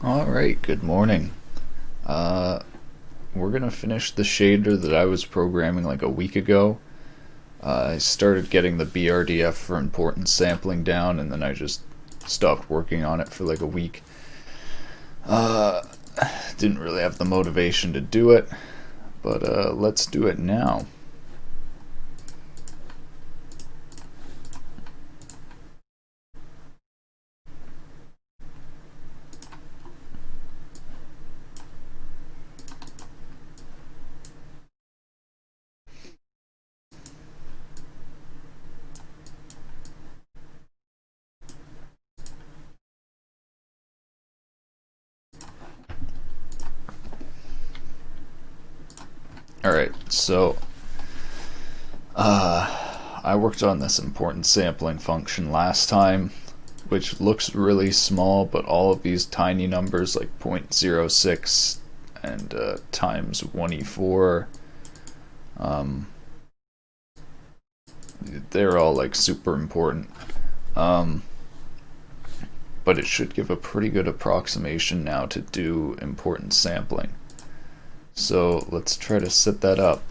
Alright, good morning. Uh, we're gonna finish the shader that I was programming like a week ago. I started getting the BRDF for important sampling down, and then I just stopped working on it for like a week. Uh, didn't really have the motivation to do it, but let's do it now. Alright, so I worked on this important sampling function last time, which looks really small, but all of these tiny numbers like 0.06 and times 1e4, they're all like super important. But it should give a pretty good approximation now to do important sampling. So let's try to set that up.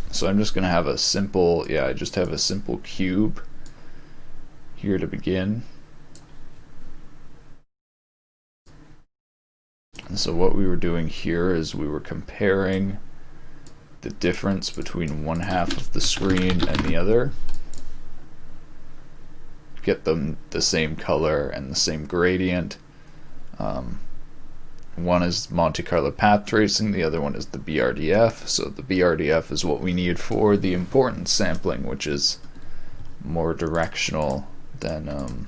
So I'm just going to have a simple, I just have a simple cube here to begin. And so what we were doing here is we were comparing the difference between one half of the screen and the other. Get them the same color and the same gradient. One is Monte Carlo path tracing, the other one is the BRDF. So the BRDF is what we need for the importance sampling, which is more directional than,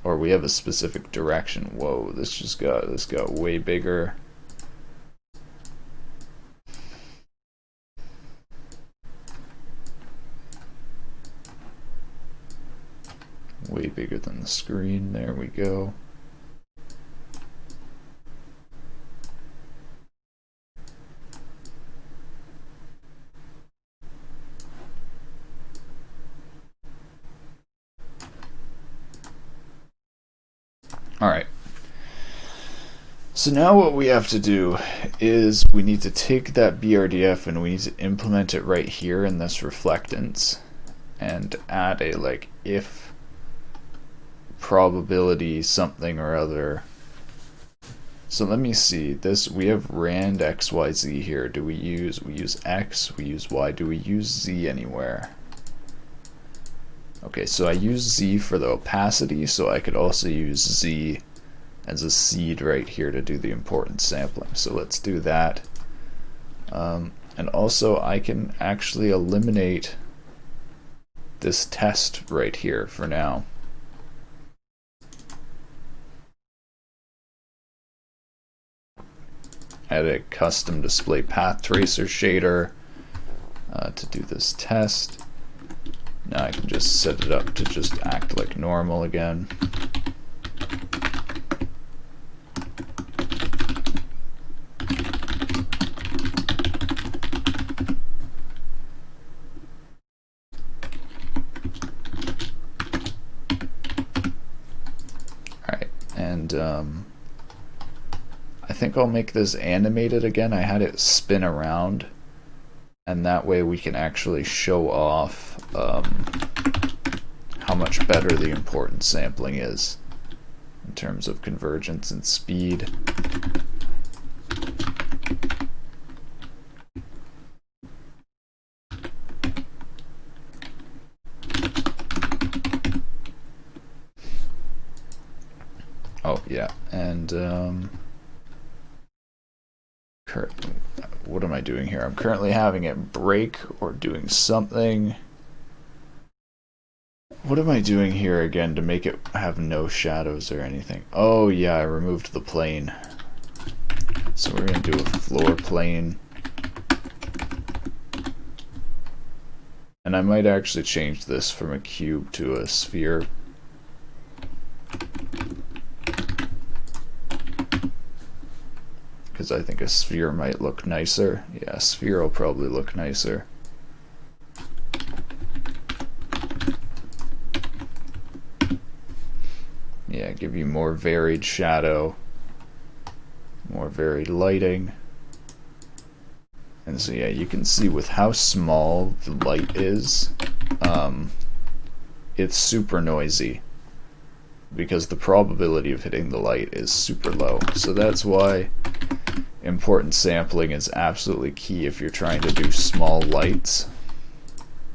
or we have a specific direction. Whoa, this got way bigger. Way bigger than the screen. There we go. Alright, so now what we have to do is we need to take that BRDF and we need to implement it right here in this reflectance and add a like if probability something or other. So let me see this. We have rand xyz here. Do we use x, we use y, do we use z anywhere? Okay, so I use z for the opacity, so I could also use z as a seed right here to do the importance sampling. So let's do that. And also I can actually eliminate this test right here for now. Add a custom display path tracer shader to do this test. Now I can just set it up to just act like normal again. Alright, and I think I'll make this animated again. I had it spin around, and that way we can actually show off how much better the importance sampling is in terms of convergence and speed. Oh yeah, and what am I doing here? I'm currently having it break or doing something. What am I doing here again to make it have no shadows or anything? Oh yeah, I removed the plane. So we're going to do a floor plane. And I might actually change this from a cube to a sphere. Because I think a sphere might look nicer. Yeah, a sphere will probably look nicer. Yeah, give you more varied shadow, more varied lighting. And so yeah, you can see with how small the light is, it's super noisy because the probability of hitting the light is super low. So that's why importance sampling is absolutely key if you're trying to do small lights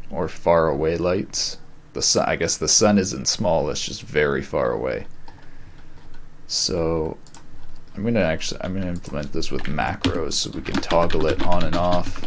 or far away lights. The sun, I guess the sun isn't small, it's just very far away. So I'm gonna implement this with macros so we can toggle it on and off.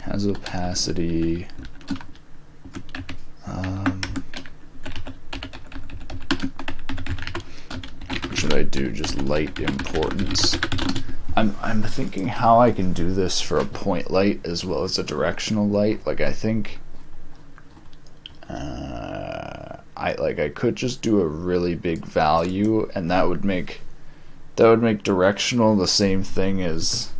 Has opacity. What should I do? Just light importance. I'm thinking how I can do this for a point light as well as a directional light. Like I think I could just do a really big value, and that would make directional the same thing as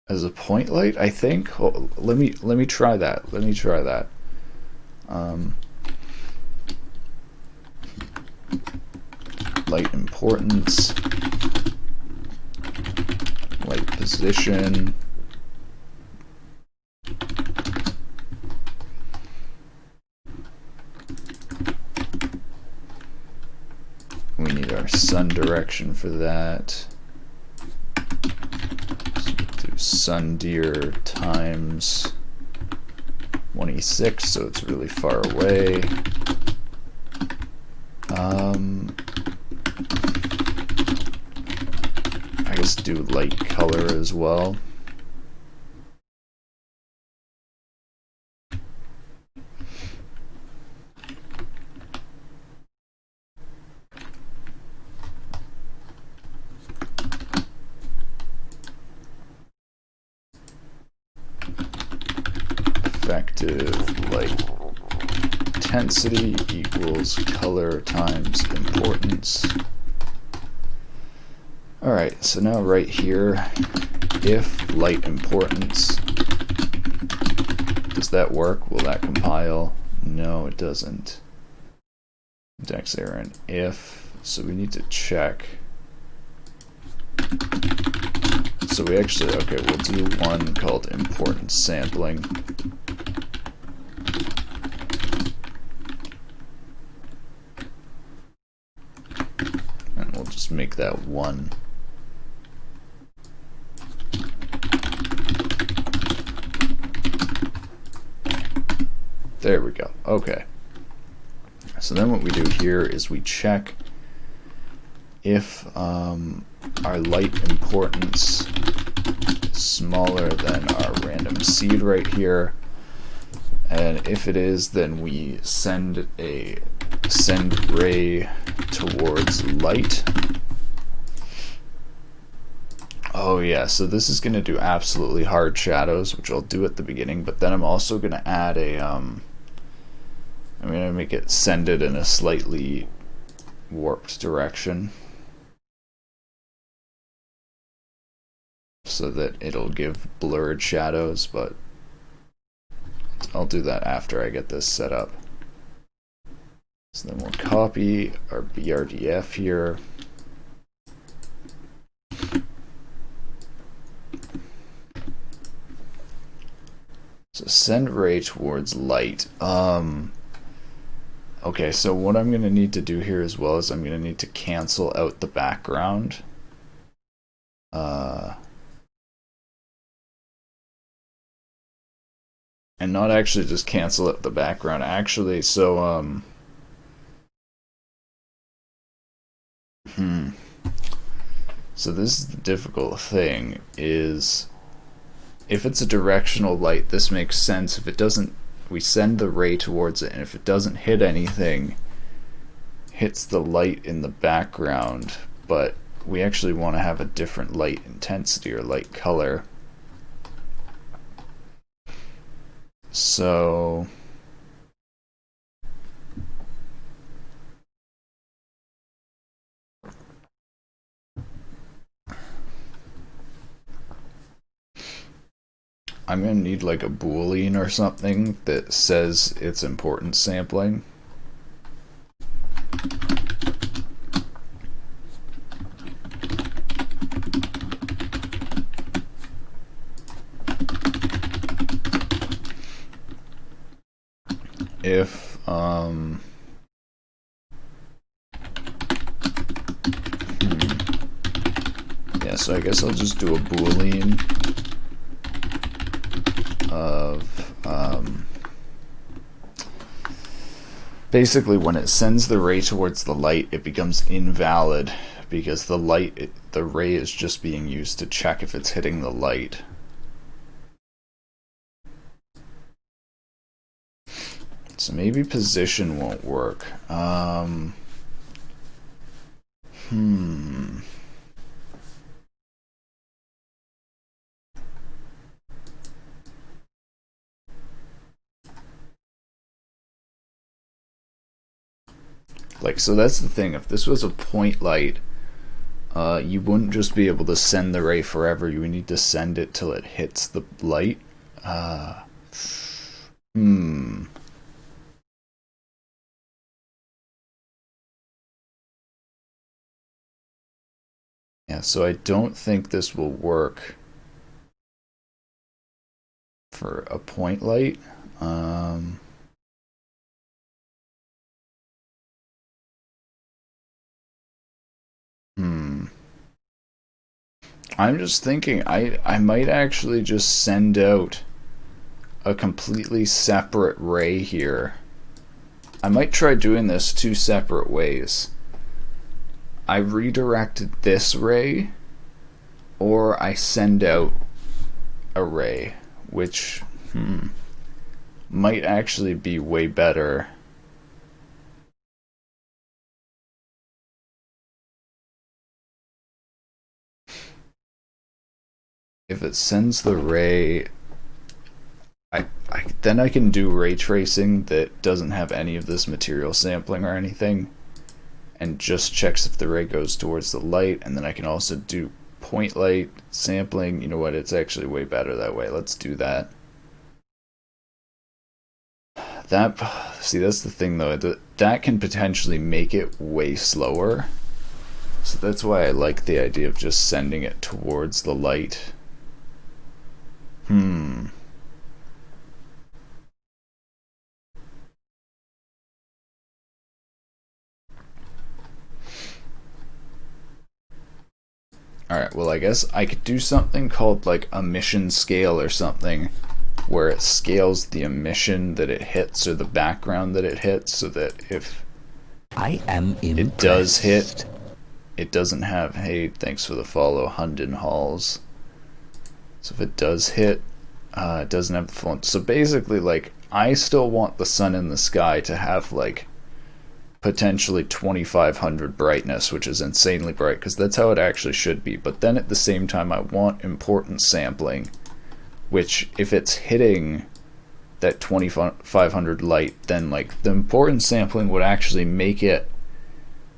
a point light, I think. Well, let me try that. Let me try that. Light importance, light position. We need our sun direction for that. Sun deer times 1e6, so it's really far away. I guess do light color as well. effective light intensity equals color times importance. Alright, so now right here, if light importance, does that work? Will that compile? No, it doesn't. Syntax error and if, so we need to check. So we actually, okay, we'll do one called importance sampling. And we'll just make that 1. There we go. Okay. So then what we do here is we check if our light importance is smaller than our random seed right here. And if it is, then we send ray towards light. Oh yeah, so this is going to do absolutely hard shadows, which I'll do at the beginning, but then I'm also going to add a I'm going to make it send it in a slightly warped direction so that it'll give blurred shadows, but I'll do that after I get this set up. So then we'll copy our BRDF here. So send ray towards light. Okay, so what I'm going to need to do here as well is I'm going to need to cancel out the background. And not actually just cancel out the background, actually, so, So this is the difficult thing, is if it's a directional light, this makes sense. If it doesn't, we send the ray towards it, and if it doesn't hit anything, hits the light in the background, but we actually want to have a different light intensity or light color. So I'm going to need like a boolean or something that says it's importance sampling. If yeah, so I guess I'll just do a boolean of basically when it sends the ray towards the light, it becomes invalid because the ray is just being used to check if it's hitting the light. So maybe position won't work. Like, so that's the thing. If this was a point light, you wouldn't just be able to send the ray forever. You would need to send it till it hits the light. Yeah, so I don't think this will work for a point light. I'm just thinking I might actually just send out a completely separate ray here. I might try doing this 2 separate ways. I redirected this ray, or I send out a ray, which might actually be way better. If it sends the ray, then I can do ray tracing that doesn't have any of this material sampling or anything, and just checks if the ray goes towards the light. And then I can also do point light sampling. You know what, it's actually way better that way. Let's do that. See, that's the thing though, that can potentially make it way slower. So that's why I like the idea of just sending it towards the light. Alright, well I guess I could do something called like emission scale or something, where it scales the emission that it hits or the background that it hits, so that if it does hit, it doesn't have, hey, thanks for the follow, Hunden Halls. So if it does hit, it doesn't have the full. So basically, like, I still want the sun in the sky to have like potentially 2500 brightness, which is insanely bright, because that's how it actually should be. But then at the same time, I want importance sampling, which if it's hitting that 2500 light, then like the importance sampling would actually make it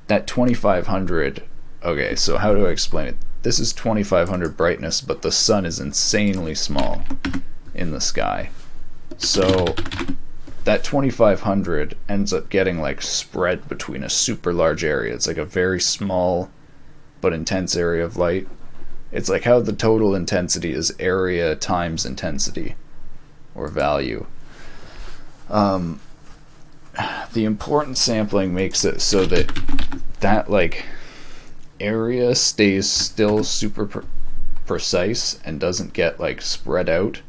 that 2500. Okay, so how do I explain it? This is 2500 brightness, but the sun is insanely small in the sky. So that 2500 ends up getting like spread between a super large area. It's like a very small but intense area of light. It's like how the total intensity is area times intensity or value. The importance sampling makes it so that like area stays still super precise and doesn't get like spread out.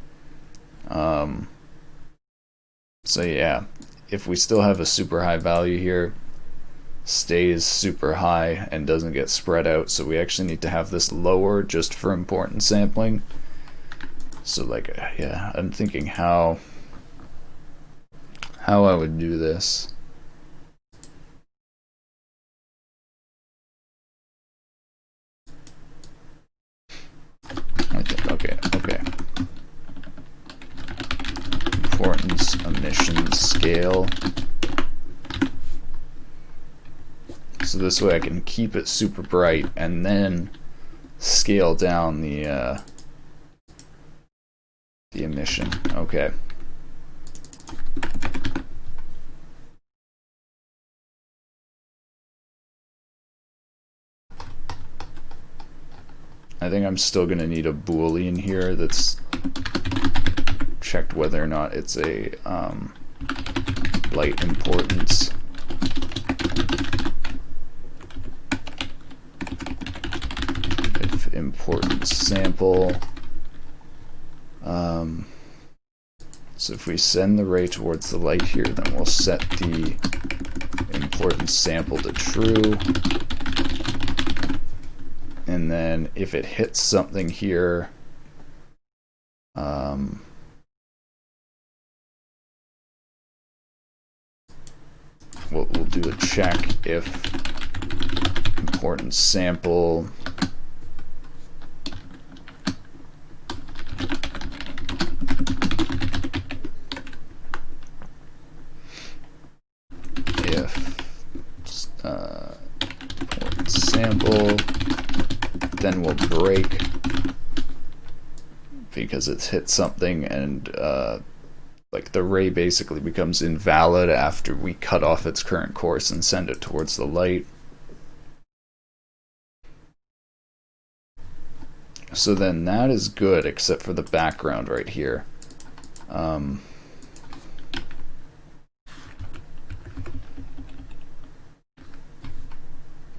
So yeah, if we still have a super high value here, stays super high and doesn't get spread out. So we actually need to have this lower just for importance sampling. So like, yeah, I'm thinking how I would do this. I think, okay. Importance emission scale. So this way I can keep it super bright and then scale down the emission. Okay. I think I'm still going to need a Boolean here that's checked whether or not it's a light importance. If importance sample. So if we send the ray towards the light here, then we'll set the importance sample to true. And then if it hits something here, we'll do a check if importance sample importance sample, then we'll break because it's hit something, and like the ray basically becomes invalid after we cut off its current course and send it towards the light. So then that is good, except for the background right here.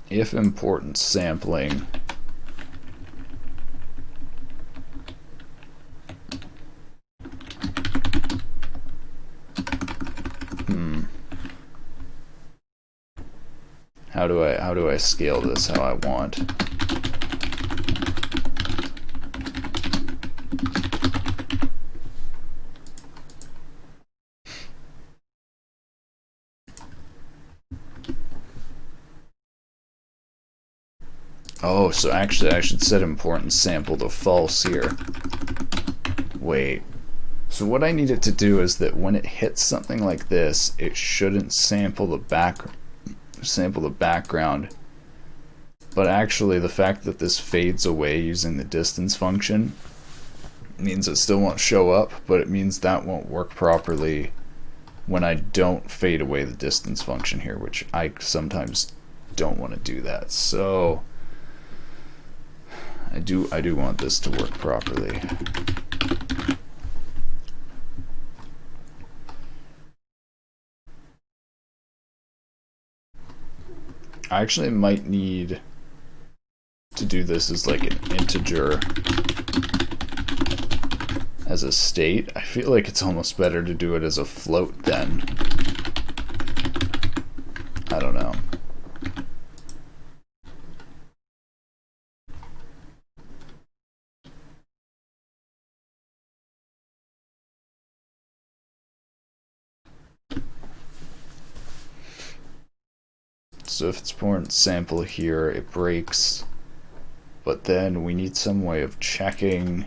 If importance sampling how do I scale this how I want? Oh, so actually I should set importance sample to false here. Wait. So what I need it to do is that when it hits something like this, it shouldn't sample the background. But actually, the fact that this fades away using the distance function means it still won't show up, but it means that won't work properly when I don't fade away the distance function here, which I sometimes don't want to do that. So I do want this to work properly. I actually might need to do this as like an integer as a state. I feel like it's almost better to do it as a float then. I don't know. So if it's pouring sample here, it breaks, but then we need some way of checking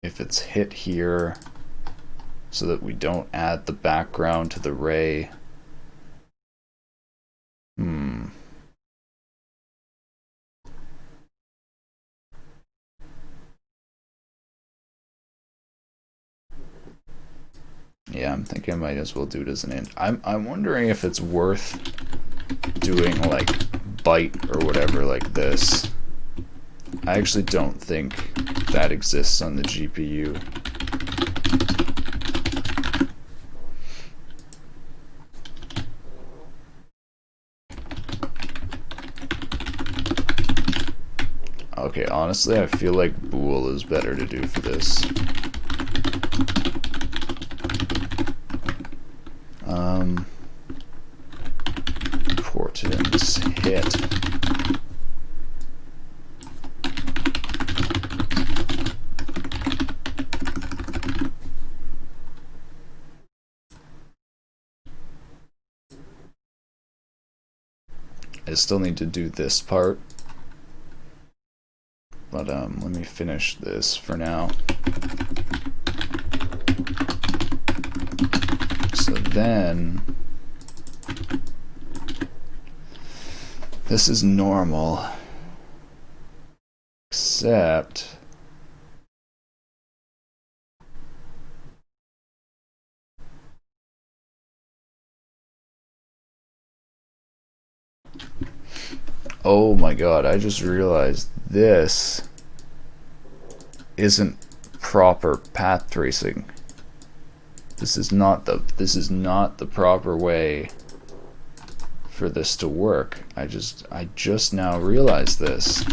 if it's hit here so that we don't add the background to the ray. Yeah, I'm thinking I might as well do it as an int. I'm wondering if it's worth doing like byte or whatever like this. I actually don't think that exists on the GPU. Okay, honestly, I feel like bool is better to do for this. Importance hit. I still need to do this part, but let me finish this for now. So then this is normal, except oh my god, I just realized this isn't proper path tracing. This is not the proper way for this to work. I just now realized this.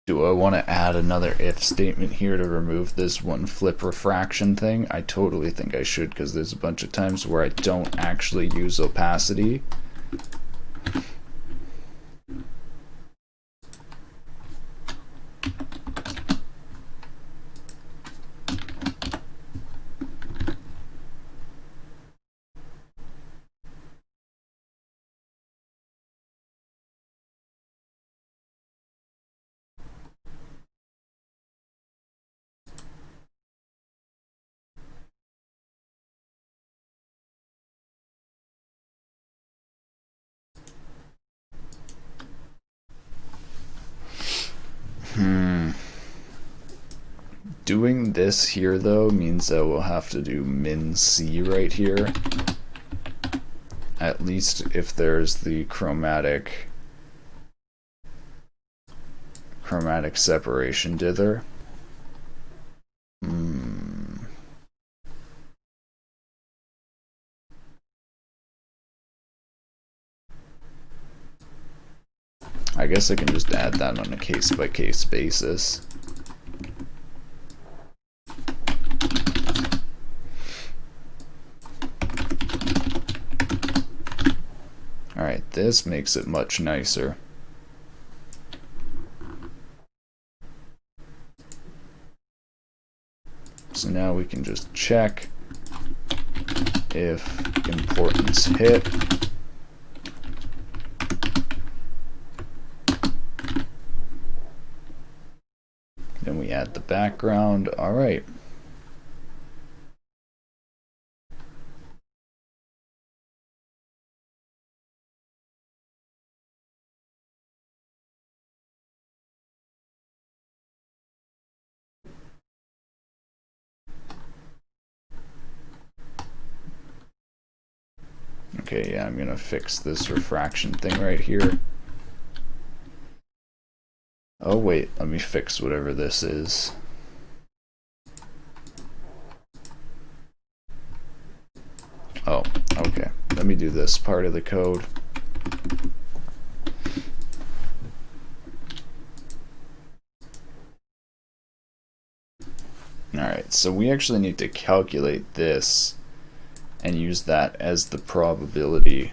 Do I want to add another if statement here to remove this one flip refraction thing? I totally think I should, because there's a bunch of times where I don't actually use opacity. Doing this here though means that we'll have to do min C right here. At least if there's the chromatic separation dither. I guess I can just add that on a case-by-case basis. Alright, this makes it much nicer. So now we can just check if importance hit. Then we add the background. All right. Okay, yeah, I'm gonna fix this refraction thing right here. Oh wait, let me fix whatever this is. Oh, okay. Let me do this part of the code. Alright, so we actually need to calculate this and use that as the probability.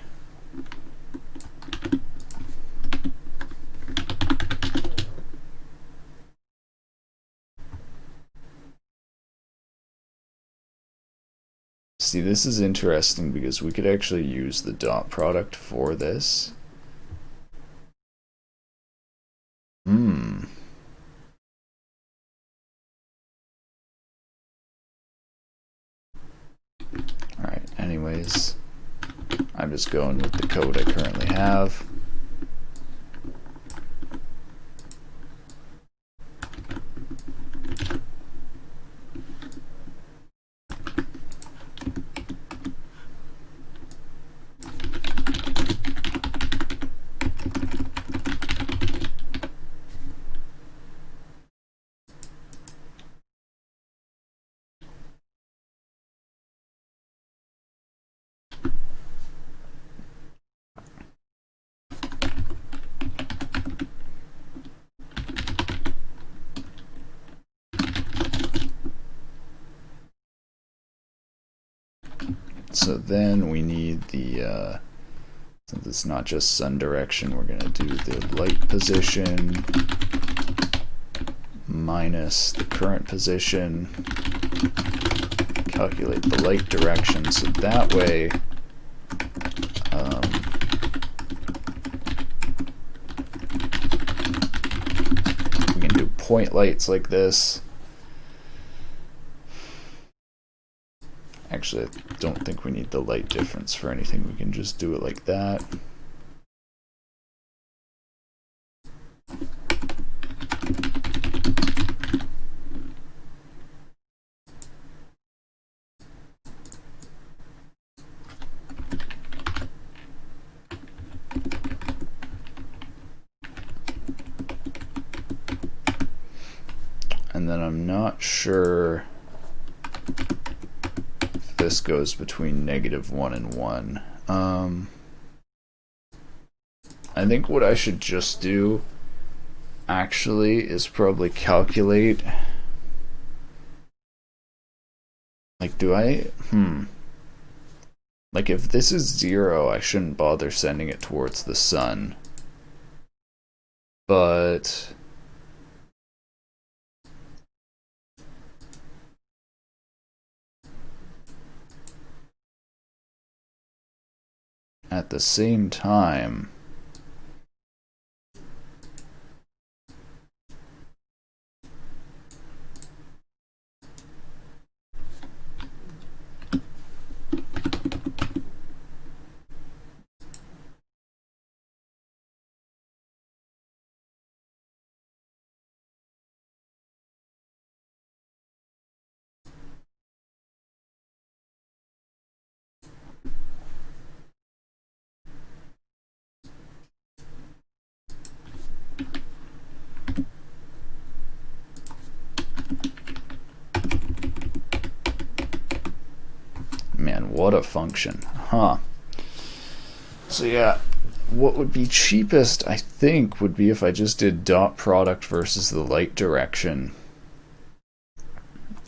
See, this is interesting because we could actually use the dot product for this. Alright, anyways, I'm just going with the code I currently have. So then we need the, since it's not just sun direction, we're going to do the light position minus the current position, calculate the light direction, so that way we can do point lights like this. Actually, I don't think we need the light difference for anything. We can just do it like that. And then I'm not sure if this goes between -1 and 1. I think what I should just do actually is probably calculate, like, do I, like if this is 0, I shouldn't bother sending it towards the sun, but at the same time, man, what a function, huh? So yeah, what would be cheapest, I think, would be if I just did dot product versus the light direction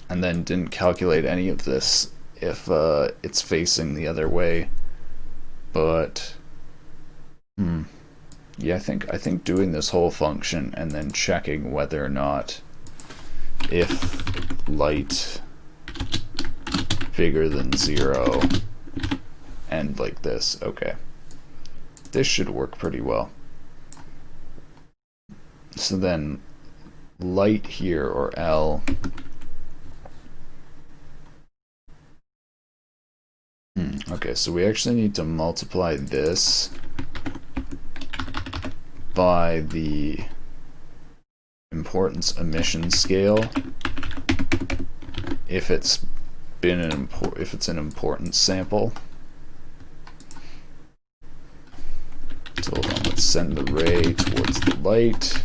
and then didn't calculate any of this if it's facing the other way. But yeah, I think doing this whole function and then checking whether or not if light bigger than 0 and like this, okay. This should work pretty well. So then light here, or L, okay, so we actually need to multiply this by the importance emission scale if it's an importance sample. So hold on, let's send the ray towards the light.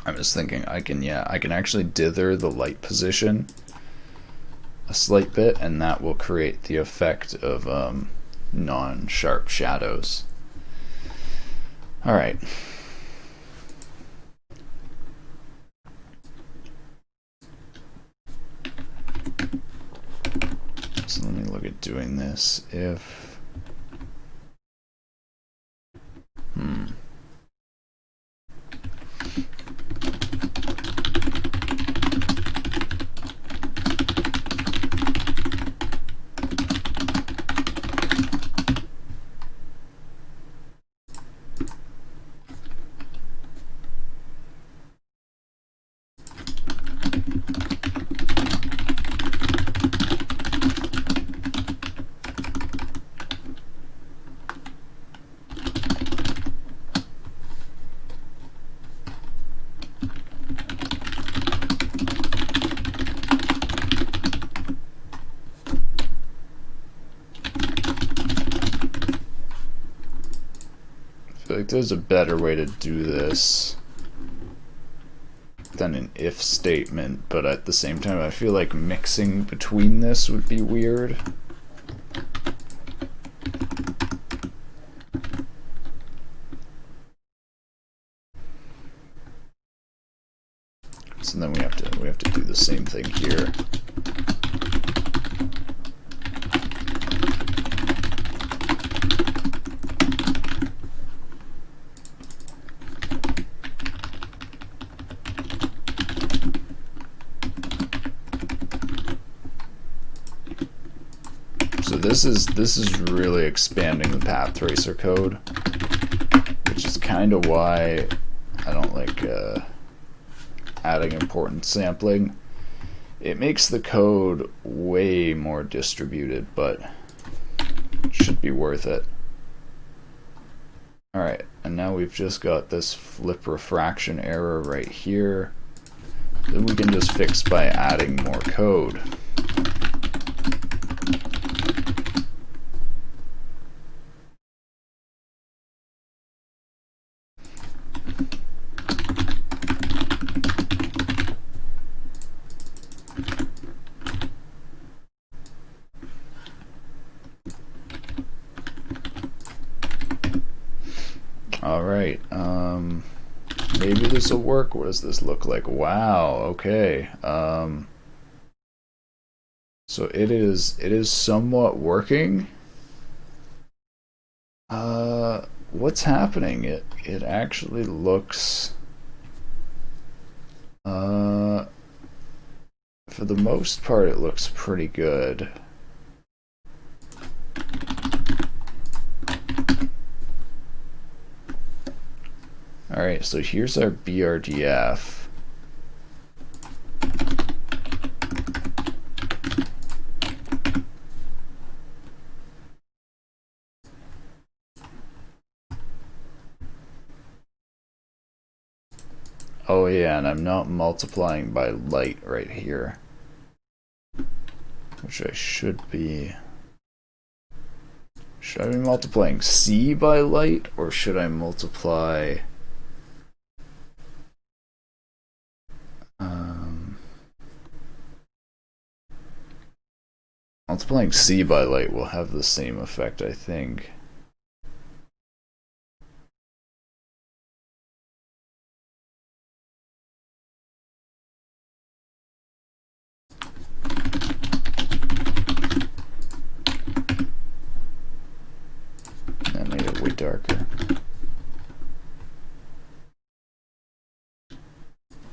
I'm just thinking I can actually dither the light position a slight bit, and that will create the effect of non-sharp shadows. All right. So let me look at doing this. If like there's a better way to do this than an if statement, but at the same time I feel like mixing between this would be weird. So then we have to do the same thing here. So this is really expanding the path tracer code, which is kind of why I don't like adding importance sampling. It makes the code way more distributed, but it should be worth it. Alright, and now we've just got this flip refraction error right here that we can just fix by adding more code. Alright, maybe this will work. What does this look like? Wow, okay. So it is somewhat working. What's happening? It actually looks for the most part it looks pretty good. Alright, so here's our BRDF. Oh yeah, and I'm not multiplying by light right here. which I should be... Should I be multiplying C by light, or should I multiply... multiplying C by light will have the same effect, I think. That made it way darker.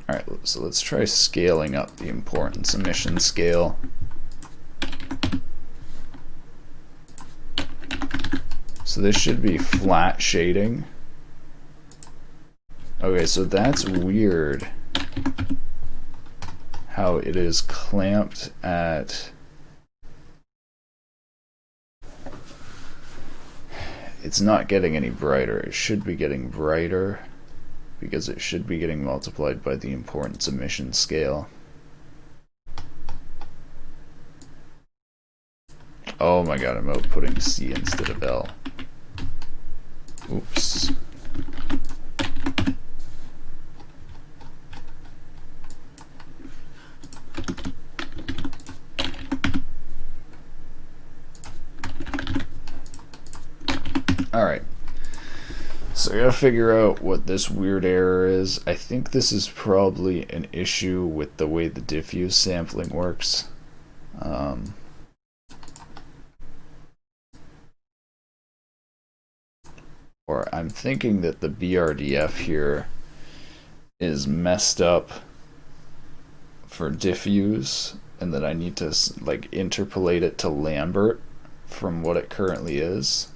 Alright, so let's try scaling up the importance emission scale. So this should be flat shading. Okay, so that's weird how it is clamped at... It's not getting any brighter. It should be getting brighter because it should be getting multiplied by the importance emission scale. Oh my god, I'm outputting C instead of L. Oops. Alright. So I gotta figure out what this weird error is. I think this is probably an issue with the way the diffuse sampling works. Or I'm thinking that the BRDF here is messed up for diffuse, and that I need to like interpolate it to Lambert from what it currently is.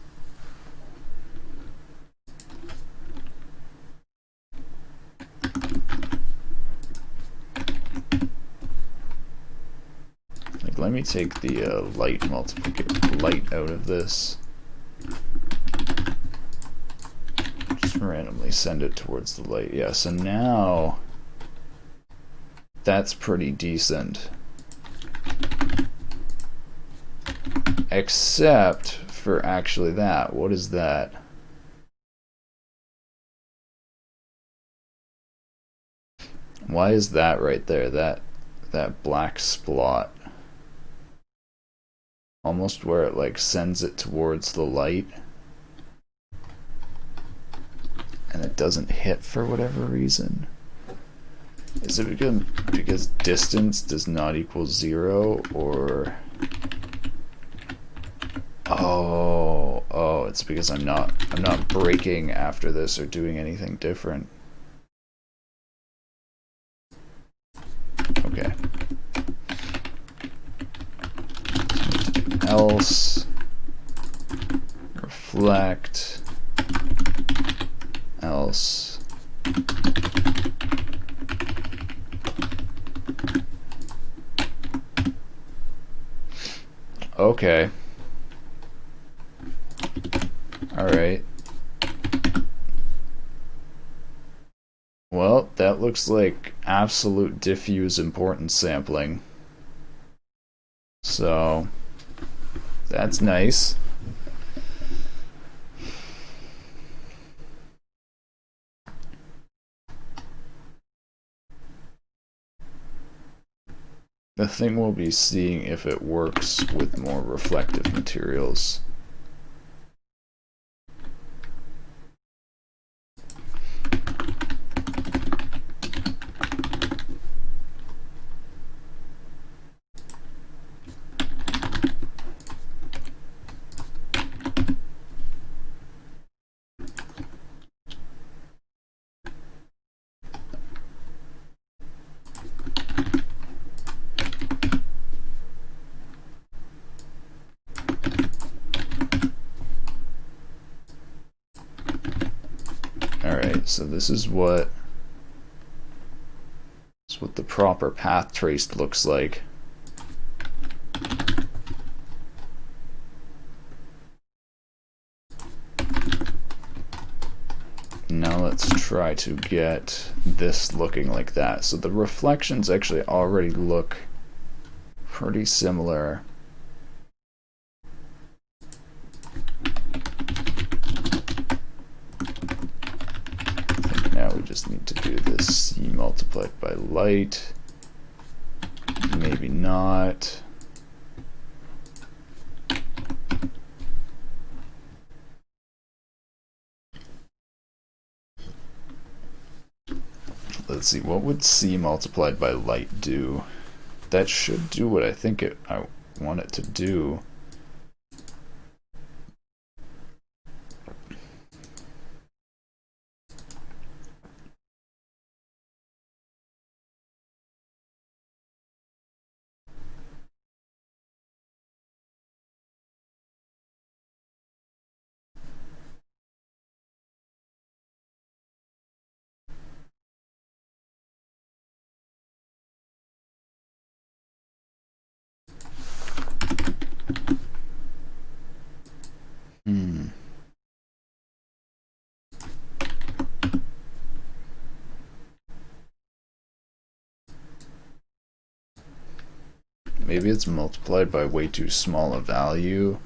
Like, let me take the light out of this. Just randomly send it towards the light. Yeah, so now that's pretty decent. Except for actually that. What is that? Why is that right there? That black splot. Almost where it like sends it towards the light. And it doesn't hit for whatever reason. Is it because distance does not equal 0, or... Oh, it's because I'm not breaking after this or doing anything different. Okay. Else reflect else okay. All right. Well, that looks like absolute diffuse importance sampling. So that's nice. The thing we'll be seeing if it works with more reflective materials. So this is what the proper path traced looks like. Now let's try to get this looking like that. So the reflections actually already look pretty similar. I think now we just need to do this C multiplied by light. Maybe not. Let's see, what would C multiplied by light do? That should do what I think I want it to do. Maybe it's multiplied by way too small a value.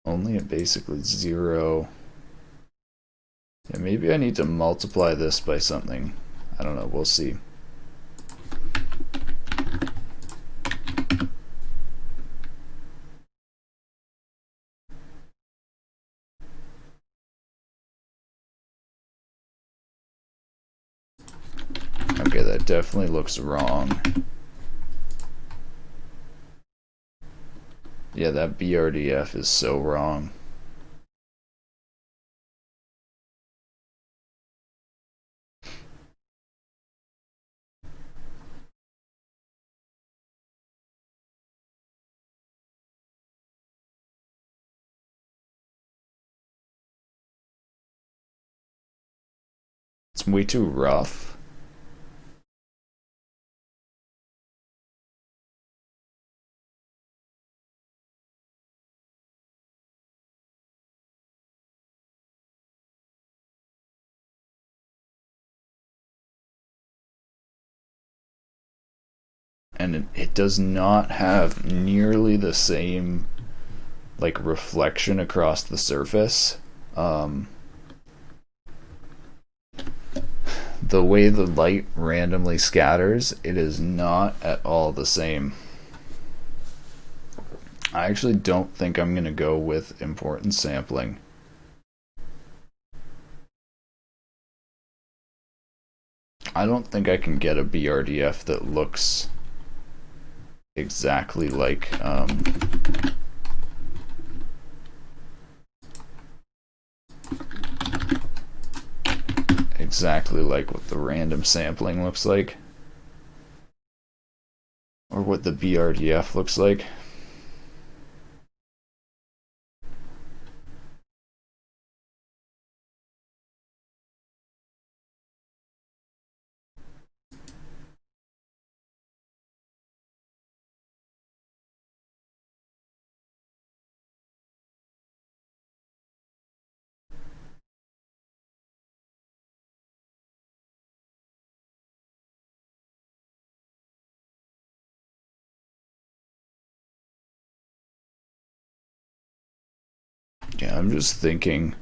Only at basically 0. Yeah, maybe I need to multiply this by something. I don't know, we'll see. Okay, that definitely looks wrong. Yeah, that BRDF is so wrong. It's way too rough. And it does not have nearly the same like reflection across the surface. The way the light randomly scatters, it is not at all the same. I actually don't think I'm going to go with importance sampling. I don't think I can get a BRDF that looks exactly like what the random sampling looks like, or what the BRDF looks like. Yeah, I'm just thinking,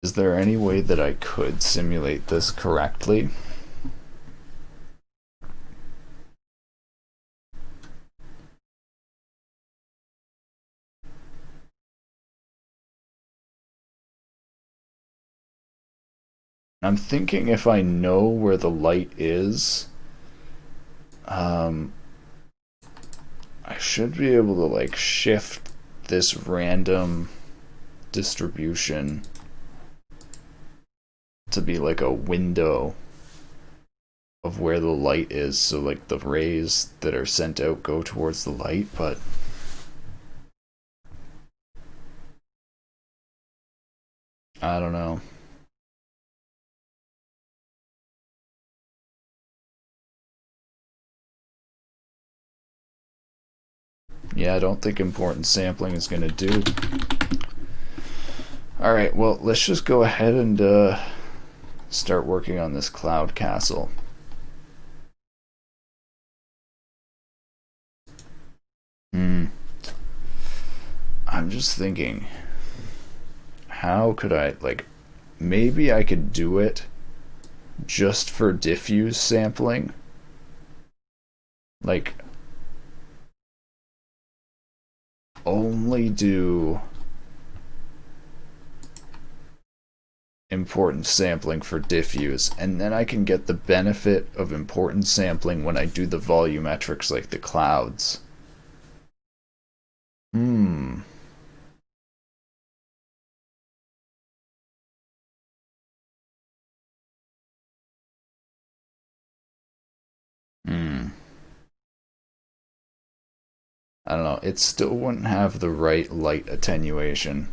is there any way that I could simulate this correctly? I'm thinking if I know where the light is, I should be able to like shift this random distribution to be like a window of where the light is, so like the rays that are sent out go towards the light, but I don't know. Yeah, I don't think importance sampling is going to do. Alright, well, let's just go ahead and start working on this cloud castle. I'm just thinking, how could I, like, maybe I could do it just for diffuse sampling? Like, only do importance sampling for diffuse, and then I can get the benefit of importance sampling when I do the volumetrics like the clouds. Hmm. Hmm. I don't know. It still wouldn't have the right light attenuation.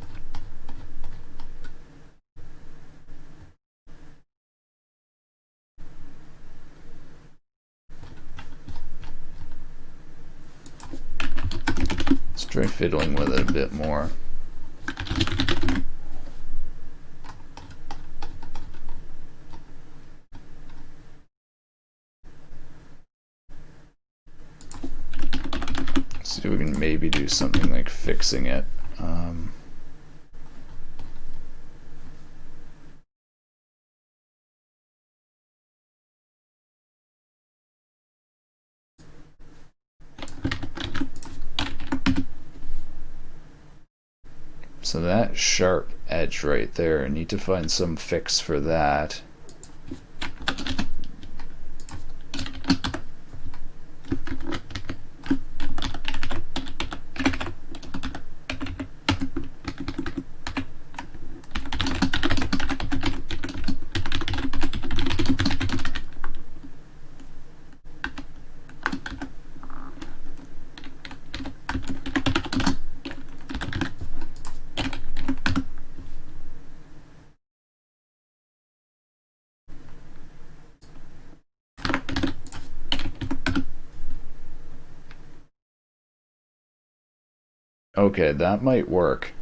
Let's try fiddling with it a bit more. See if we can maybe do something like fixing it. So that sharp edge right there, I need to find some fix for that. Okay, that might work.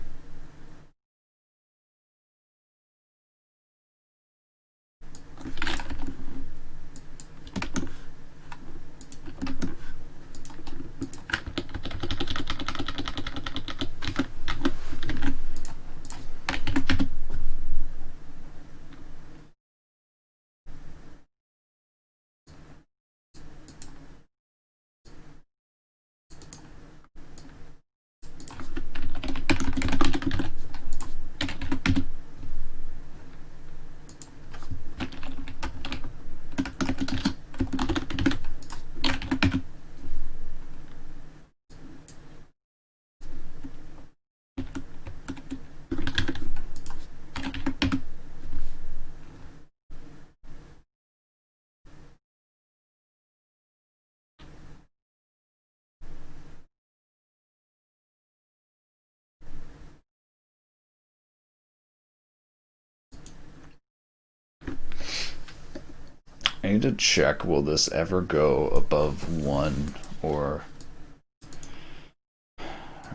I need to check, will this ever go above 1 or...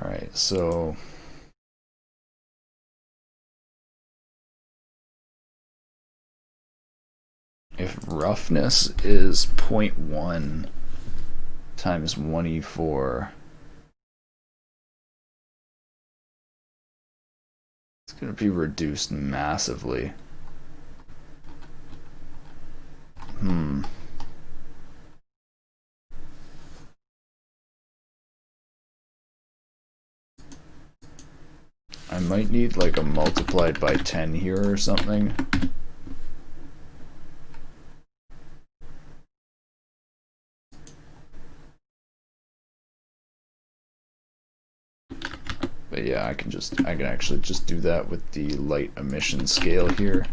Alright, so... if roughness is 0.1 times 1e4, it's going to be reduced massively. I might need like a multiplied by 10 here or something. But yeah, I can actually just do that with the light emission scale here.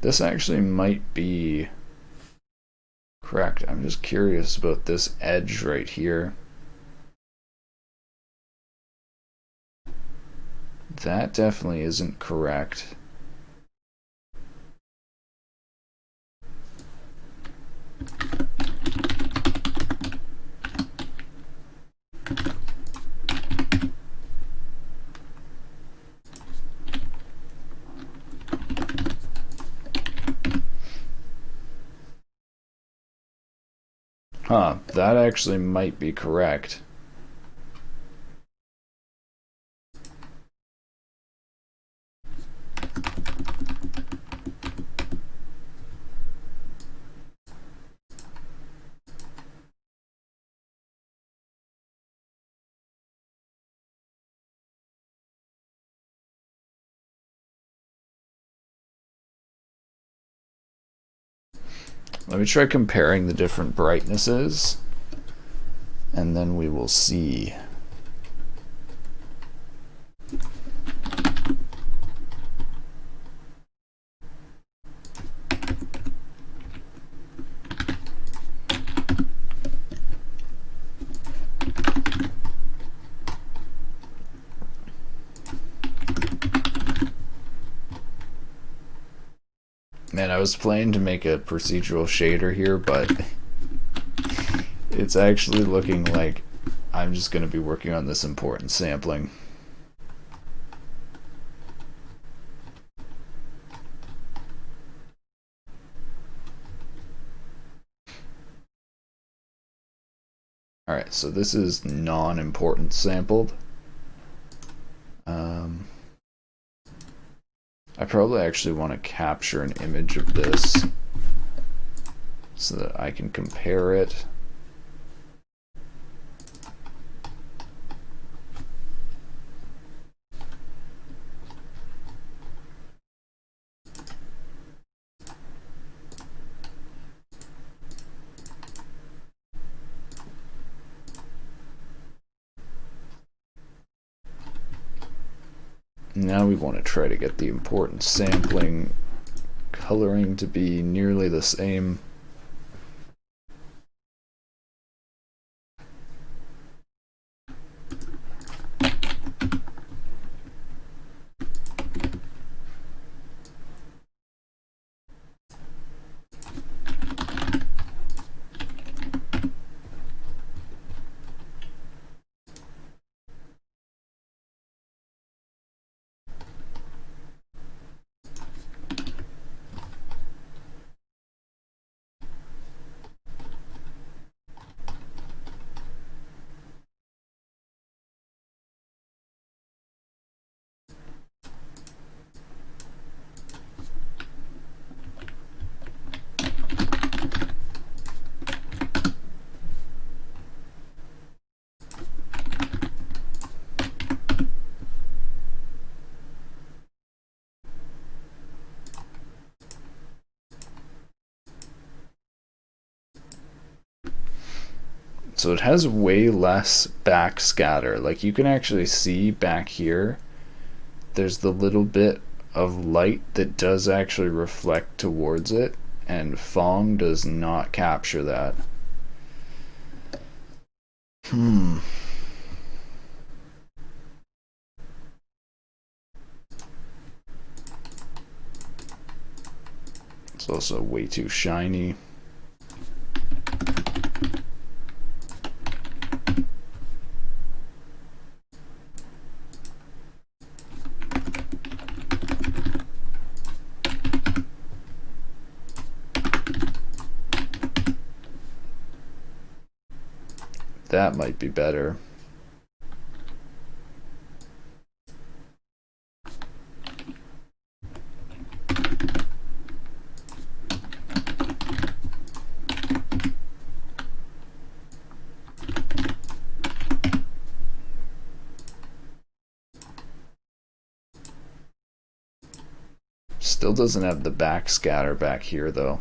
This actually might be correct. I'm just curious about this edge right here. that definitely isn't correct. Huh, that actually might be correct. Let me try comparing the different brightnesses, and then we will see. Man, I was planning to make a procedural shader here, but it's actually looking like I'm just going to be working on this importance sampling. Alright, so this is non-importance sampled. I probably actually want to capture an image of this so that I can compare it. Now we want to try to get the importance sampling coloring to be nearly the same. So it has way less backscatter. Like you can actually see back here, there's the little bit of light that does actually reflect towards it, and Phong does not capture that. It's also way too shiny. That might be better. Still doesn't have the backscatter back here though.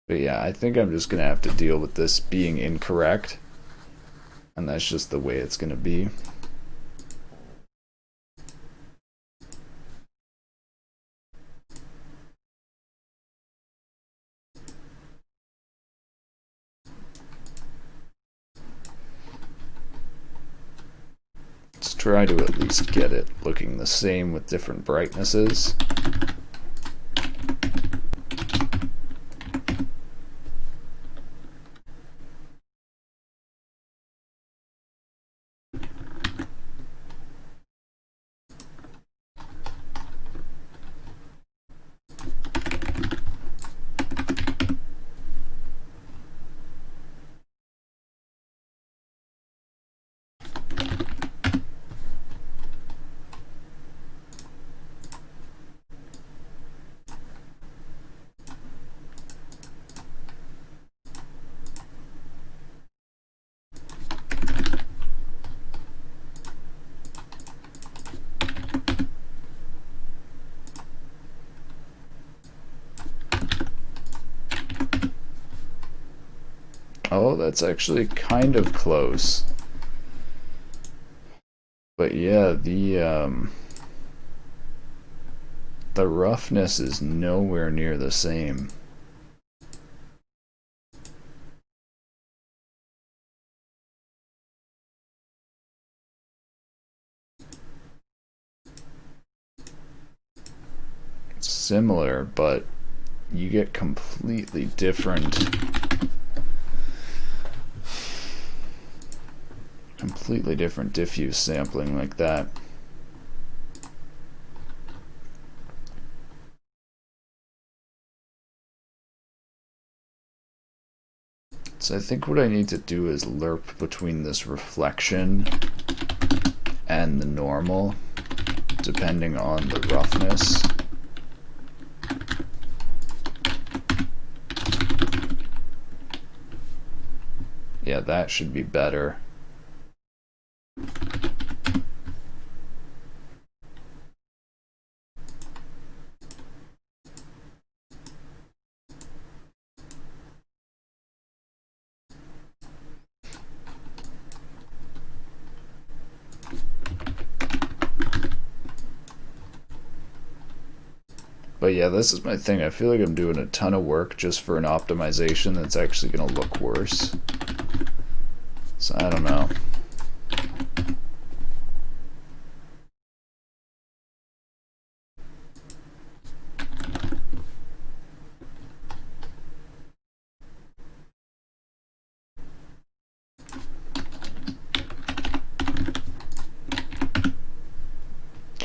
But yeah, I think I'm just gonna have to deal with this being incorrect, and that's just the way it's gonna be. try to at least get it looking the same with different brightnesses. Oh, that's actually kind of close. But yeah, the roughness is nowhere near the same. It's similar, but you get completely different diffuse sampling like that. So I think what I need to do is lerp between this reflection and the normal, depending on the roughness. Yeah, that should be better. But yeah, this is my thing. I feel like I'm doing a ton of work just for an optimization that's actually going to look worse. So I don't know.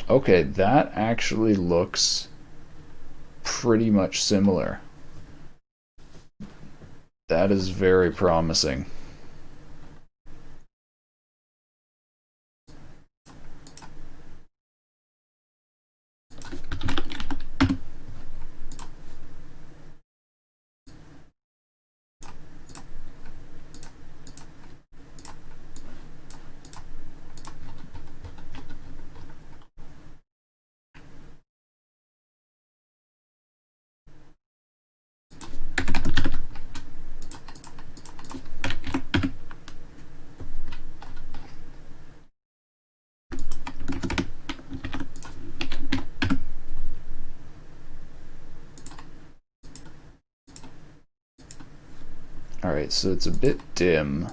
Okay, that actually looks pretty much similar. That is very promising. Alright, so it's a bit dim.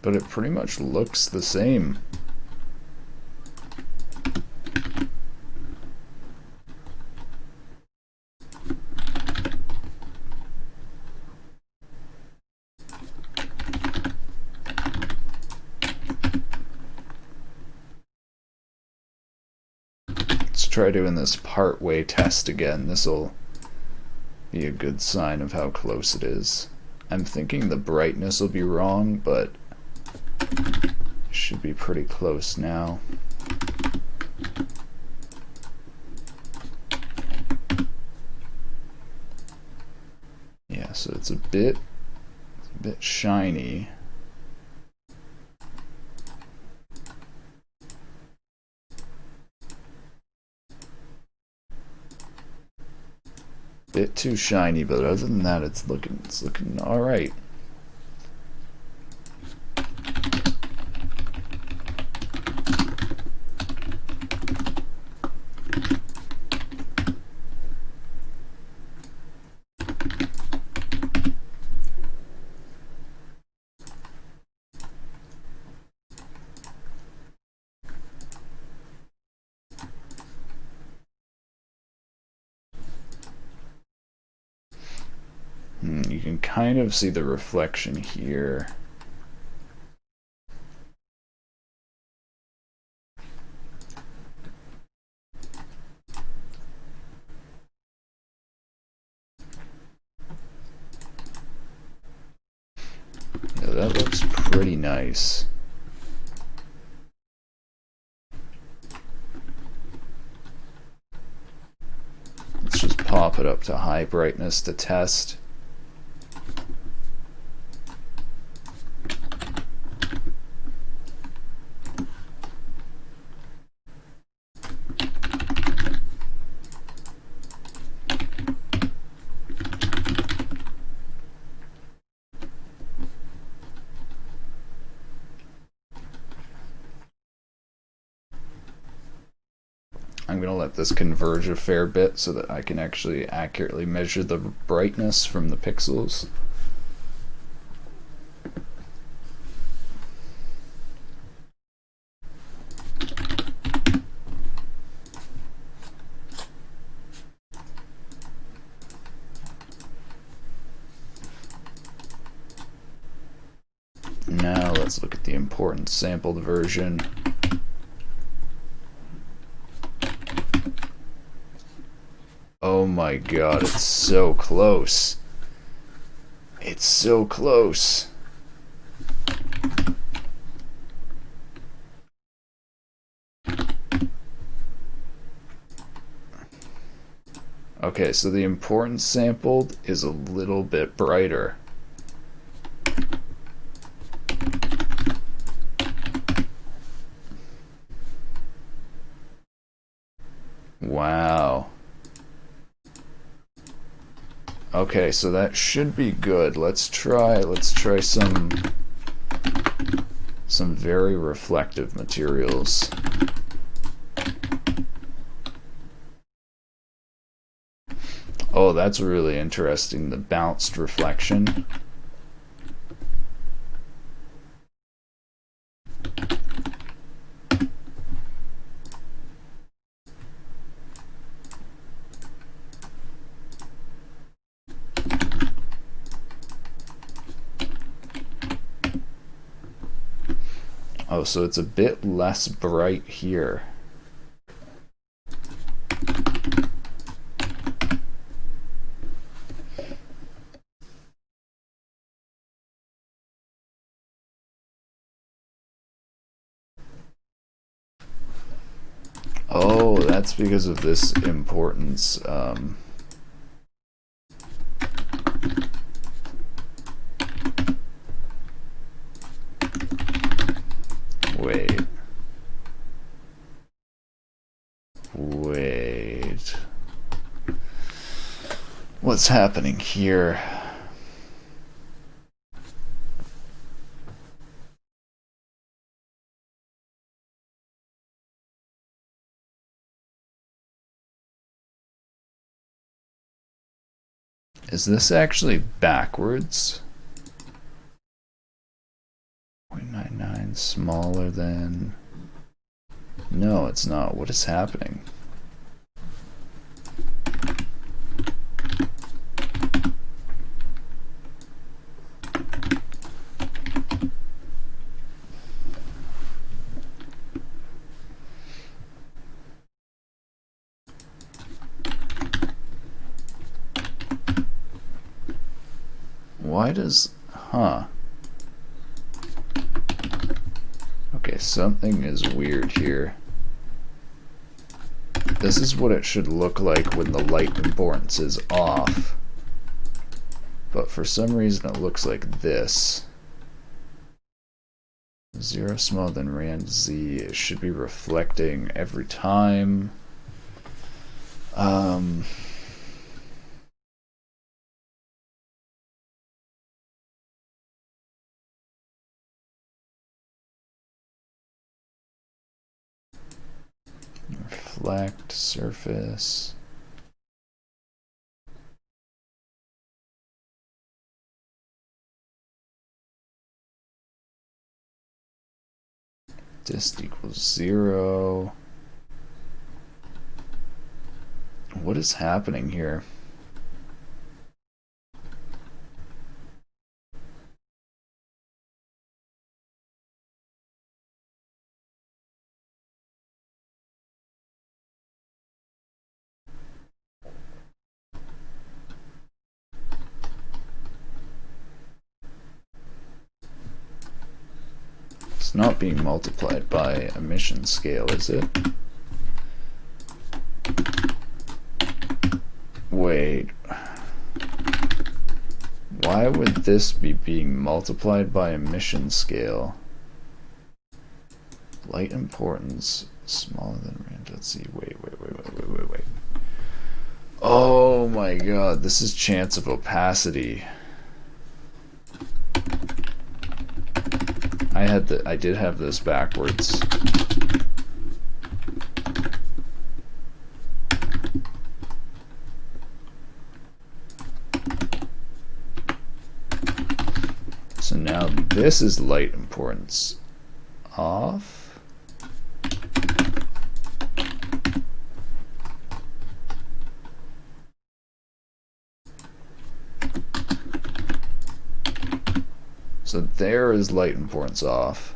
But it pretty much looks the same. Let's try doing this part-way test again. This'll be a good sign of how close it is. I'm thinking the brightness will be wrong, but it should be pretty close now. Yeah, so it's a bit shiny. Bit too shiny, but other than that, it's looking all right. You can kind of see the reflection here. Yeah, that looks pretty nice. Let's just pop it up to high brightness to test. I'm going to let this converge a fair bit so that I can actually accurately measure the brightness from the pixels. Now let's look at the importance sampled version. Oh my god, it's so close. It's so close. Okay, so the importance sampled is a little bit brighter. Wow. Okay, so that should be good. Let's try some very reflective materials. Oh, that's really interesting, the bounced reflection. Oh, so it's a bit less bright here. Oh, that's because of this importance. Wait. What's happening here? Is this actually backwards? 0.99 smaller than... No, it's not. What is happening? Why does... Huh. Okay, something is weird here. This is what it should look like when the light importance is off. But for some reason it looks like this. 0 smaller than rand z. It should be reflecting every time. reflect surface. Dist equals 0. What is happening here? It's not being multiplied by emission scale, is it? Wait. Why would this be being multiplied by emission scale? Light importance smaller than range. Let's see. Wait. Oh my god, this is chance of opacity. I did have this backwards. So now this is light importance off. So there is light importance off.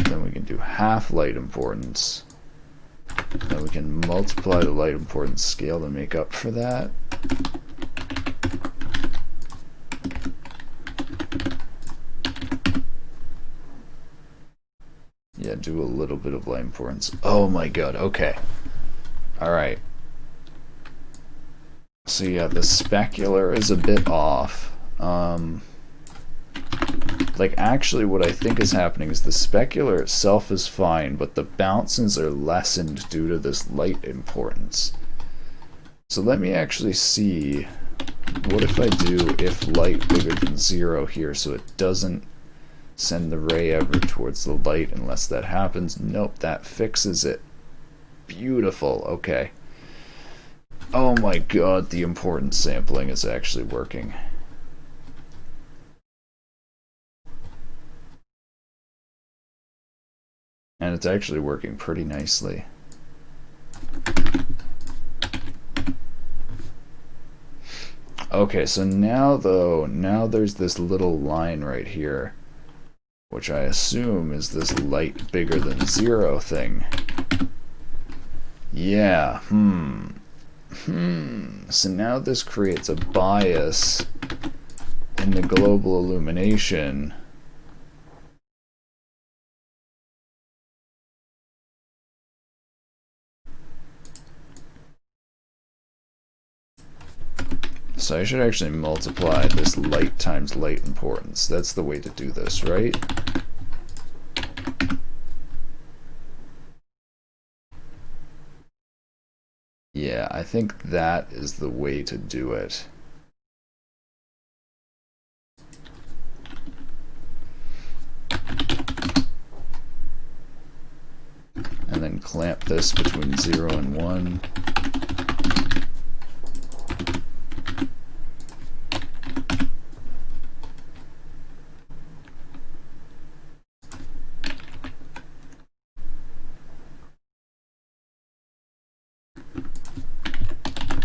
Then we can do half light importance. Then we can multiply the light importance scale to make up for that. Yeah, do a little bit of light importance. Oh my god, okay. Alright. So yeah, the specular is a bit off. Like actually what I think is happening is the specular itself is fine, but the bounces are lessened due to this light importance. So let me actually see, what if I do if light bigger than 0 here so it doesn't send the ray ever towards the light unless that happens. Nope, that fixes it. Beautiful, okay. Oh my god, the importance sampling is actually working. And it's actually working pretty nicely. Okay, so now though, now there's this little line right here, which I assume is this light bigger than 0 thing. Yeah, So now this creates a bias in the global illumination. So I should actually multiply this light times light importance. That's the way to do this, right? Yeah, I think that is the way to do it. And then clamp this between 0 and 1.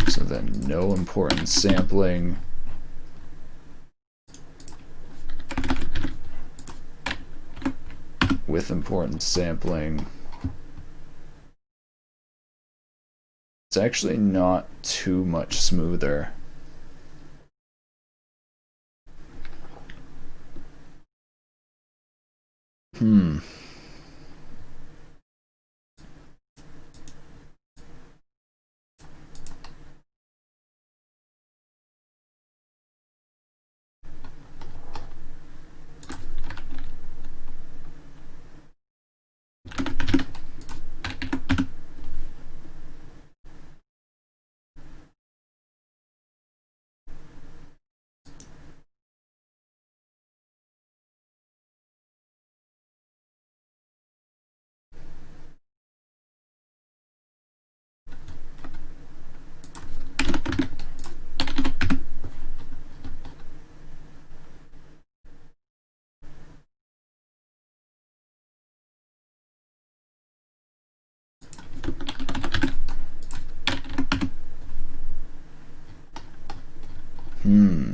So then no importance sampling. With importance sampling. It's actually not too much smoother.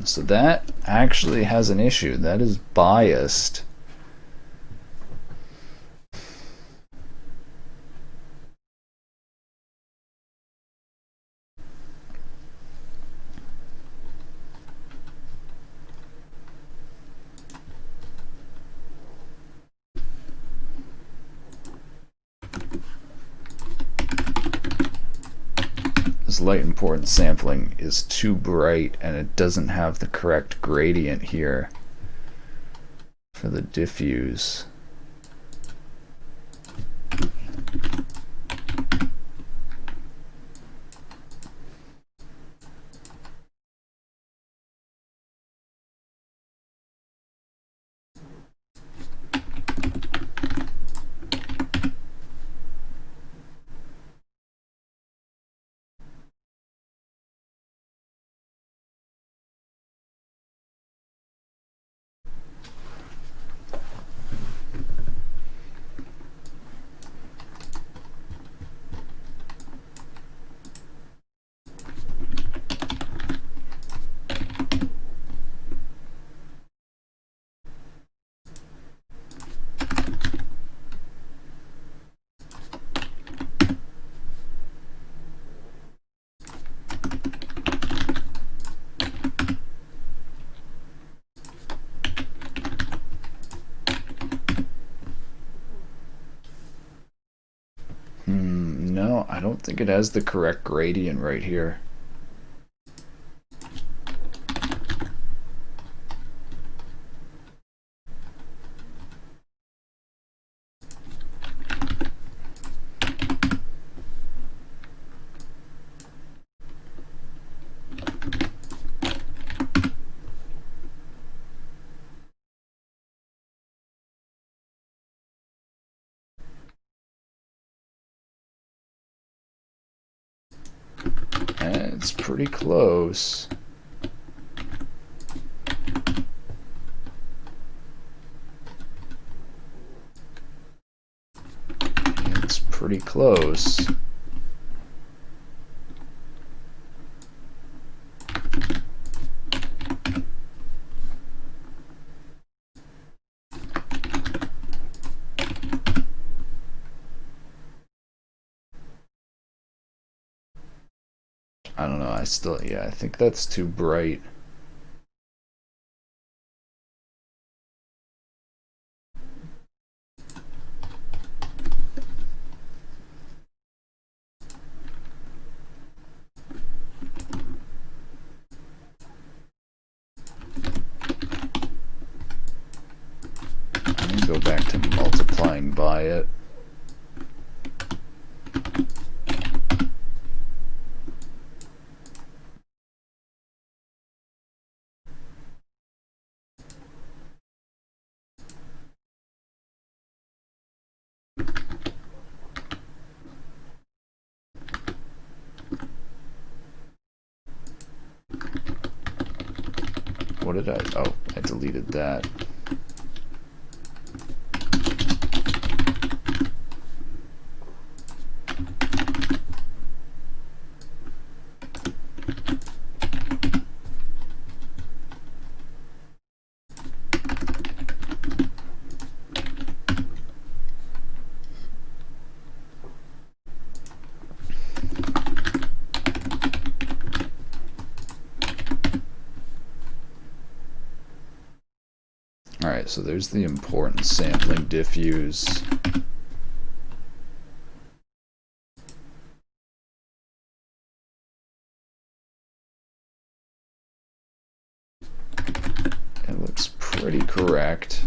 1. So that actually has an issue. That is biased. This light importance sampling is too bright and it doesn't have the correct gradient here for the diffuse. No, I don't think it has the correct gradient right here. It's pretty close. It's pretty close. I don't know, I think that's too bright. I'm gonna go back to multiplying by it. What did I... Oh, I deleted that. Alright, so there's the importance sampling diffuse. It looks pretty correct.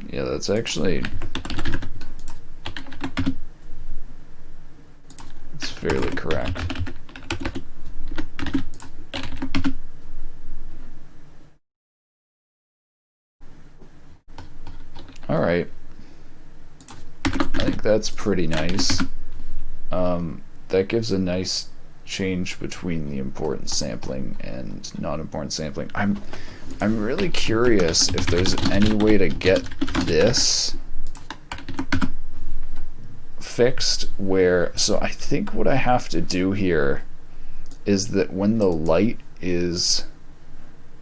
Yeah, that's actually... it's fairly correct. Alright. I think that's pretty nice. That gives a nice change between the importance sampling and non-importance sampling. I'm really curious if there's any way to get this fixed where, so I think what I have to do here is that when the light is,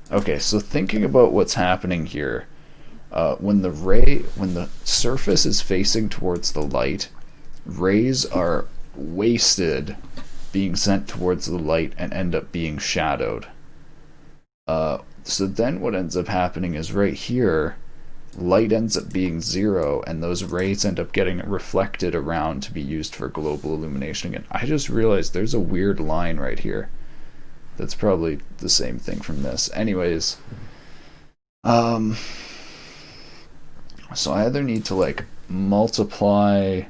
okay, so thinking about what's happening here, when the surface is facing towards the light, rays are wasted being sent towards the light and end up being shadowed. So then what ends up happening is right here, light ends up being 0, and those rays end up getting reflected around to be used for global illumination again. I just realized there's a weird line right here. That's probably the same thing from this. Anyways, so I either need to like multiply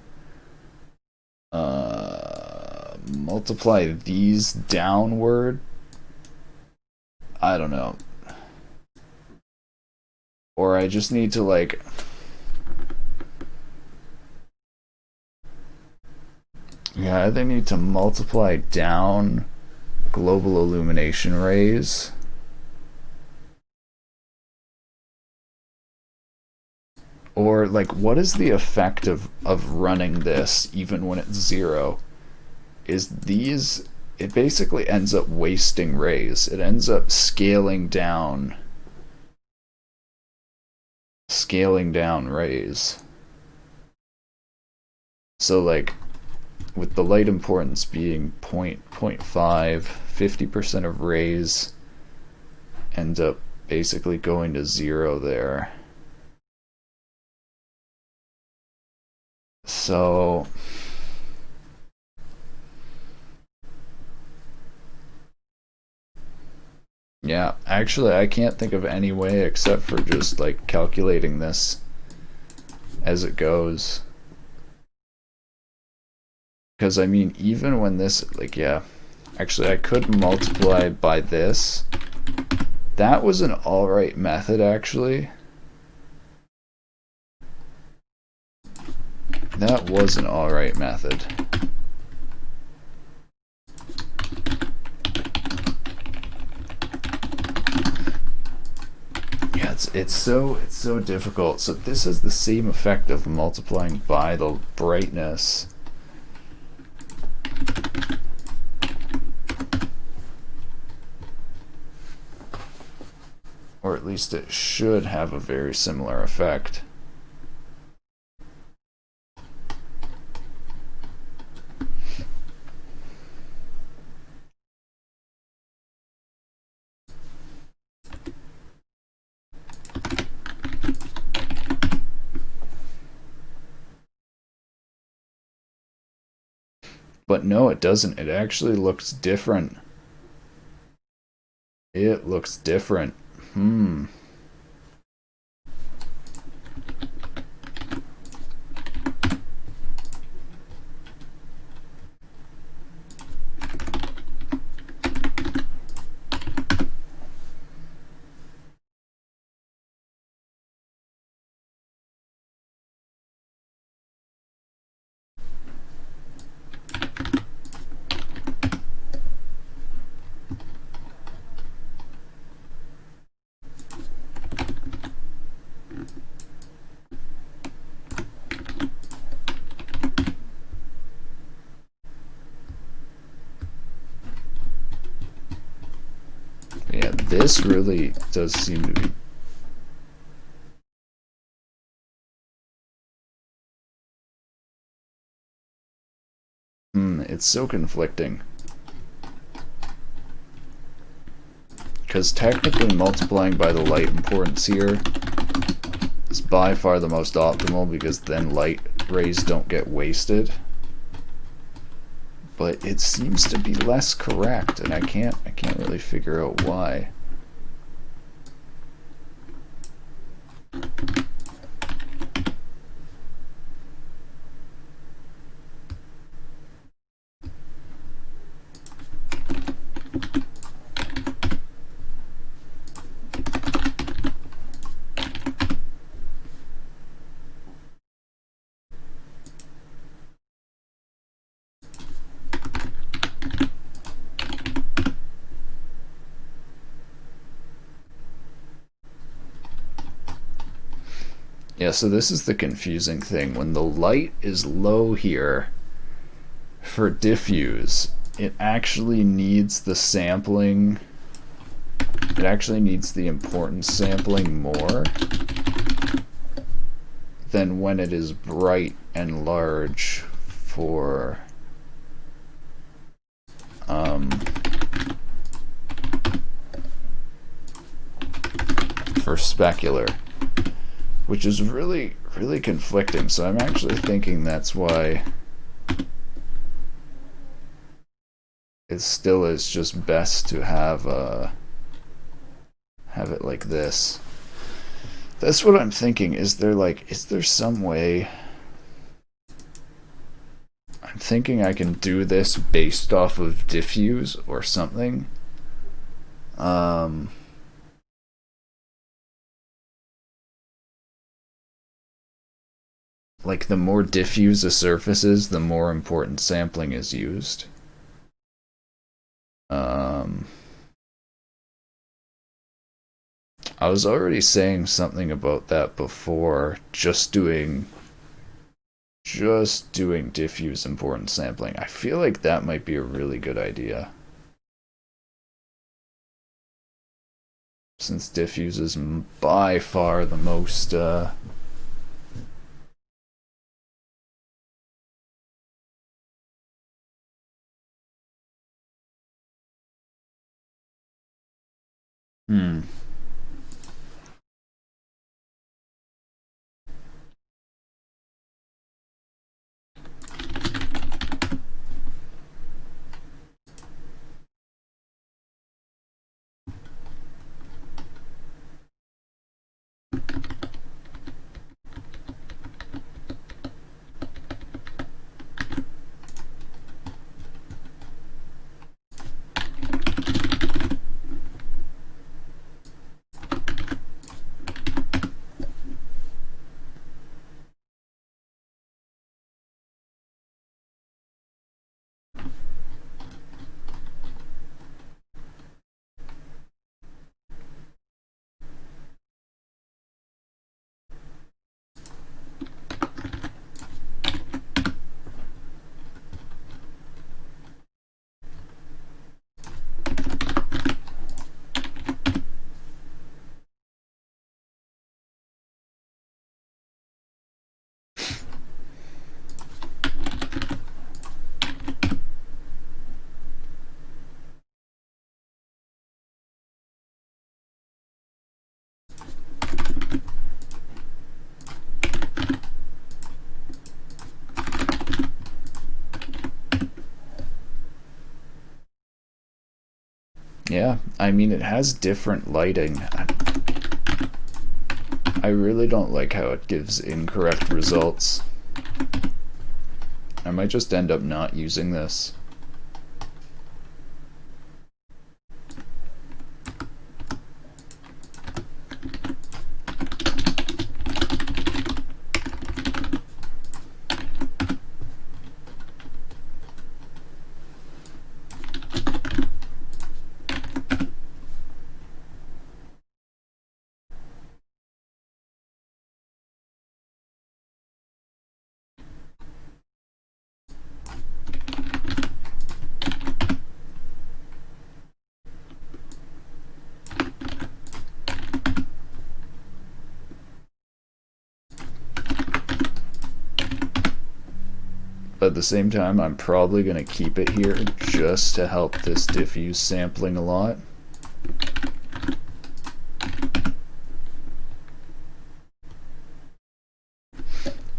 these downward. I don't know. Or I just need to like I either need to multiply down global illumination rays, or like what is the effect of running this even when it's 0? Is these, it basically ends up wasting rays. It ends up scaling down rays. So like with the light importance being 0.5, 50% of rays end up basically going to 0 there. So yeah, actually I can't think of any way except for just like calculating this as it goes. Because I mean, even when this, like, yeah, actually I could multiply by this. That was an alright method, actually. That was an alright method. Yeah, it's so difficult. So this has the same effect of multiplying by the brightness. Or at least it should have a very similar effect. But no, it doesn't. It actually looks different. It looks different. Yeah, this really does seem to be. It's so conflicting. Because technically multiplying by the light importance here is by far the most optimal, because then light rays don't get wasted. But it seems to be less correct, and I can't really figure out why. Yeah, so this is the confusing thing. When the light is low here for diffuse, it actually needs the sampling. It actually needs the importance sampling more than when it is bright and large for specular, which is really conflicting. So I'm actually thinking that's why it still is just best to have it like this. That's what I'm thinking. Is there some way? I'm thinking I can do this based off of diffuse or something. Like the more diffuse a surface is, the more important sampling is used. I was already saying something about that before, just doing diffuse importance sampling. I feel like that might be a really good idea. Since diffuse is by far the most Yeah, I mean, it has different lighting. I really don't like how it gives incorrect results. I might just end up not using this. But at the same time, I'm probably going to keep it here just to help this diffuse sampling a lot.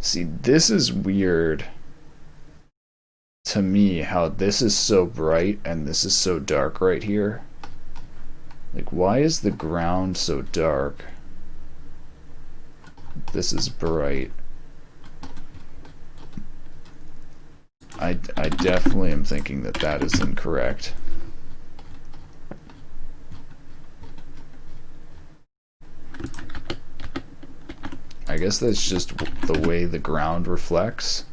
See, this is weird to me, how this is so bright and this is so dark right here. Like, why is the ground so dark? This is bright. I definitely am thinking that that is incorrect. I guess that's just the way the ground reflects.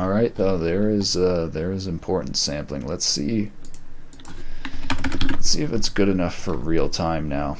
All right, though, there is importance sampling. Let's see if it's good enough for real time now.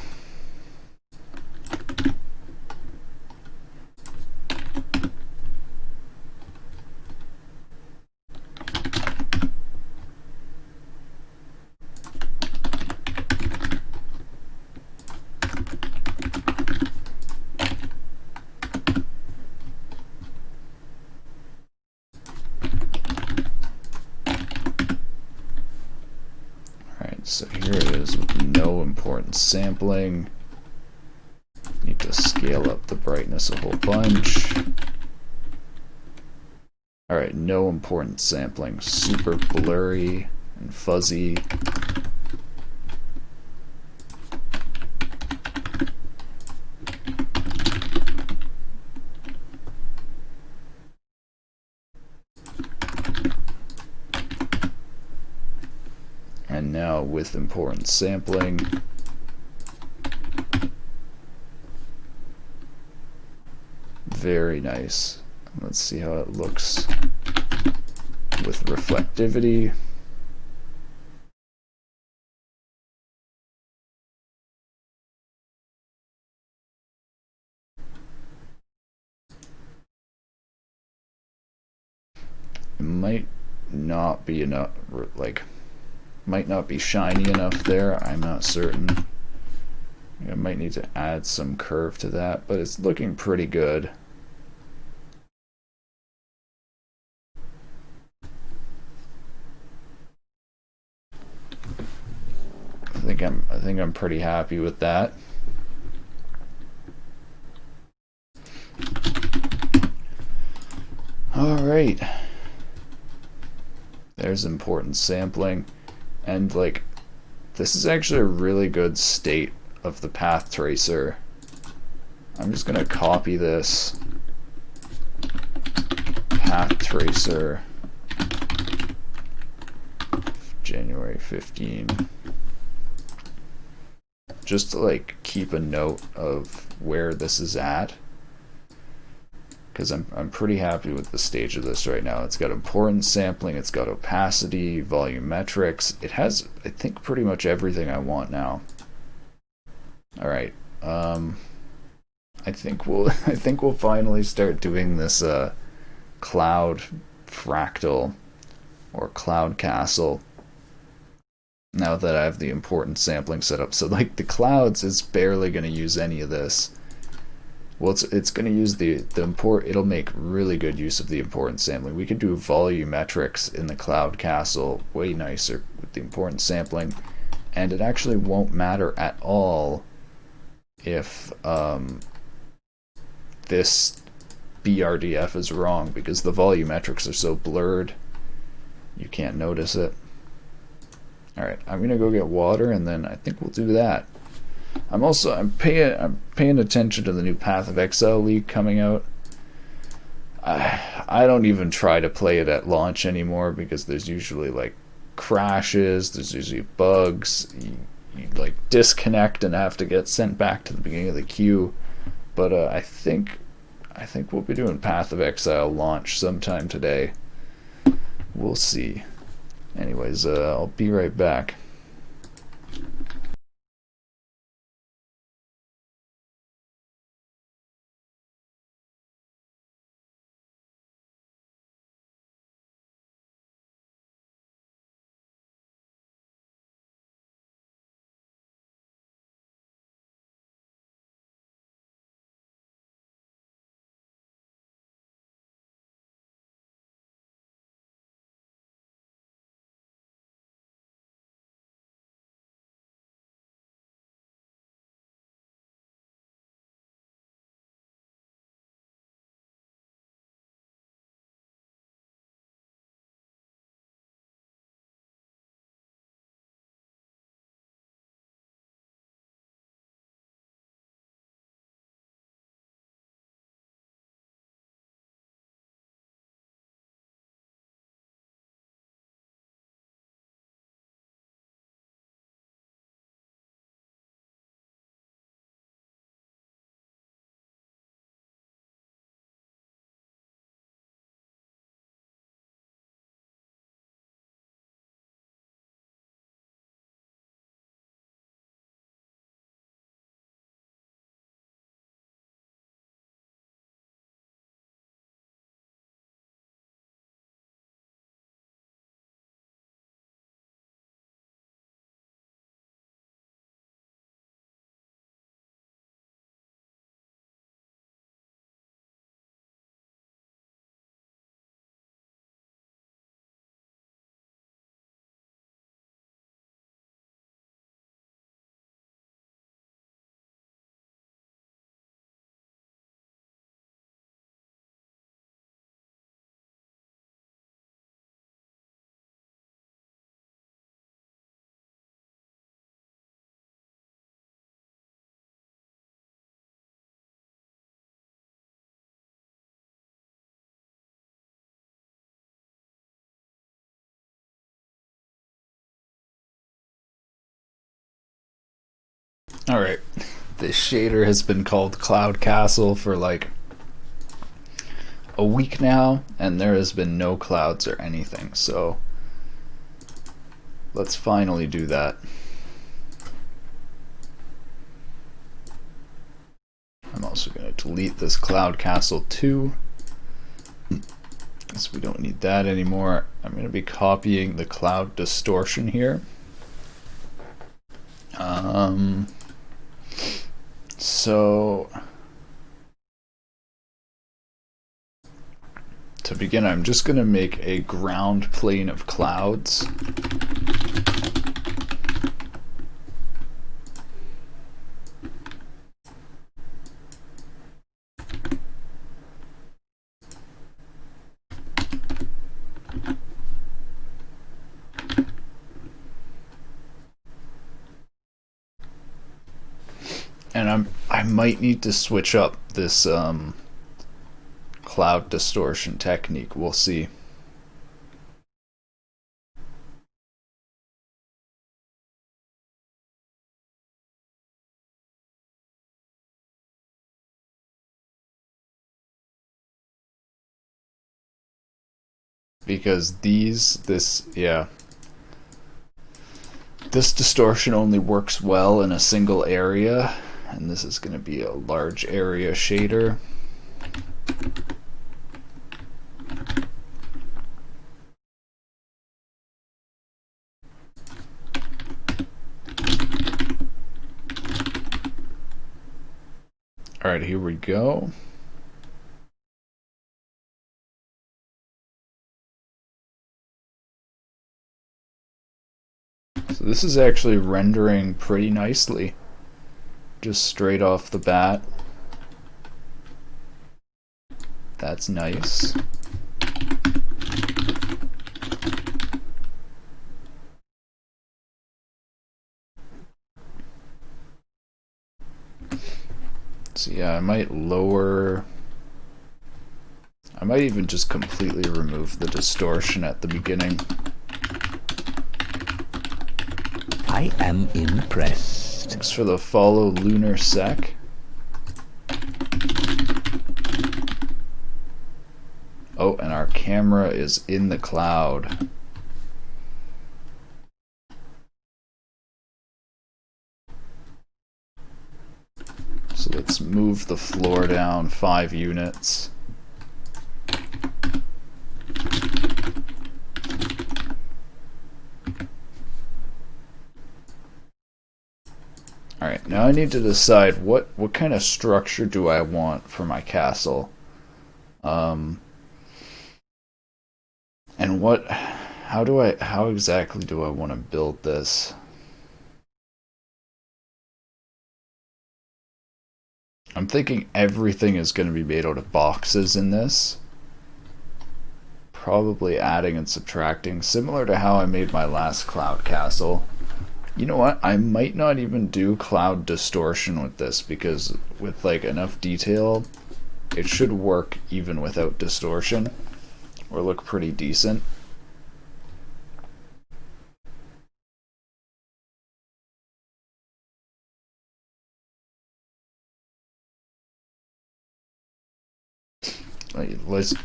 So here it is with no importance sampling. Need to scale up the brightness a whole bunch. Alright, no importance sampling. Super blurry and fuzzy. And now with importance sampling, very nice. Let's see how it looks with reflectivity. It might not be enough, might not be shiny enough there. I'm not certain. I might need to add some curve to that, but it's looking pretty good. I think I'm pretty happy with that. All right. There's importance sampling, and like this is actually a really good state of the path tracer. I'm just gonna copy this path tracer January 15, just to like keep a note of where this is at, because I'm pretty happy with the stage of this right now. It's got importance sampling, it's got opacity, volumetrics. It has, I think, pretty much everything I want now. All right, I think we'll finally start doing this cloud fractal or cloud castle now that I have the importance sampling set up. So like the clouds is barely going to use any of this. Well, it's going to use the import. It'll make really good use of the importance sampling. We could do volumetrics in the cloud castle way nicer with the importance sampling, and it actually won't matter at all if this BRDF is wrong, because the volumetrics are so blurred you can't notice it. Alright, I'm gonna go get water, and then I think we'll do that. I'm paying attention to the new Path of Exile League coming out. I don't even try to play it at launch anymore, because there's usually like crashes, there's usually bugs, you like disconnect and have to get sent back to the beginning of the queue. But I think we'll be doing Path of Exile launch sometime today. We'll see. Anyways, I'll be right back. Alright, this shader has been called Cloud Castle for like a week now, and there has been no clouds or anything, so let's finally do that. I'm also going to delete this Cloud Castle 2 because we don't need that anymore. I'm going to be copying the cloud distortion here. So to begin, I'm just going to make a ground plane of clouds. And I might need to switch up this cloud distortion technique. We'll see. Because this distortion only works well in a single area, and this is going to be a large area shader. Alright, here we go. So this is actually rendering pretty nicely, just straight off the bat. That's nice. So yeah, I might even just completely remove the distortion at the beginning. I am impressed. Thanks for the follow, Lunar Sec. Oh, and our camera is in the cloud. So let's move the floor down 5 units. Alright, now I need to decide what kind of structure do I want for my castle. And how exactly do I want to build this? I'm thinking everything is going to be made out of boxes in this. Probably adding and subtracting, similar to how I made my last cloud castle. You know what? I might not even do cloud distortion with this, because with like enough detail, it should work even without distortion, or look pretty decent.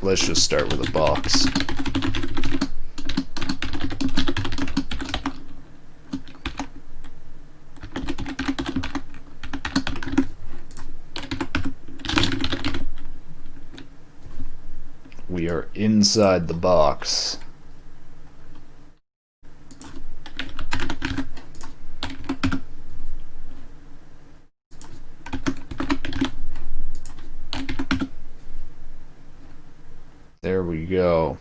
Let's just start with a box. We are inside the box. There we go.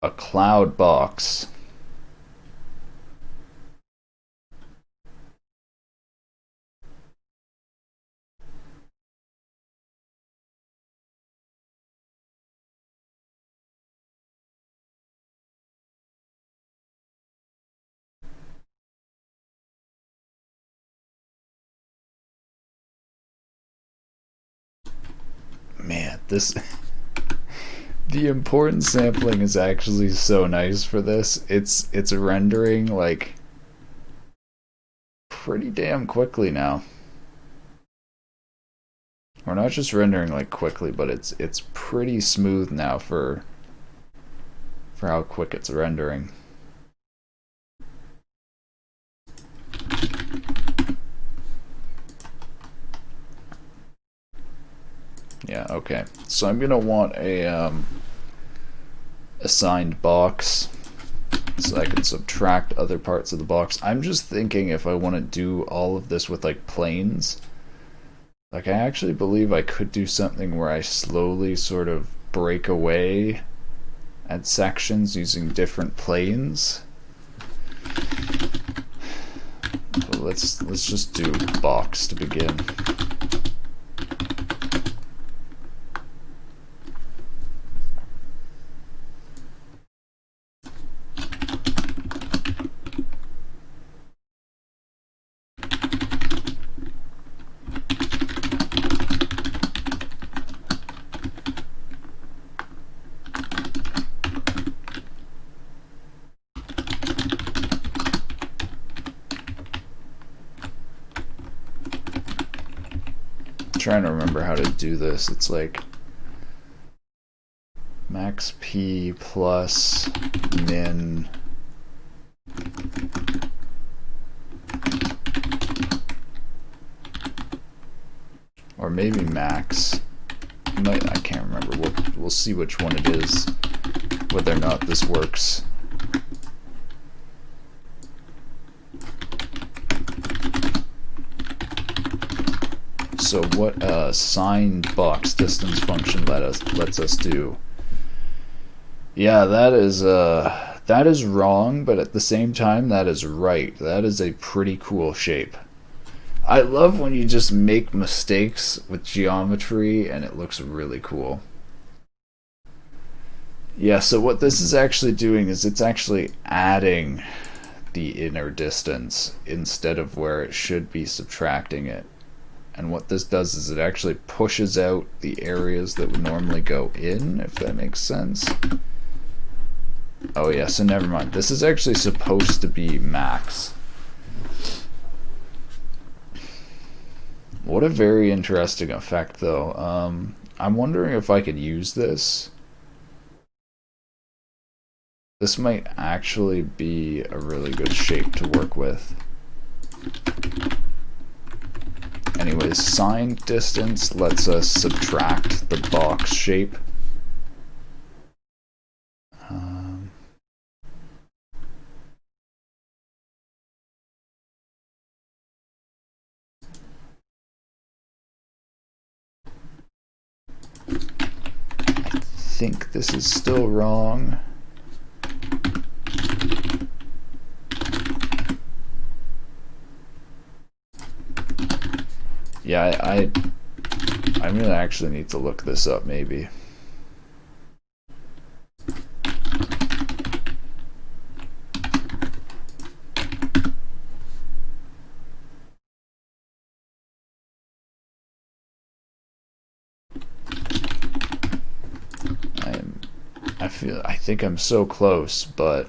A cloud box. Man, this the importance sampling is actually so nice for this. It's rendering like pretty damn quickly now. We're not just rendering like quickly, but it's pretty smooth now for how quick it's rendering. Yeah, okay. So I'm gonna want a assigned box so I can subtract other parts of the box. I'm just thinking if I want to do all of this with like planes, like I actually believe I could do something where I slowly sort of break away at sections using different planes. But let's just do box to begin. Trying to remember how to do this. It's like max p plus min or maybe max. I can't remember. We'll see which one it is, whether or not this works. So what signed box distance function lets us do? Yeah, that is wrong, but at the same time that is right. That is a pretty cool shape. I love when you just make mistakes with geometry and it looks really cool. Yeah, so what this is actually doing is it's actually adding the inner distance instead of where it should be subtracting it. And what this does is it actually pushes out the areas that would normally go in, if that makes sense. Oh yeah, so never mind. This is actually supposed to be max. What a very interesting effect, though. I'm wondering if I could use this. This might actually be a really good shape to work with. Anyways, signed distance lets us subtract the box shape. I think this is still wrong. Yeah, I'm gonna actually need to look this up maybe. I think I'm so close, but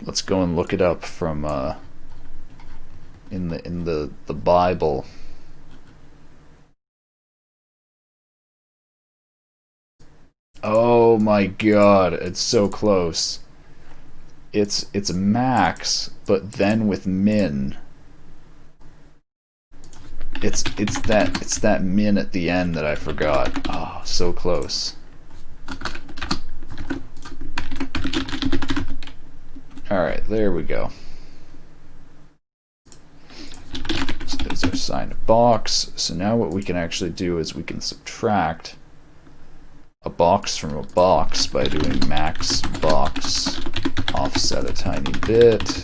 let's go and look it up from in the Bible. Oh my god, it's so close. It's max, but then with min. It's that min at the end that I forgot. Oh, so close. Alright, there we go. So there's our signed box. So now what we can actually do is we can subtract a box from a box by doing max box offset a tiny bit.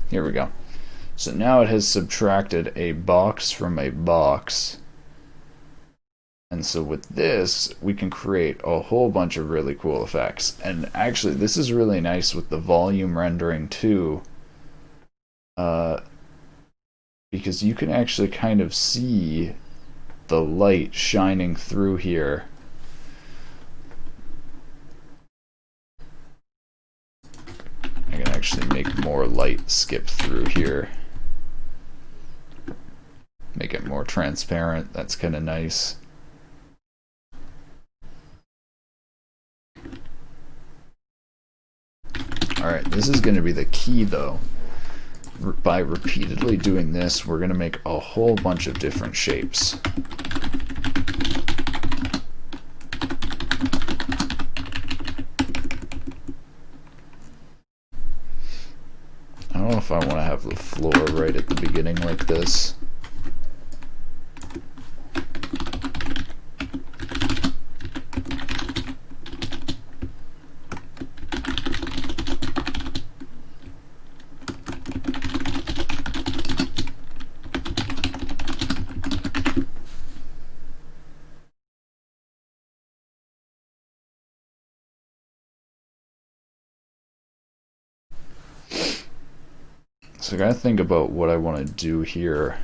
Here we go. So now it has subtracted a box from a box. And so with this, we can create a whole bunch of really cool effects. And actually, this is really nice with the volume rendering too. Because you can actually kind of see the light shining through here. I can actually make more light skip through here. Make it more transparent. That's kind of nice. Alright, this is going to be the key though. By repeatedly doing this, we're going to make a whole bunch of different shapes. I don't know if I want to have the floor right at the beginning like this. So I gotta think about what I want to do here.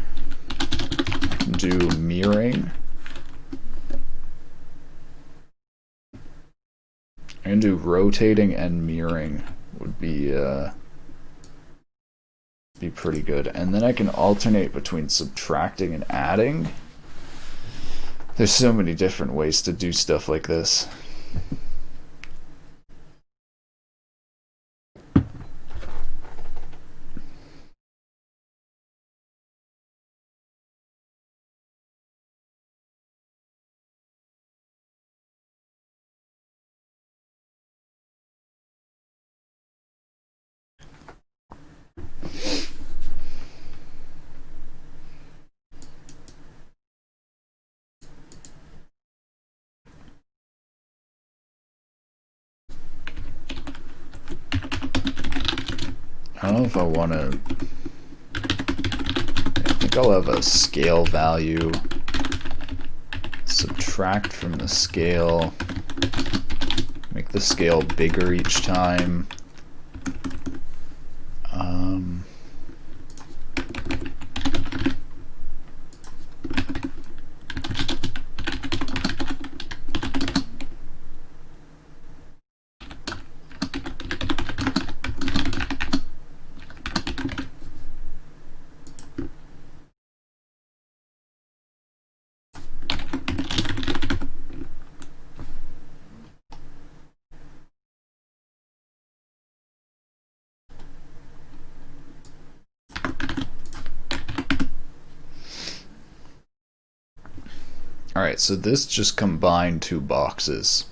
Do mirroring. I'm gonna do rotating and mirroring would be pretty good. And then I can alternate between subtracting and adding. There's so many different ways to do stuff like this. I don't know if I want to. I think I'll have a scale value. Subtract from the scale. Make the scale bigger each time. Alright, so this just combined two boxes.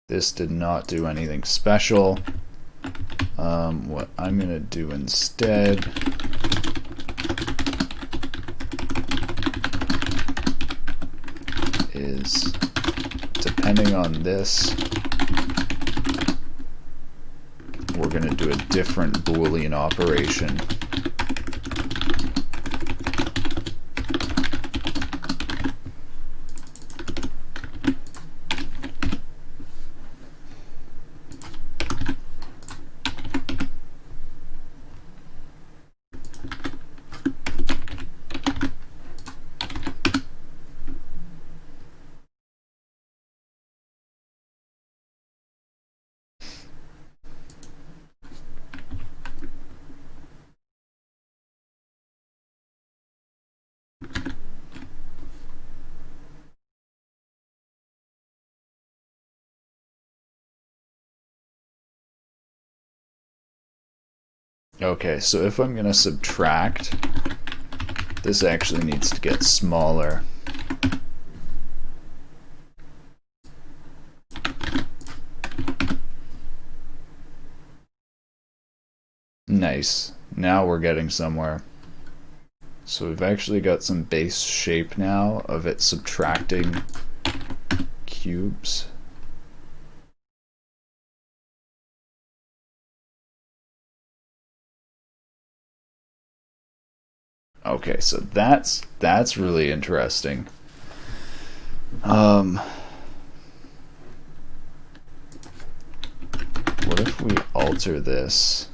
This did not do anything special. What I'm going to do instead is, depending on this, we're going to do a different Boolean operation. Okay, so if I'm going to subtract, this actually needs to get smaller. Nice. Now we're getting somewhere. So we've actually got some base shape now of it subtracting cubes. Okay, so that's really interesting. What if we alter this?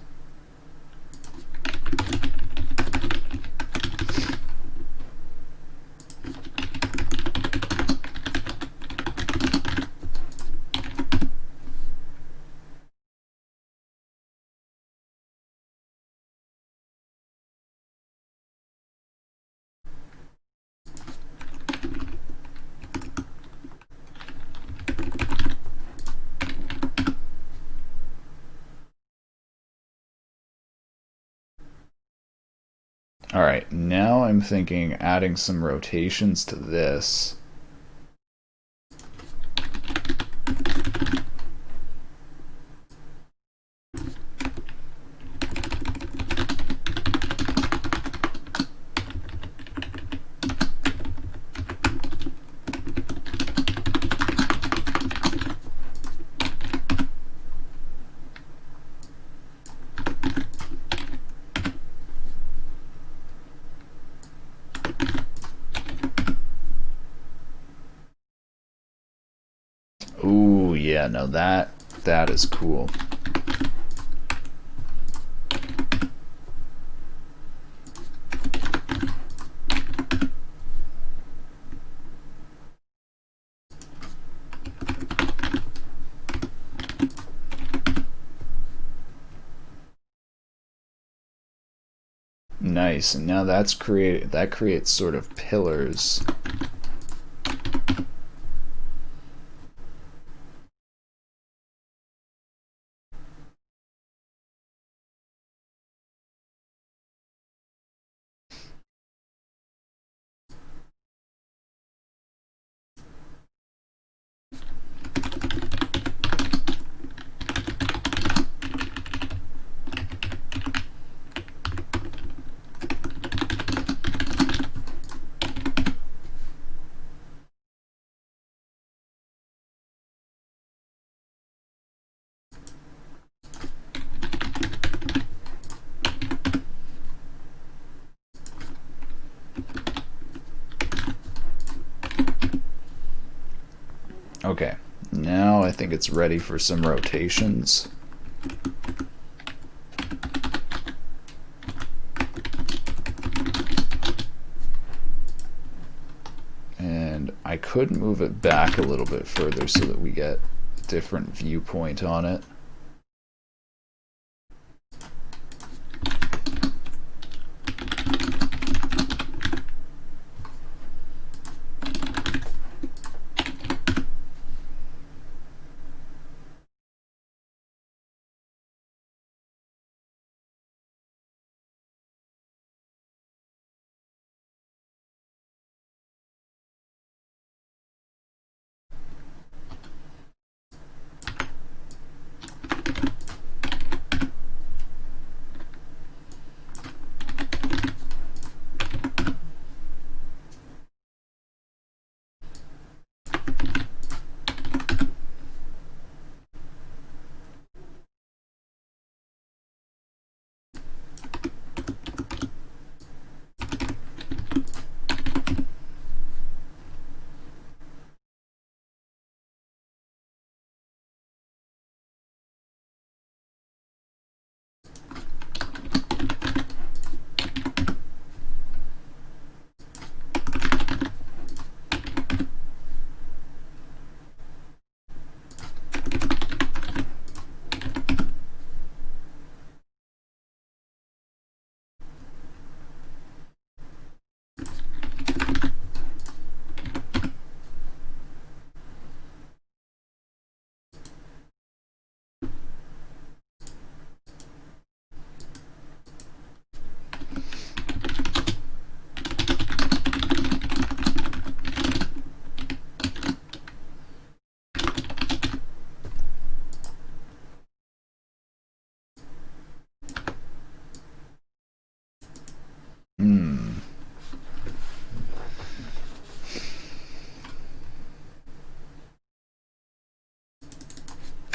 Alright, now I'm thinking adding some rotations to this. Ooh, yeah, no, that is cool. Nice, and now that creates sort of pillars. Okay, now I think it's ready for some rotations. And I could move it back a little bit further so that we get a different viewpoint on it.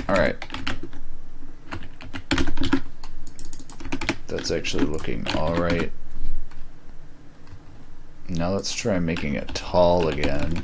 Alright. That's actually looking alright. Now let's try making it tall again.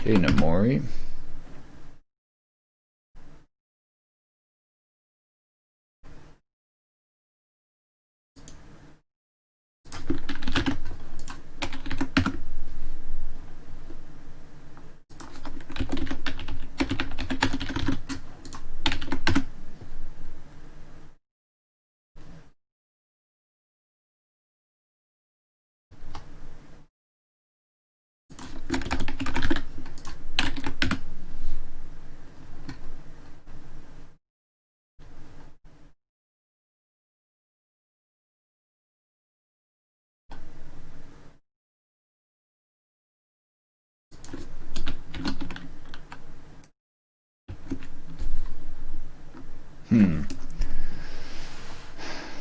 Hey, Namori.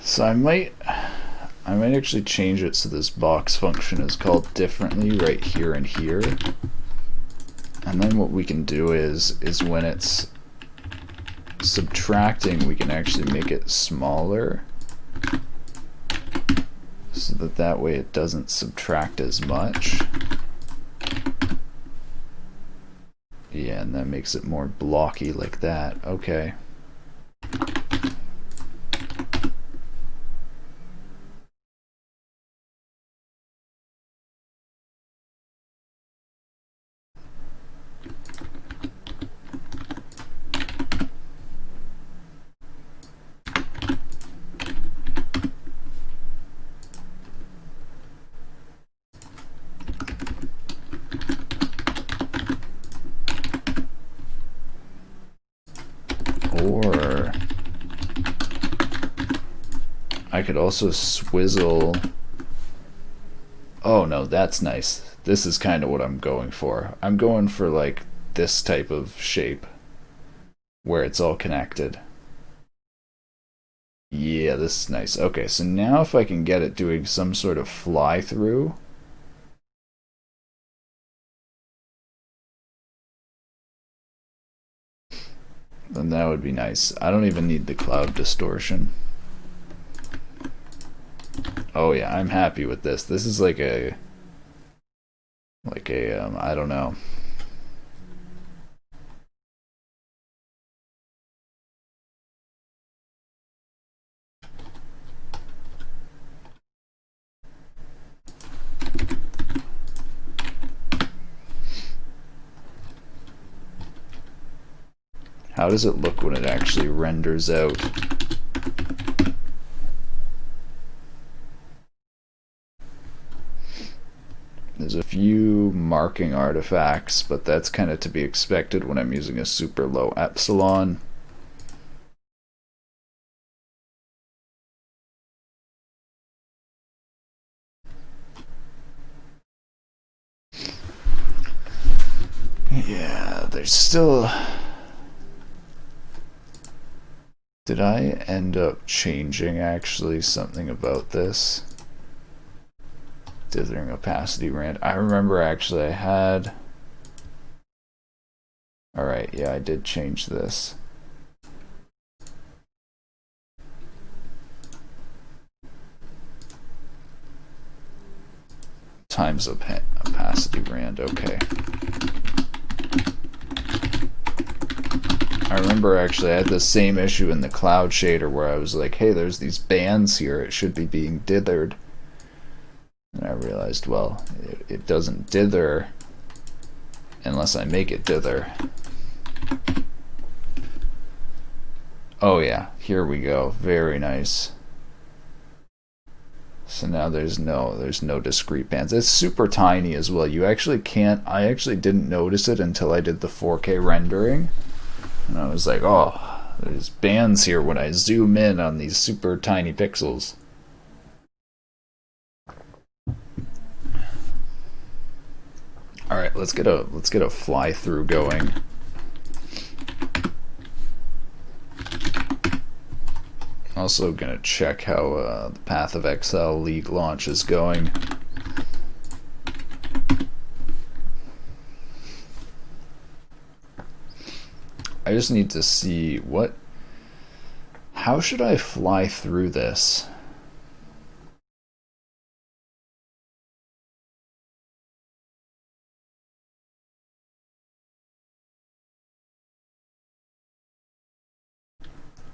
So I might actually change it so this box function is called differently right here and here. And then what we can do is when it's subtracting, we can actually make it smaller so that way it doesn't subtract as much. Yeah, and that makes it more blocky like that. Okay. Or I could also swizzle. Oh no, that's nice. This is kind of what I'm going for. I'm going for like this type of shape where it's all connected. Yeah, this is nice. Okay, so now if I can get it doing some sort of fly through. Then that would be nice. I don't even need the cloud distortion. Oh yeah, I'm happy with this. This is like a I don't know. How does it look when it actually renders out? There's a few marking artifacts, but that's kind of to be expected when I'm using a super low epsilon. Yeah, there's still... Did I end up changing actually something about this? Dithering opacity rand. I remember actually I had... Alright, yeah, I did change this. Times opacity rand, okay. I remember actually I had the same issue in the cloud shader where I was like, hey, there's these bands here, it should be being dithered. And I realized, well, it doesn't dither unless I make it dither. Oh yeah, here we go. Very nice. So now there's no discrete bands. It's super tiny as well. You actually can't. I actually didn't notice it until I did the 4K rendering, and I was like, oh, there's bands here when I zoom in on these super tiny pixels. All right, let's get a fly through going. Also gonna check how the Path of Exile League launch is going. I just need to see what. How should I fly through this?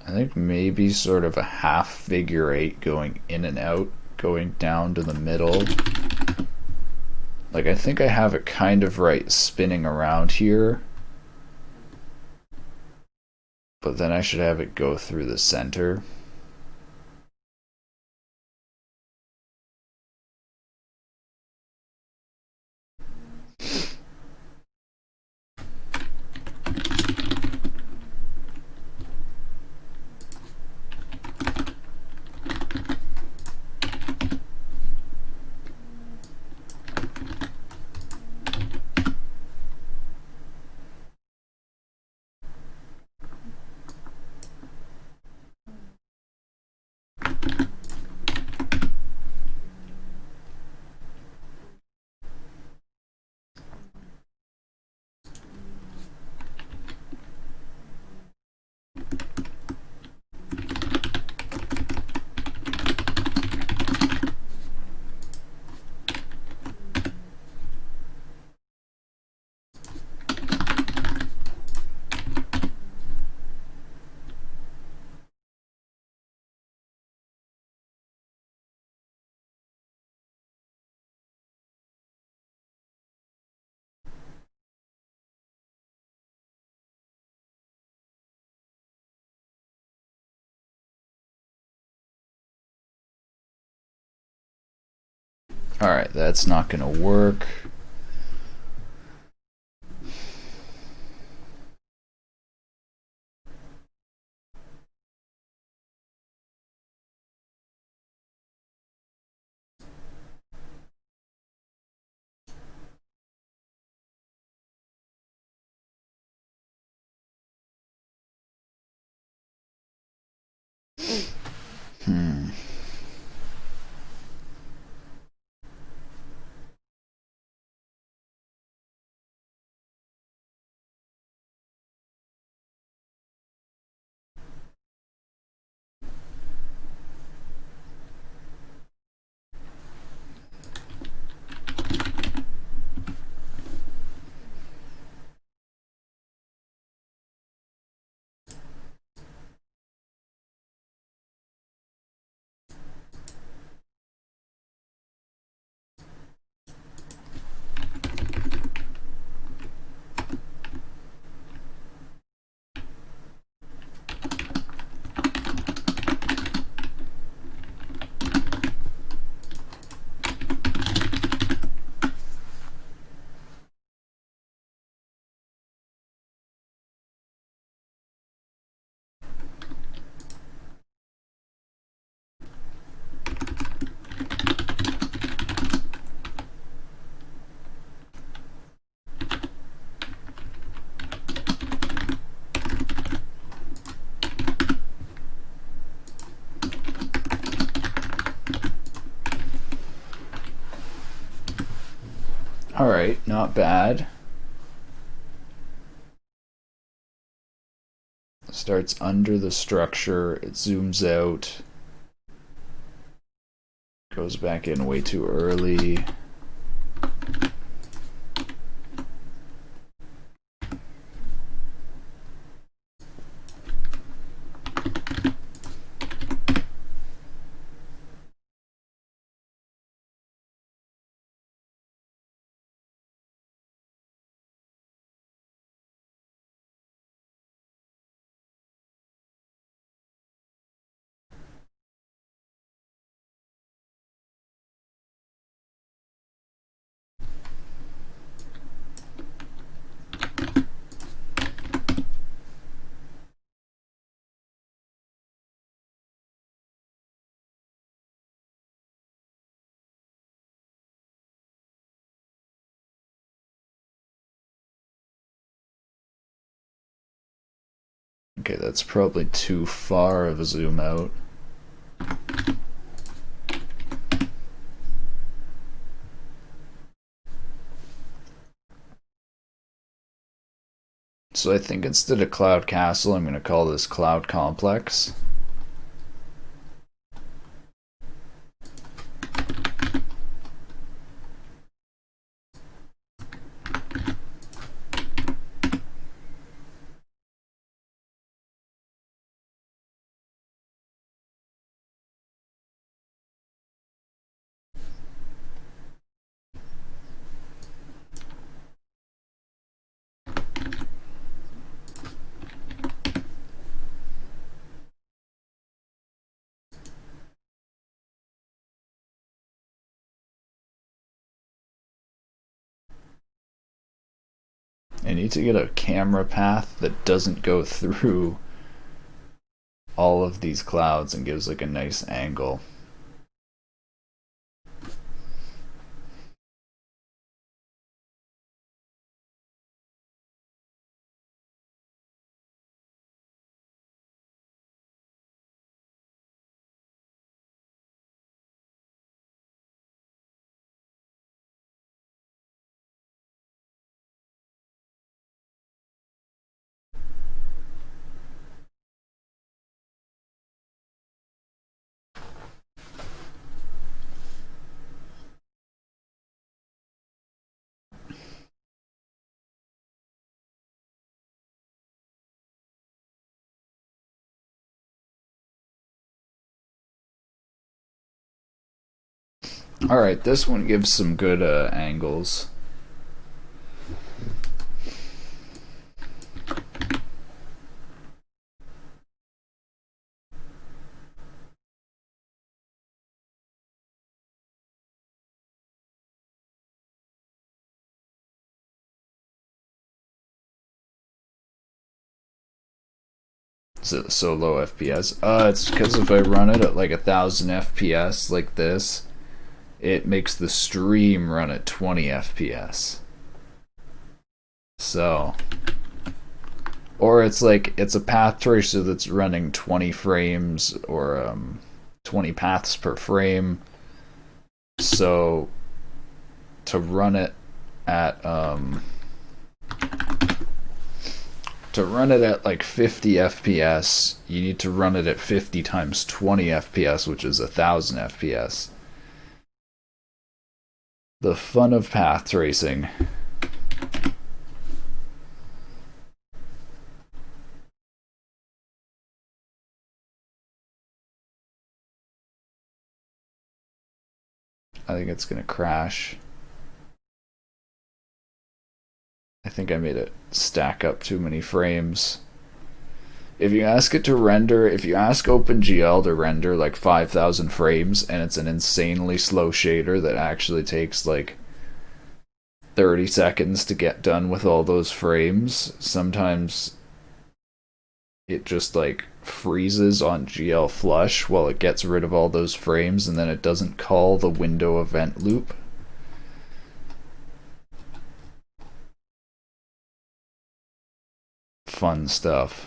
I think maybe sort of a half figure eight going in and out, going down to the middle. Like, I think I have it kind of right spinning around here, but then I should have it go through the center. Alright, that's not gonna work. Hmm. Alright, not bad. Starts under the structure, it zooms out, goes back in way too early. Okay, that's probably too far of a zoom out. So I think instead of Cloud Castle, I'm going to call this Cloud Complex. I need to get a camera path that doesn't go through all of these clouds and gives like a nice angle. Alright, this one gives some good angles. So low FPS. It's because if I run it at like 1,000 FPS like this, it makes the stream run at 20 FPS. So, or it's like it's a path tracer that's running 20 frames or 20 paths per frame. So to run it at like 50 FPS, you need to run it at 50 times 20 FPS, which is 1,000 FPS. The fun of path tracing. I think it's gonna crash. I think I made it stack up too many frames. If you ask it to render, if you ask OpenGL to render like 5,000 frames and it's an insanely slow shader that actually takes like 30 seconds to get done with all those frames, sometimes it just like freezes on GL Flush while it gets rid of all those frames and then it doesn't call the window event loop. Fun stuff.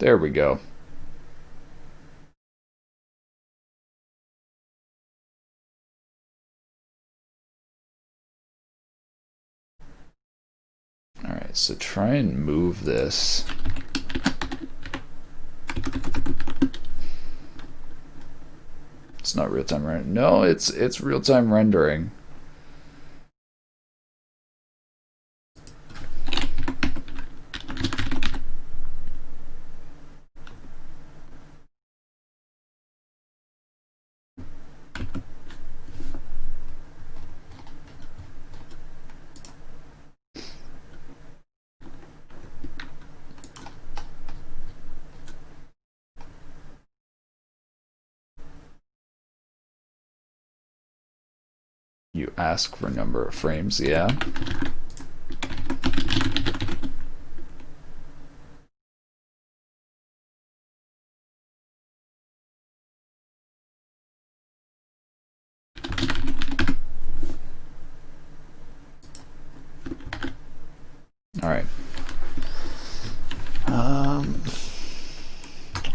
There we go. Alright, so try and move this. It's not real-time rendering. No, it's real-time rendering. You ask for number of frames, yeah.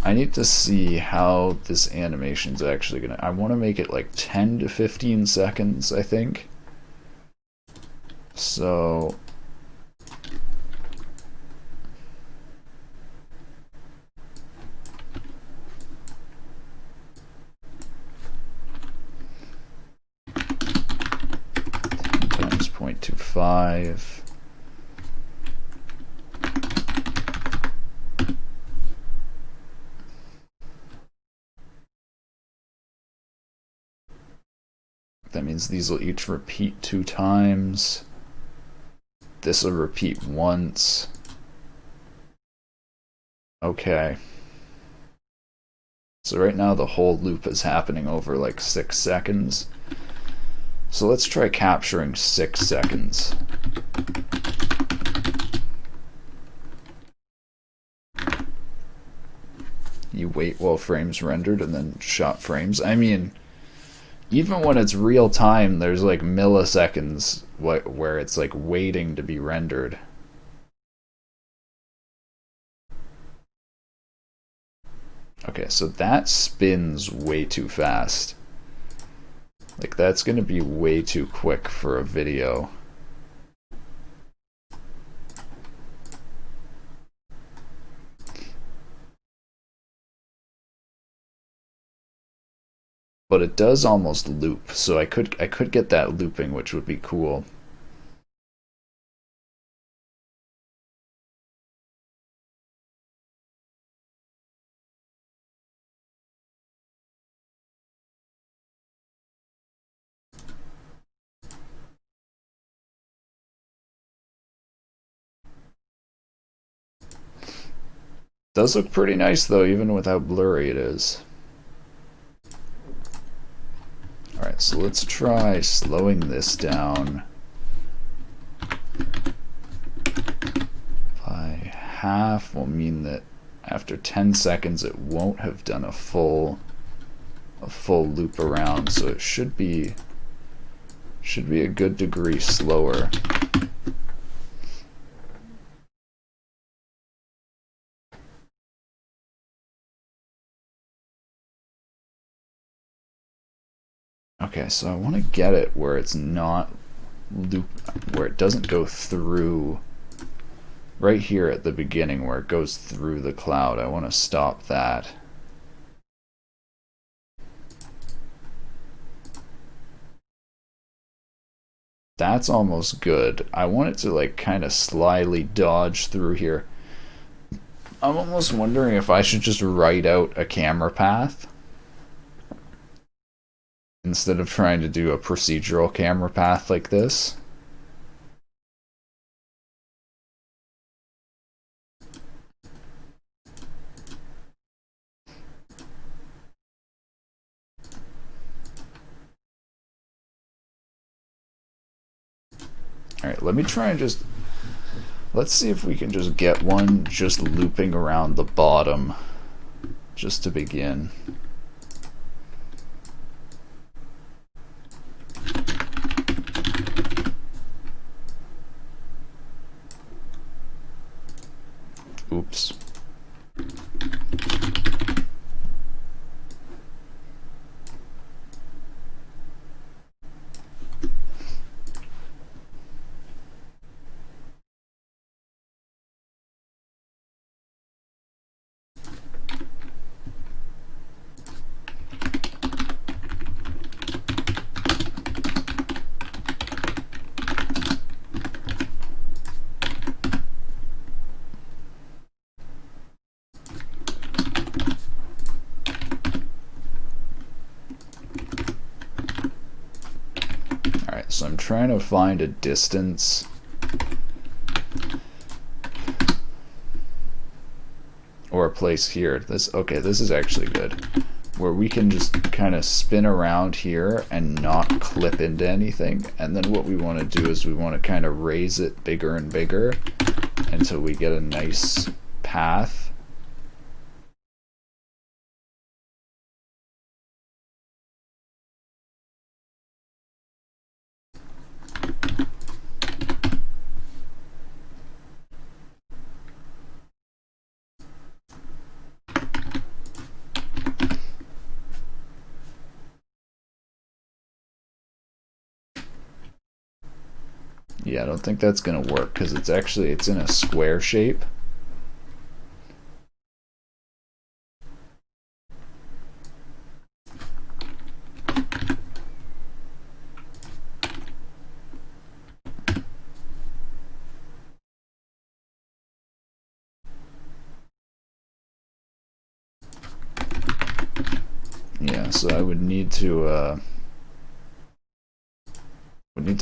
I need to see how this animation's actually gonna... I want to make it like 10 to 15 seconds, I think. So... times 0.25. That means these will each repeat 2 times. This will repeat once. Okay. So right now the whole loop is happening over like 6 seconds. So let's try capturing 6 seconds. You wait while frames rendered and then shot frames. I mean, even when it's real time, there's like milliseconds where it's like waiting to be rendered. Okay, so that spins way too fast. Like, that's gonna be way too quick for a video. But it does almost loop, so I could get that looping, which would be cool. Does look pretty nice though, even with how blurry it is. Alright, so let's try slowing this down by half. Will mean that after 10 seconds it won't have done a full loop around, so it should be a good degree slower. Okay, so I want to get it where it's not where it doesn't go through right here at the beginning where it goes through the cloud. I want to stop that. That's almost good. I want it to like kind of slyly dodge through here. I'm almost wondering if I should just write out a camera path instead of trying to do a procedural camera path like this. Alright, let me try and just... Let's see if we can just get one just looping around the bottom, just to begin. Oops. So I'm trying to find a distance or a place here. Okay, this is actually good. Where we can just kind of spin around here and not clip into anything. And then what we want to do is we want to kind of raise it bigger and bigger until we get a nice path. Yeah, I don't think that's gonna work because it's in a square shape. Yeah, so I would need to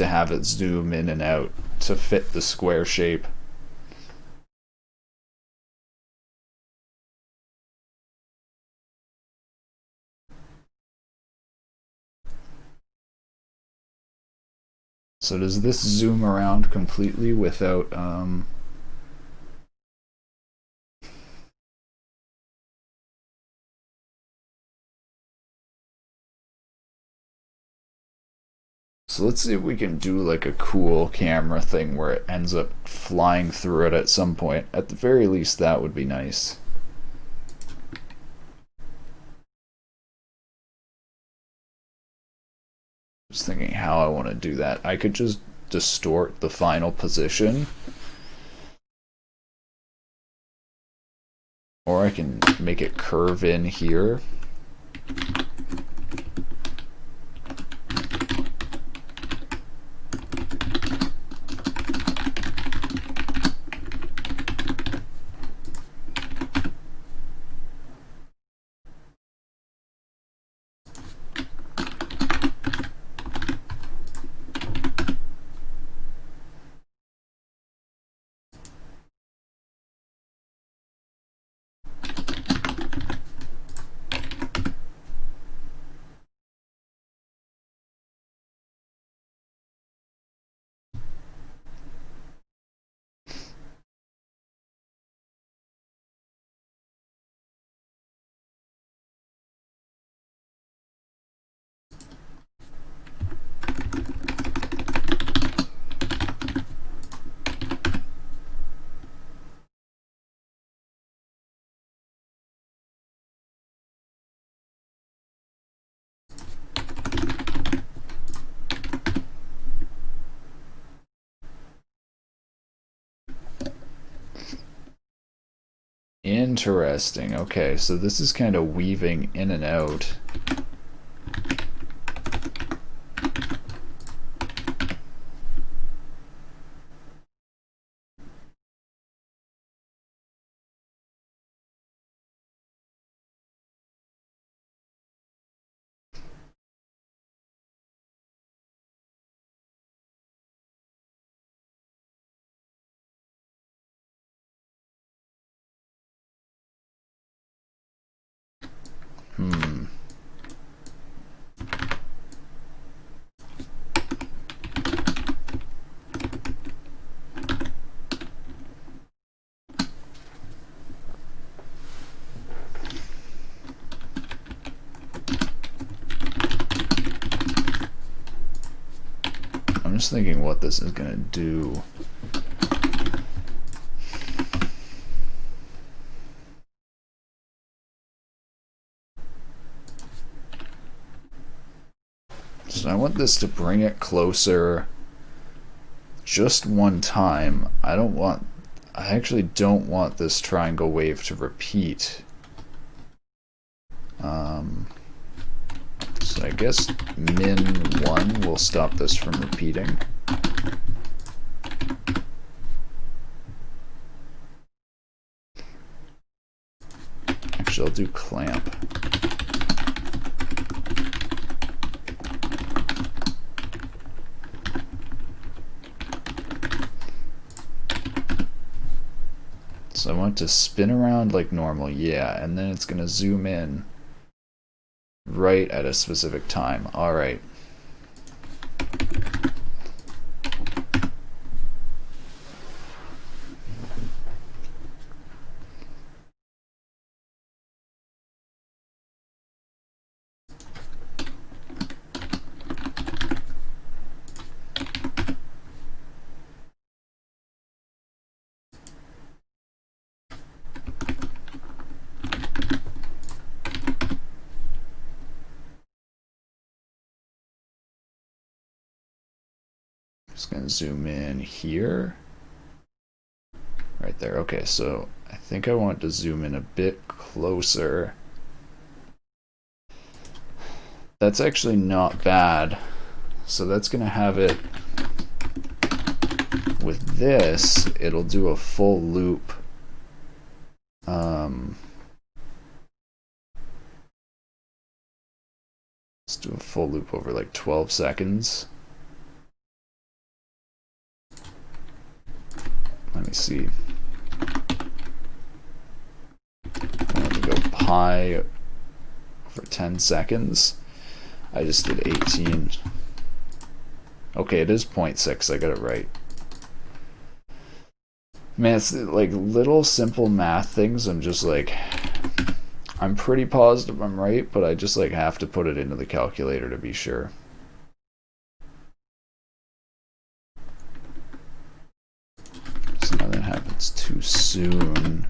have it zoom in and out to fit the square shape. So does this zoom around completely without So let's see if we can do like a cool camera thing where it ends up flying through it at some point. At the very least, that would be nice. Just thinking how I want to do that. I could just distort the final position, or I can make it curve in here. Interesting. Okay, so this is kind of weaving in and out. Hmm. I'm just thinking what this is gonna do. So I want this to bring it closer just one time. I actually don't want this triangle wave to repeat. So I guess min 1 will stop this from repeating. Actually, I'll do clamp. So I want to spin around like normal, yeah, and then it's going to zoom in right at a specific time. Alright. Just gonna zoom in here. Right there. Okay, so I think I want to zoom in a bit closer. That's actually not bad. So that's gonna have it. With this, it'll do a full loop. Let's do a full loop over like 12 seconds. Let me see. I want to go pi over 10 seconds. I just did 18. Okay, it is 0.6. I got it right. Man, it's like little simple math things. I'm just like, I'm pretty positive I'm right, but I just like have to put it into the calculator to be sure. So nothing happens too soon.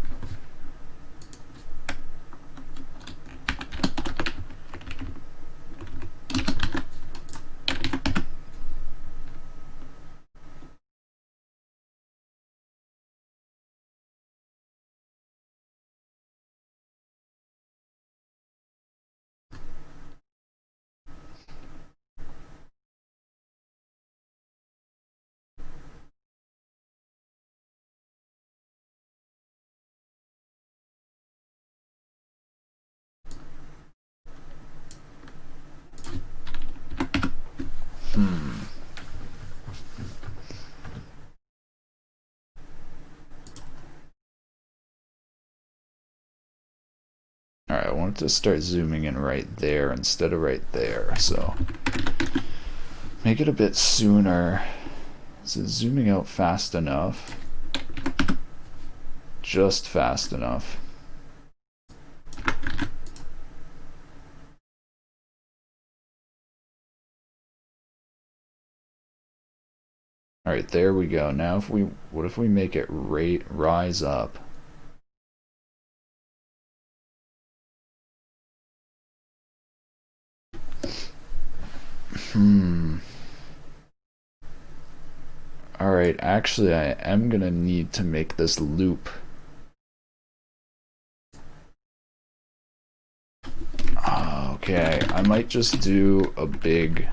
Alright, I want it to start zooming in right there instead of right there, so make it a bit sooner. Is it zooming out fast enough? Just fast enough. Alright, there we go. Now what if we make it rise up? Alright, actually I am gonna need to make this loop. Okay, I might just do a big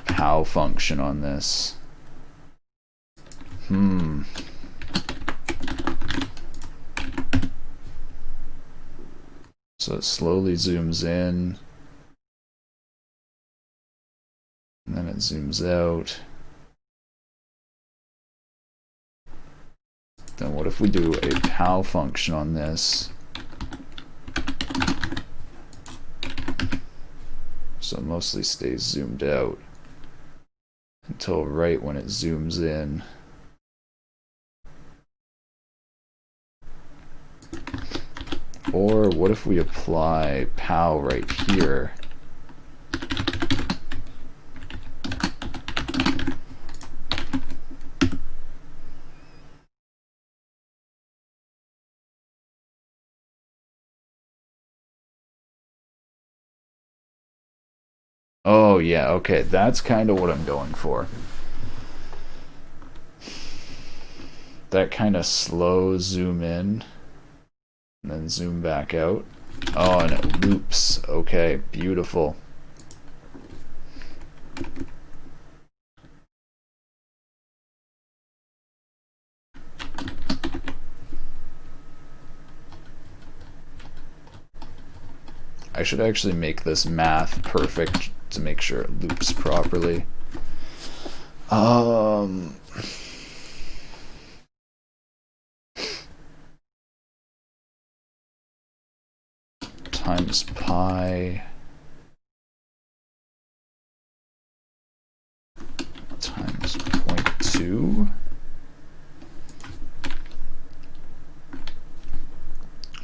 pow function on this. So it slowly zooms in, and then it zooms out. Then what if we do a pow function on this? So it mostly stays zoomed out until right when it zooms in. Or what if we apply pow right here? Oh yeah, okay, that's kind of what I'm going for. That kind of slow zoom in and then zoom back out. Oh, and it loops. Okay, beautiful. I should actually make this math perfect to make sure it loops properly. Times pi times 0.2.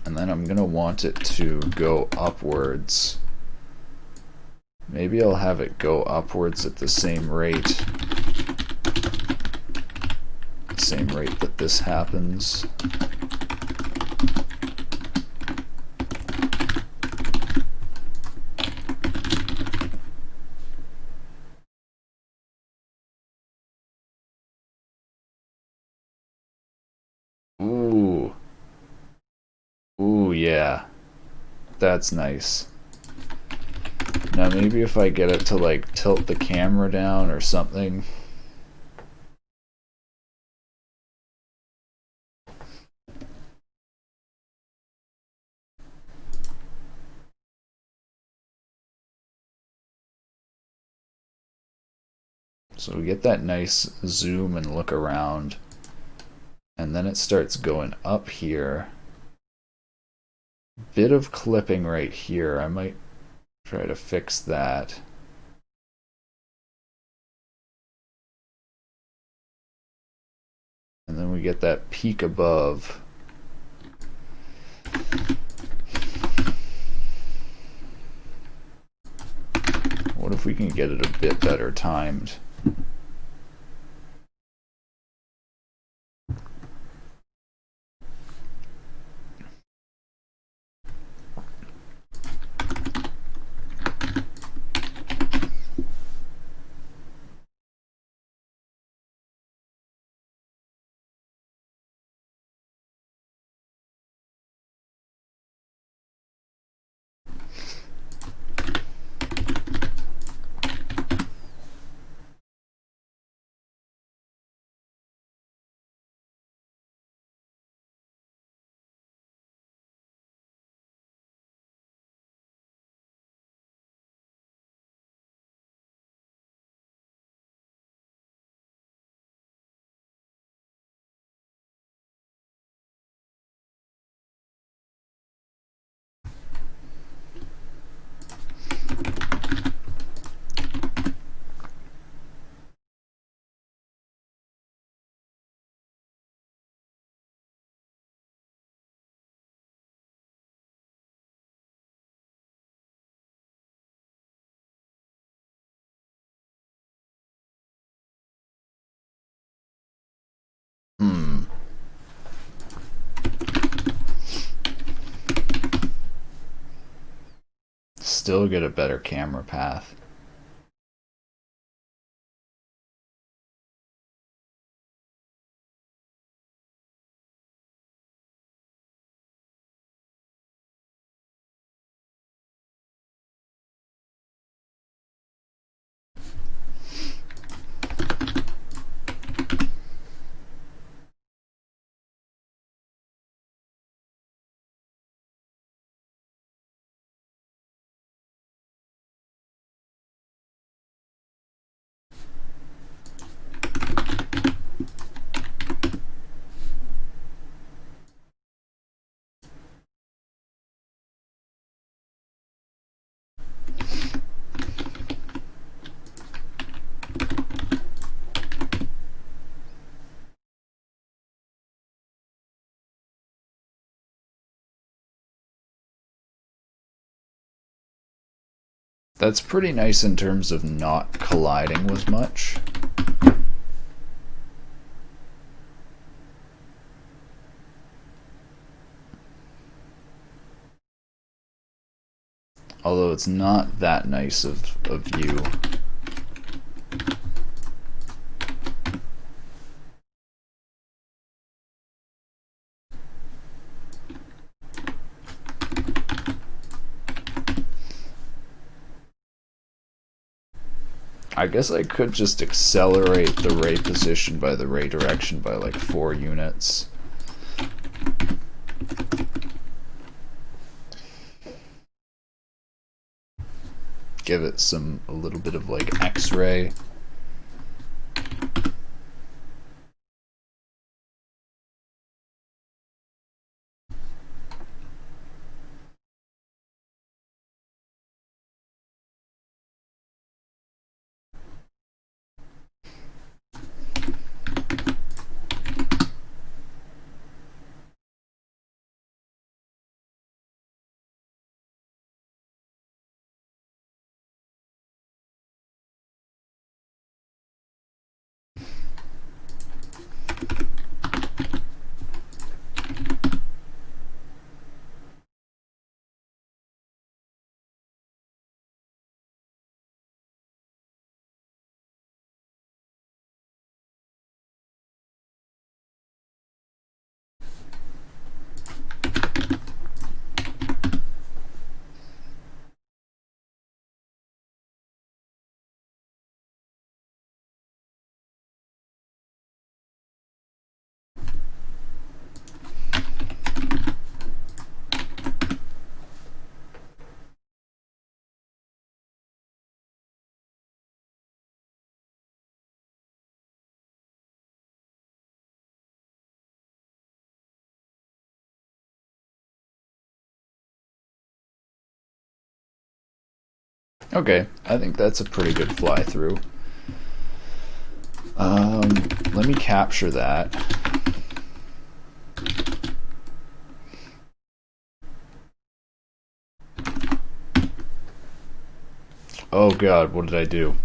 And then I'm gonna want it to go upwards. Maybe I'll have it go upwards at the same rate that this happens. Yeah, that's nice. Now maybe if I get it to like tilt the camera down or something. So we get that nice zoom and look around. And then it starts going up here. Bit of clipping right here. I might try to fix that. And then we get that peak above. What if we can get it a bit better timed? Hmm. Still get a better camera path. That's pretty nice in terms of not colliding with much. Although it's not that nice of view. I guess I could just accelerate the ray position by the ray direction by like 4 units. Give it a little bit of like X-ray. Okay, I think that's a pretty good fly through. Let me capture that. Oh god, what did I do?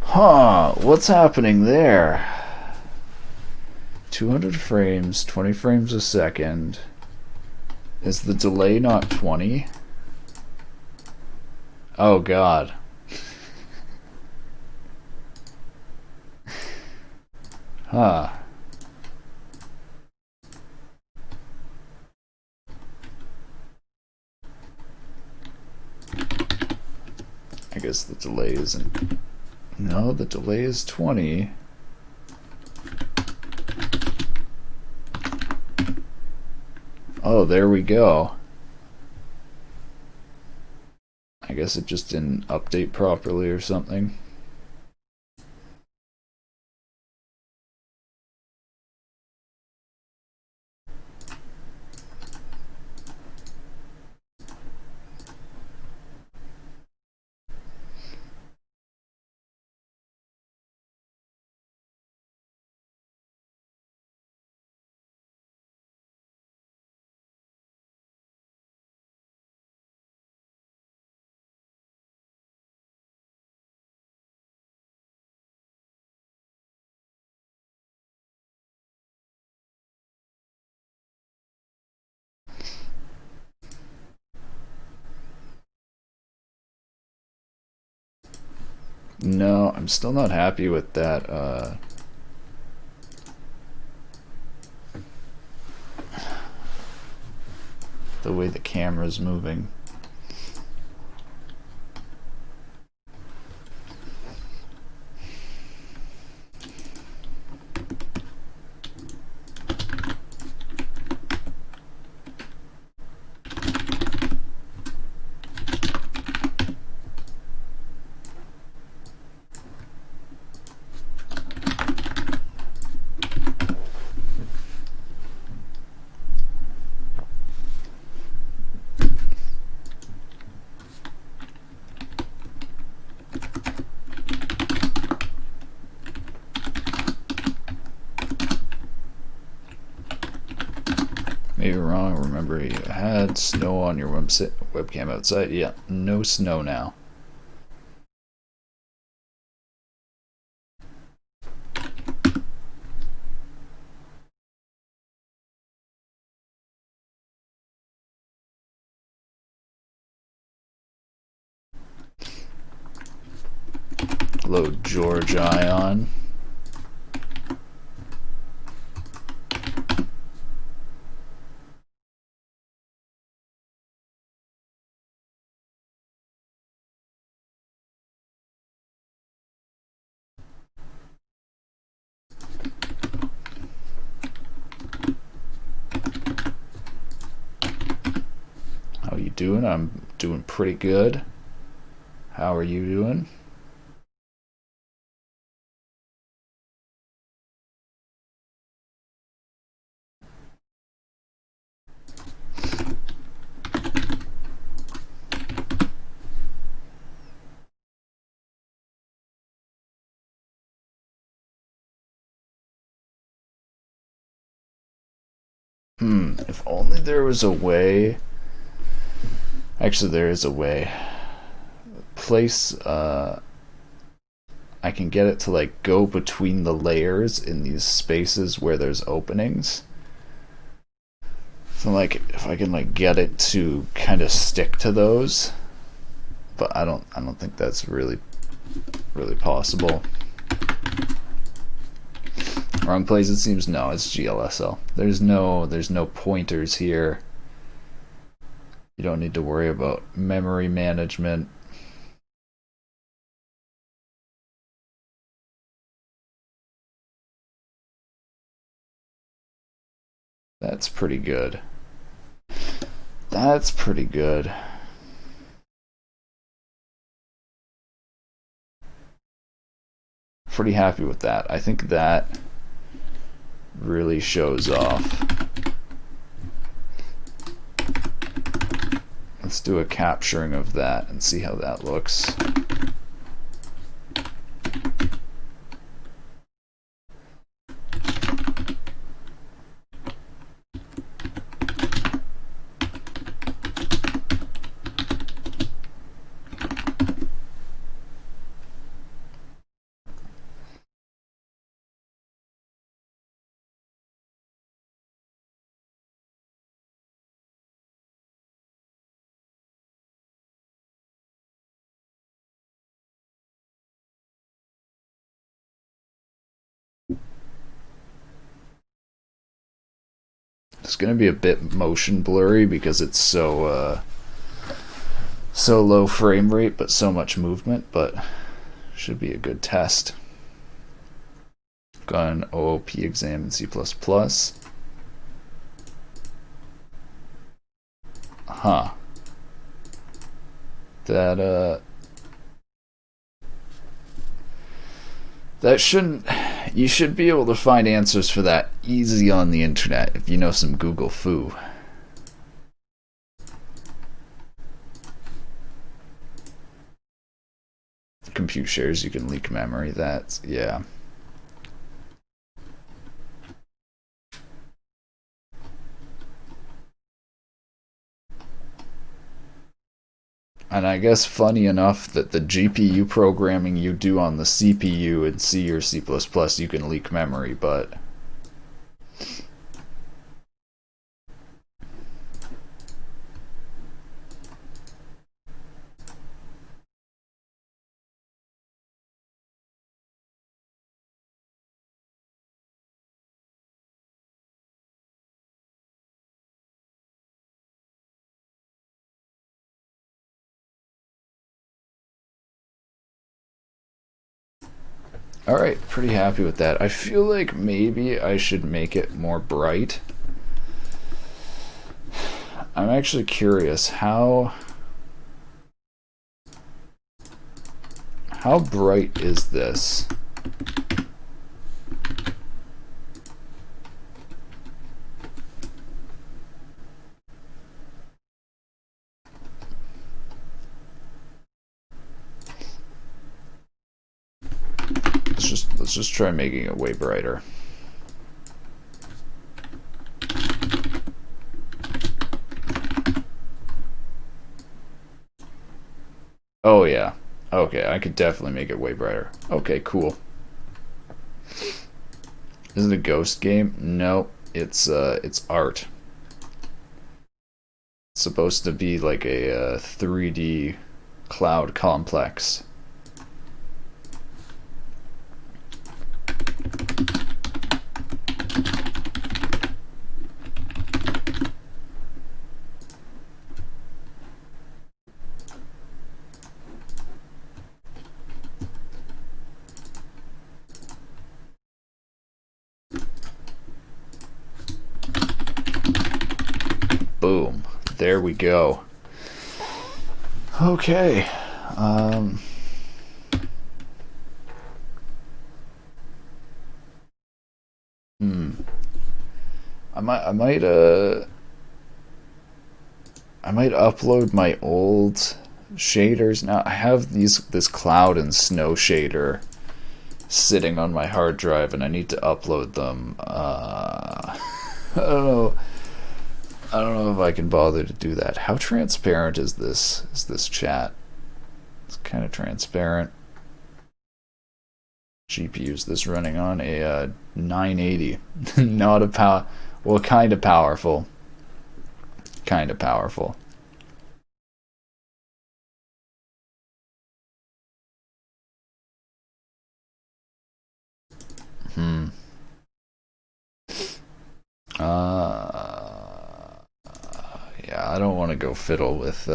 Huh, what's happening there? 200 frames, 20 frames a second. Is the delay not 20? Oh god. Huh. I guess the delay isn't... No, the delay is 20. Oh, there we go. I guess it just didn't update properly or something. No, I'm still not happy with that, the way the camera's moving. Maybe wrong. Remember, you had snow on your webcam outside. Yeah, no snow now. Load George Ion. How you doing? I'm doing pretty good. How are you doing? If only there was a way. Actually, there is a way. Place, I can get it to like go between the layers in these spaces where there's openings. So like, if I can like get it to kind of stick to those, but I don't think that's really possible. Wrong place it seems. No, it's GLSL. There's no pointers here. You don't need to worry about memory management. That's pretty good. That's pretty good. Pretty happy with that. I think that really shows off. Let's do a capturing of that and see how that looks. It's going to be a bit motion blurry because it's so low frame rate but so much movement, but should be a good test. Got an OOP exam in C++. Huh. That shouldn't... You should be able to find answers for that easy on the internet if you know some Google foo. Compute shares, you can leak memory. That's... yeah. And I guess funny enough that the GPU programming you do on the CPU in C or C++, you can leak memory, but... Alright, pretty happy with that. I feel like maybe I should make it more bright. I'm actually curious, how bright is this? Let's just try making it way brighter. Oh yeah. Okay, I could definitely make it way brighter. Okay, cool. Is it a ghost game? No, it's art. It's supposed to be like a 3D cloud complex. Boom. There we go. Okay. I might upload my old shaders now. I have this cloud and snow shader sitting on my hard drive, and I need to upload them. I don't know if I can bother to do that. How transparent is this chat? It's kind of transparent. GPU is this running on a 980. Not a power. Well, kind of powerful. Kind of powerful. Yeah, I don't want to go fiddle with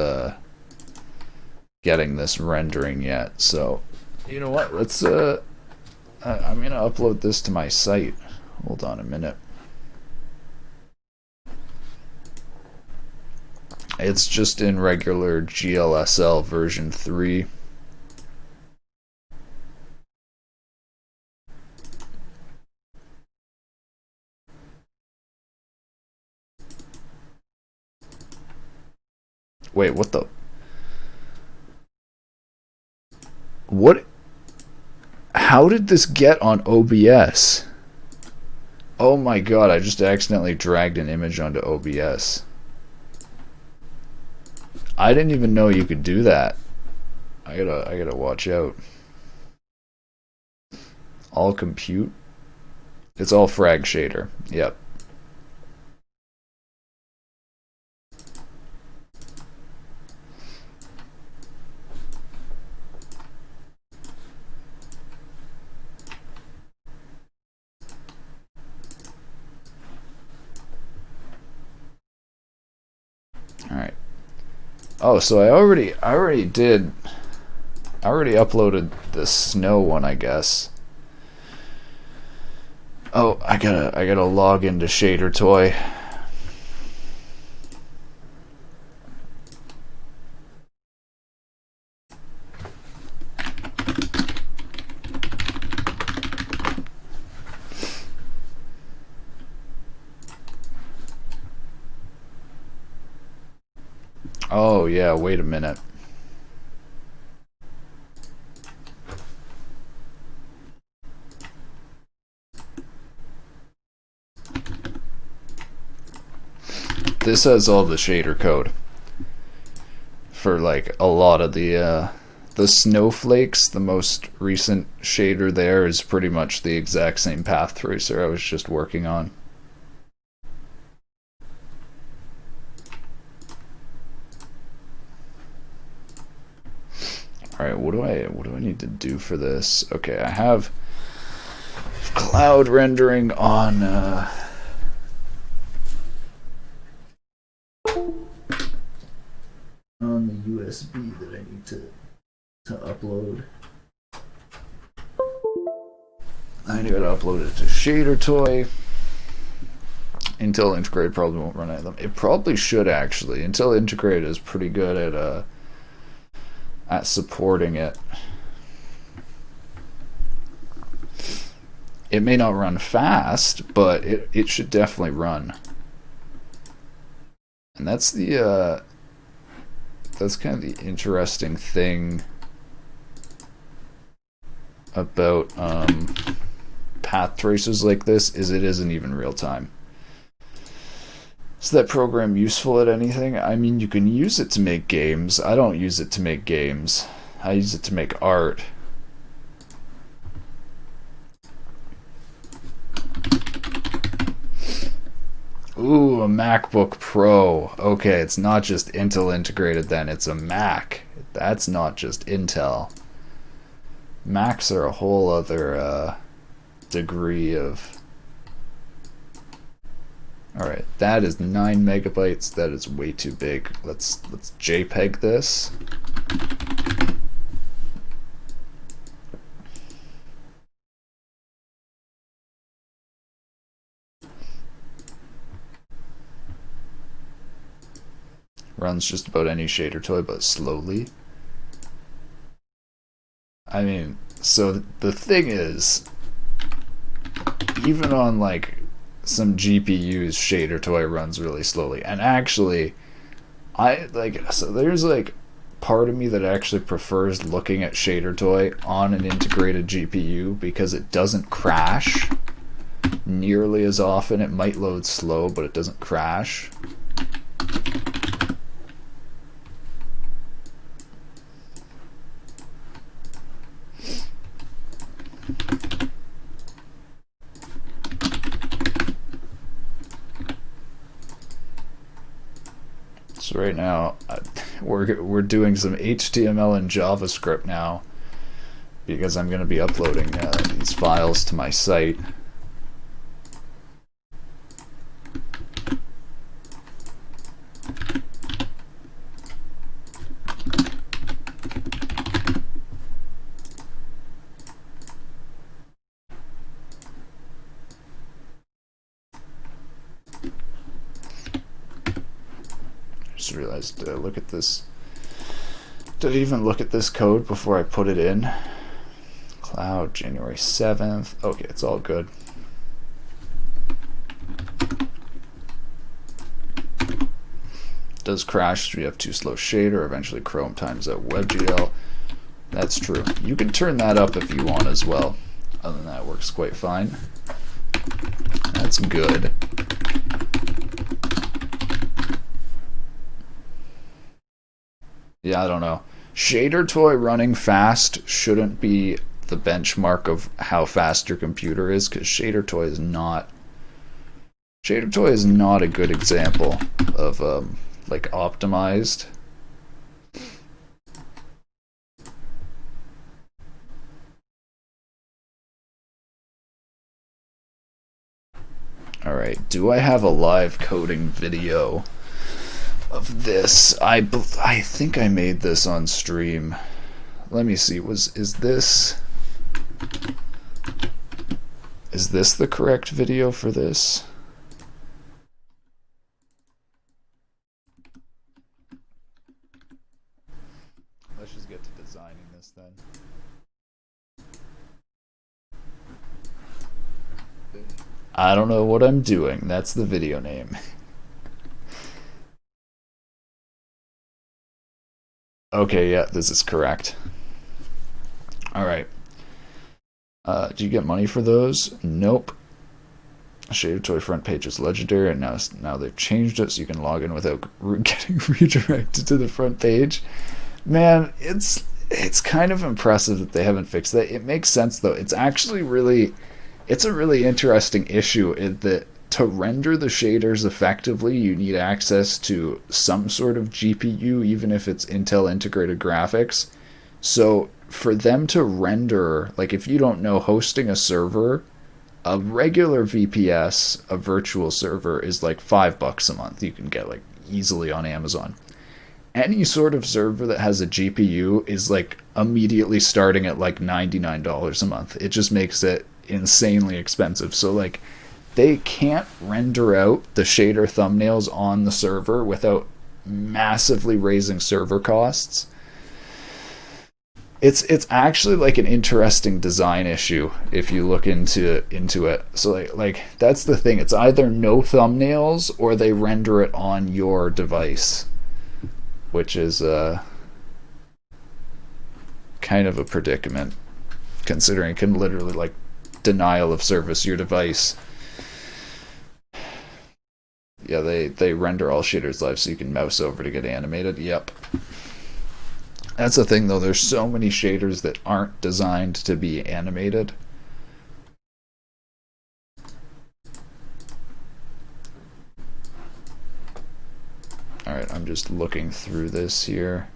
getting this rendering yet. So, you know what? Let's I'm gonna upload this to my site. Hold on a minute. It's just in regular GLSL version 3. Wait, what the? What? How did this get on OBS? Oh my god, I just accidentally dragged an image onto OBS. I didn't even know you could do that. I gotta watch out. All compute. It's all frag shader. Yep. Alright. Oh, so I already uploaded the snow one, I guess. Oh, I gotta log into Shader Toy. Oh yeah, wait a minute. This has all the shader code for like a lot of the snowflakes. The most recent shader there is pretty much the exact same path tracer I was just working on. Alright, what do I need to do for this? Okay, I have cloud rendering on the USB that I need to upload. I gotta upload it to Shader Toy. Intel Integrated probably won't run at them. It probably should actually. Intel Integrated is pretty good at supporting it. It may not run fast, but it should definitely run. And that's the that's kind of the interesting thing about path tracers like this, is it isn't even real time. Is that program useful at anything? I mean, you can use it to make games. I don't use it to make games. I use it to make art. Ooh, a MacBook Pro. Okay, it's not just Intel integrated then, it's a Mac. That's not just Intel. Macs are a whole other degree of... Alright, that is 9 megabytes. That is way too big. Let's JPEG this. Runs just about any shader toy, but slowly. I mean, so the thing is, even on like some GPUs, Shader Toy runs really slowly. And actually, so there's like part of me that actually prefers looking at Shader Toy on an integrated GPU because it doesn't crash nearly as often. It might load slow, but it doesn't crash. So right now, we're doing some HTML and JavaScript now because I'm going to be uploading these files to my site. Just realized, did I look at this? Did I even look at this code before I put it in? Cloud, January 7th. Okay, it's all good. does crash if you have too slow shader. Eventually Chrome times out WebGL. That's true. You can turn that up if you want as well. Other than that, it works quite fine. That's good. Yeah, I don't know. ShaderToy running fast shouldn't be the benchmark of how fast your computer is, because ShaderToy is not a good example of like optimized. All right, do I have a live coding video of this? I think I made this on stream. Let me see. Is this the correct video for this? Let's just get to designing this then. I don't know what I'm doing. That's the video name. Okay, yeah, this is correct. All right. Do you get money for those? Nope. ShaderToy front page is legendary, and now they've changed it so you can log in without getting redirected to the front page. Man, it's kind of impressive that they haven't fixed that. It makes sense though. It's actually it's a really interesting issue in that to render the shaders effectively, you need access to some sort of GPU, even if it's Intel integrated graphics. So for them to render, like if you don't know, hosting a server, a regular VPS, a virtual server, is like $5 a month. You can get like easily on Amazon. Any sort of server that has a GPU is like immediately starting at like $99 a month. It just makes it insanely expensive. So like they can't render out the shader thumbnails on the server without massively raising server costs. It's actually like an interesting design issue if you look into it. So like that's the thing. It's either no thumbnails or they render it on your device, which is kind of a predicament, considering it can literally like denial of service your device. Yeah, they render all shaders live so you can mouse over to get animated. Yep. That's the thing though, there's so many shaders that aren't designed to be animated. Alright, I'm just looking through this here.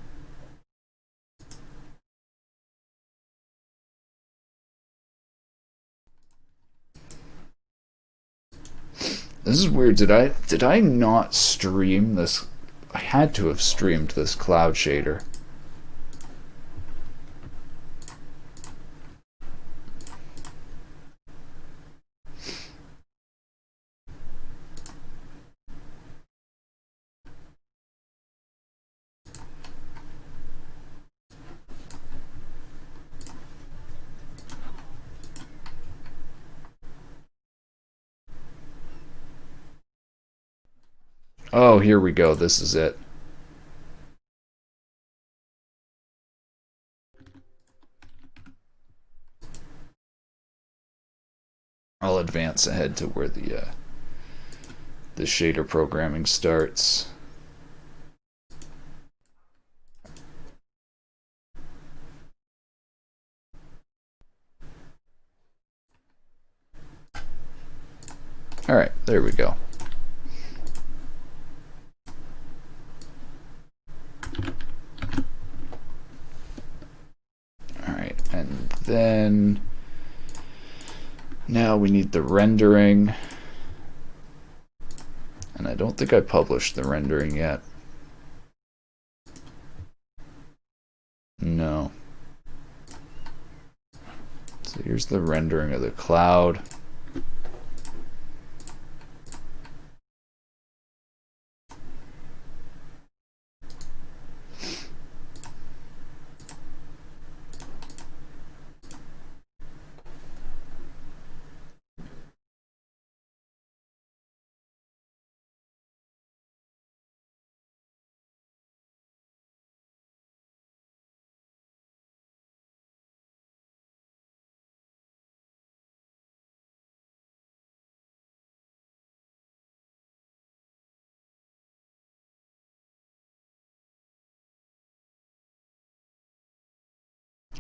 This is weird. Did I not stream this? I had to have streamed this cloud shader. Oh, here we go. This is it. I'll advance ahead to where the shader programming starts. All right, there we go. All right, and then now we need the rendering. And I don't think I published the rendering yet. No. So here's the rendering of the cloud.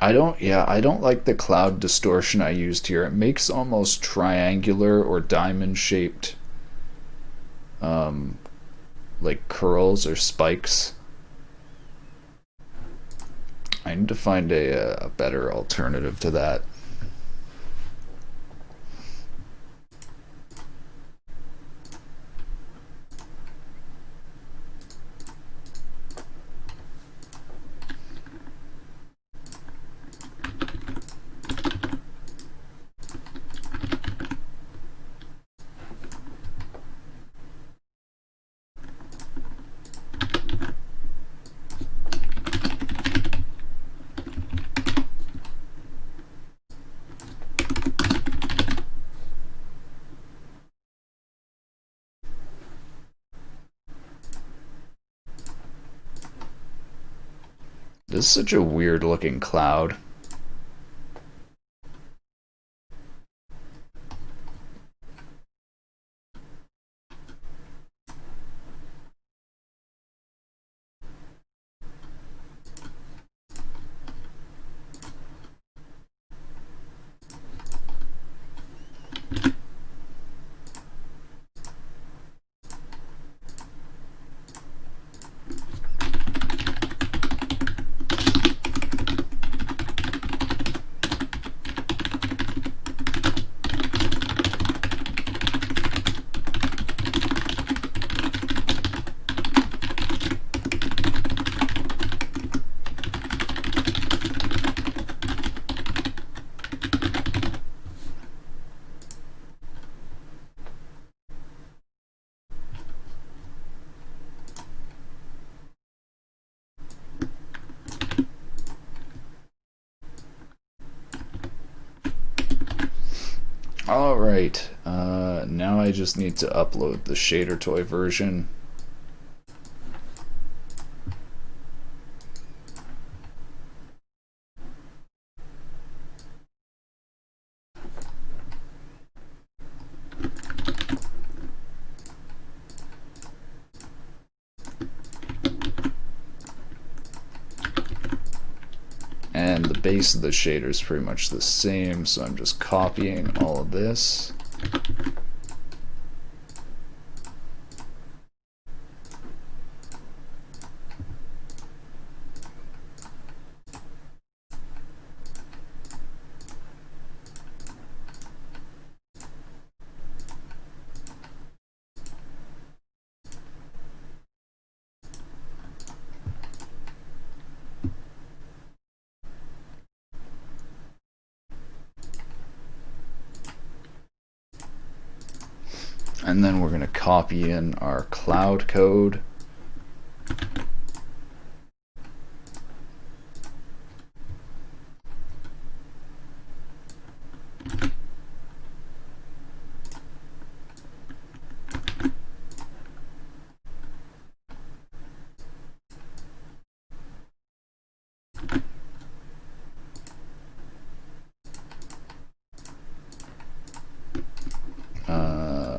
I don't like the cloud distortion I used here. It makes almost triangular or diamond shaped like curls or spikes. I need to find a better alternative to that. This is such a weird looking cloud. Alright, now I just need to upload the Shader Toy version. And the base of the shader is pretty much the same, so I'm just copying all of this. And then we're going to copy in our cloud code.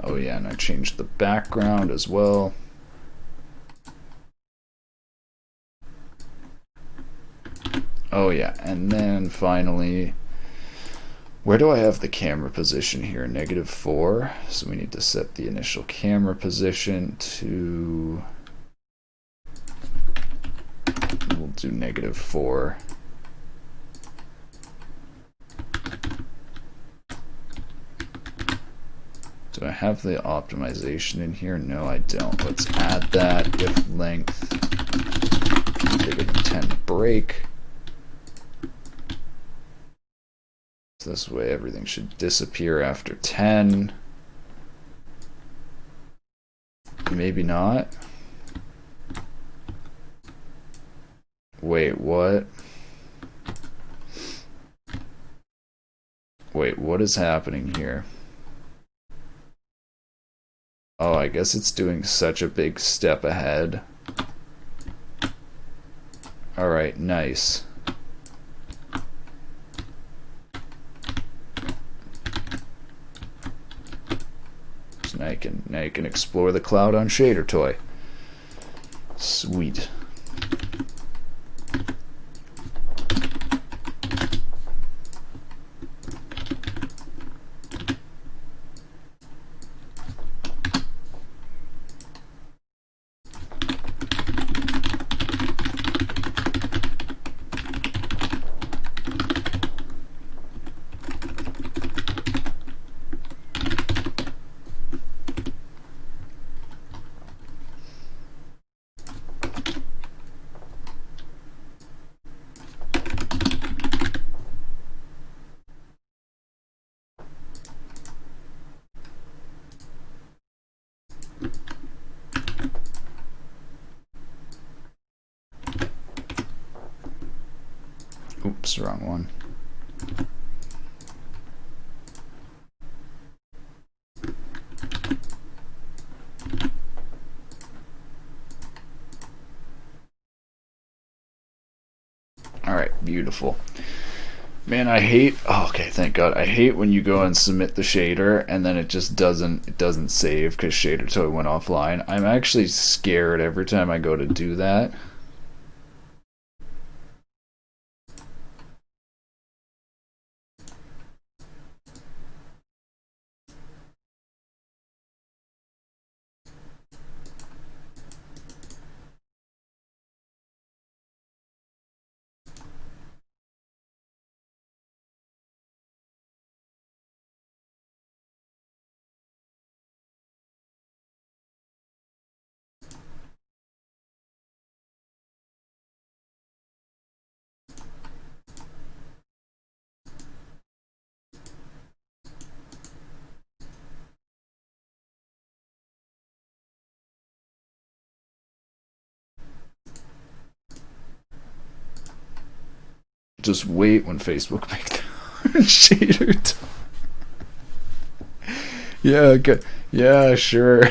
Oh yeah, and I changed the background as well. Oh yeah, and then finally, where do I have the camera position here? -4. So we need to set the initial camera position to, we'll do -4. Do I have the optimization in here? No, I don't. Let's add that. If length bigger than 10 break. So this way everything should disappear after 10. Maybe not. Wait, what? Wait, what is happening here? Oh, I guess it's doing such a big step ahead. Alright, nice. So now you can explore the cloud on Shader Toy. Sweet. Oops, wrong one. Alright, beautiful. Man, I hate, oh, okay, thank God. I hate when you go and submit the shader and then it just doesn't save because Shader Toy went offline. I'm actually scared every time I go to do that. Just wait when Facebook makes Shader Toy. Yeah, okay. Yeah, sure.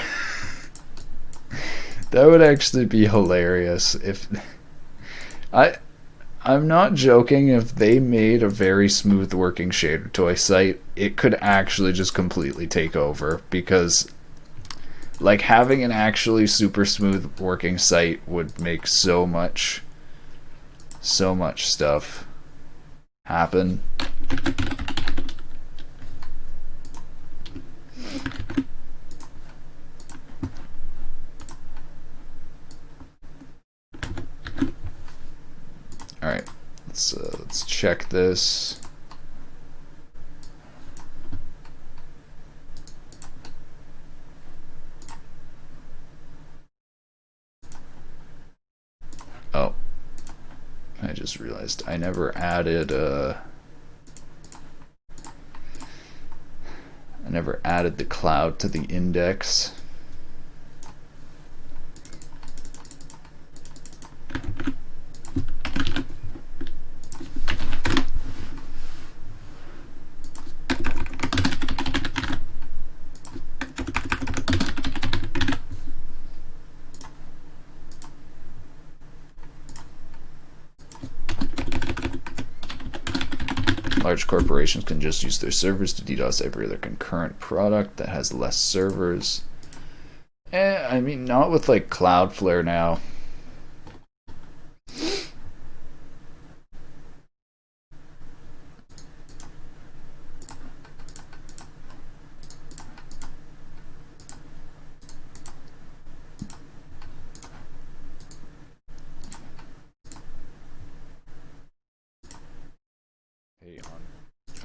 That would actually be hilarious if I'm not joking. If they made a very smooth working Shader Toy site, it could actually just completely take over, because like having an actually super smooth working site would make so much stuff happen. All right, let's check this. Oh, I just realized I never added the cloud to the index. Large corporations can just use their servers to DDoS every other concurrent product that has less servers. I mean, not with like Cloudflare now.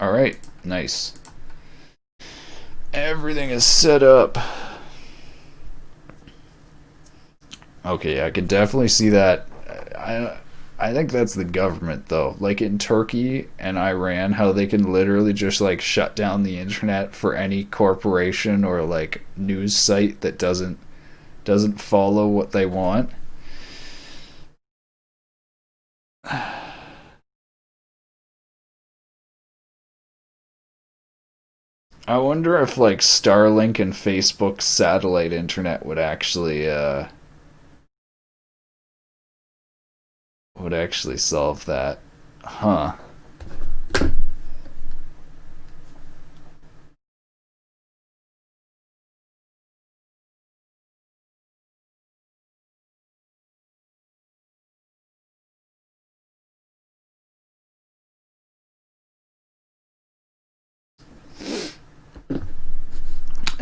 All right, nice. Everything is set up. Okay, I can definitely see that. I think that's the government though. Like in Turkey and Iran, how they can literally just like shut down the internet for any corporation or like news site that doesn't follow what they want. I wonder if like Starlink and Facebook's satellite internet would actually solve that. Huh.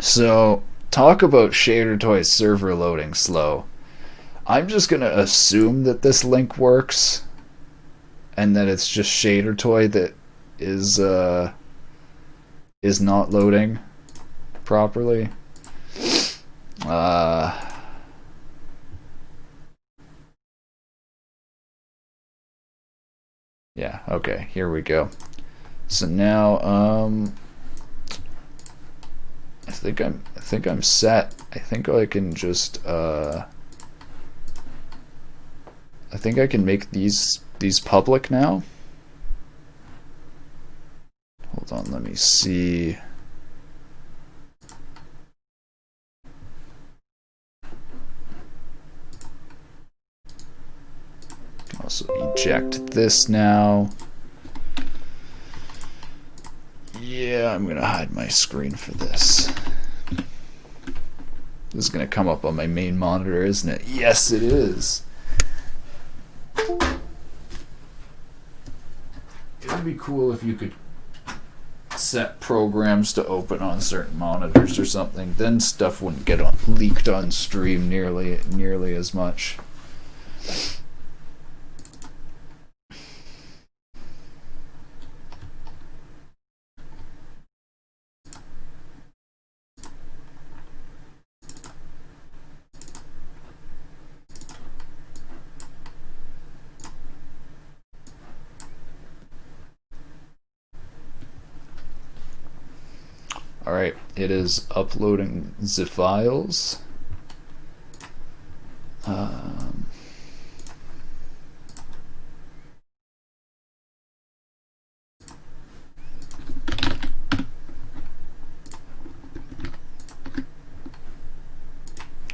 So, talk about Shader Toy's server loading slow. I'm just gonna assume that this link works, and that it's just Shader Toy that is not loading properly. Yeah, okay, here we go. So now, I think I'm set. I think I can just I think I can make these public now. Hold on, let me see. Also eject this now. Yeah, I'm gonna hide my screen for this. This is gonna come up on my main monitor, isn't it? Yes, it is. It would be cool if you could set programs to open on certain monitors or something. Then stuff wouldn't get leaked on stream nearly as much. Alright, it is uploading the files.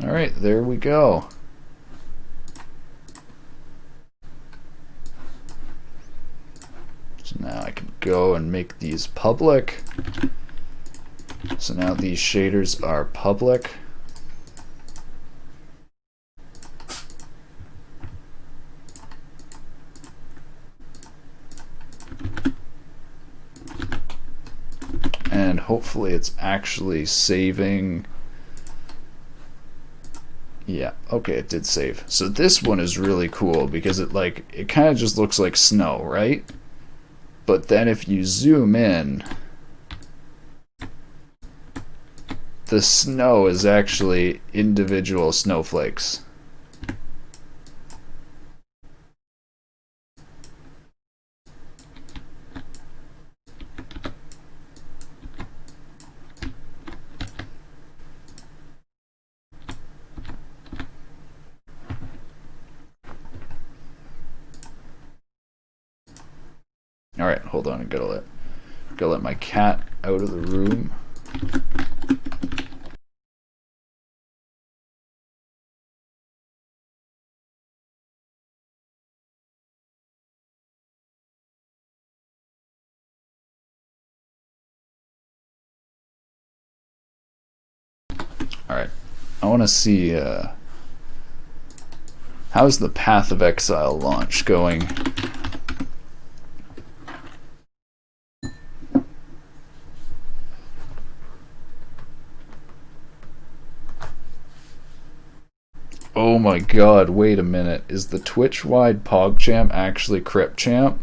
Alright, there we go. So now I can go and make these public. So now these shaders are public. And hopefully it's actually saving. Yeah, okay, it did save. So this one is really cool because it kind of just looks like snow, right? But then if you zoom in, the snow is actually individual snowflakes. Alright, hold on, I gotta let my cat out of the room. Alright, I want to see how's the Path of Exile launch going? Oh my god, wait a minute. Is the Twitch-wide PogChamp actually CryptChamp?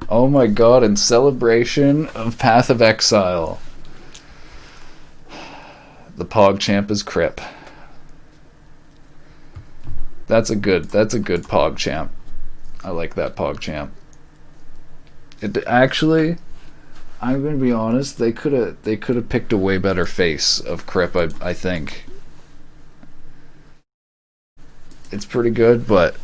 Oh my god, in celebration of Path of Exile, the PogChamp is Crip. That's a good PogChamp. I like that PogChamp. It actually, I'm gonna be honest, they could have picked a way better face of Crip, I think. It's pretty good, but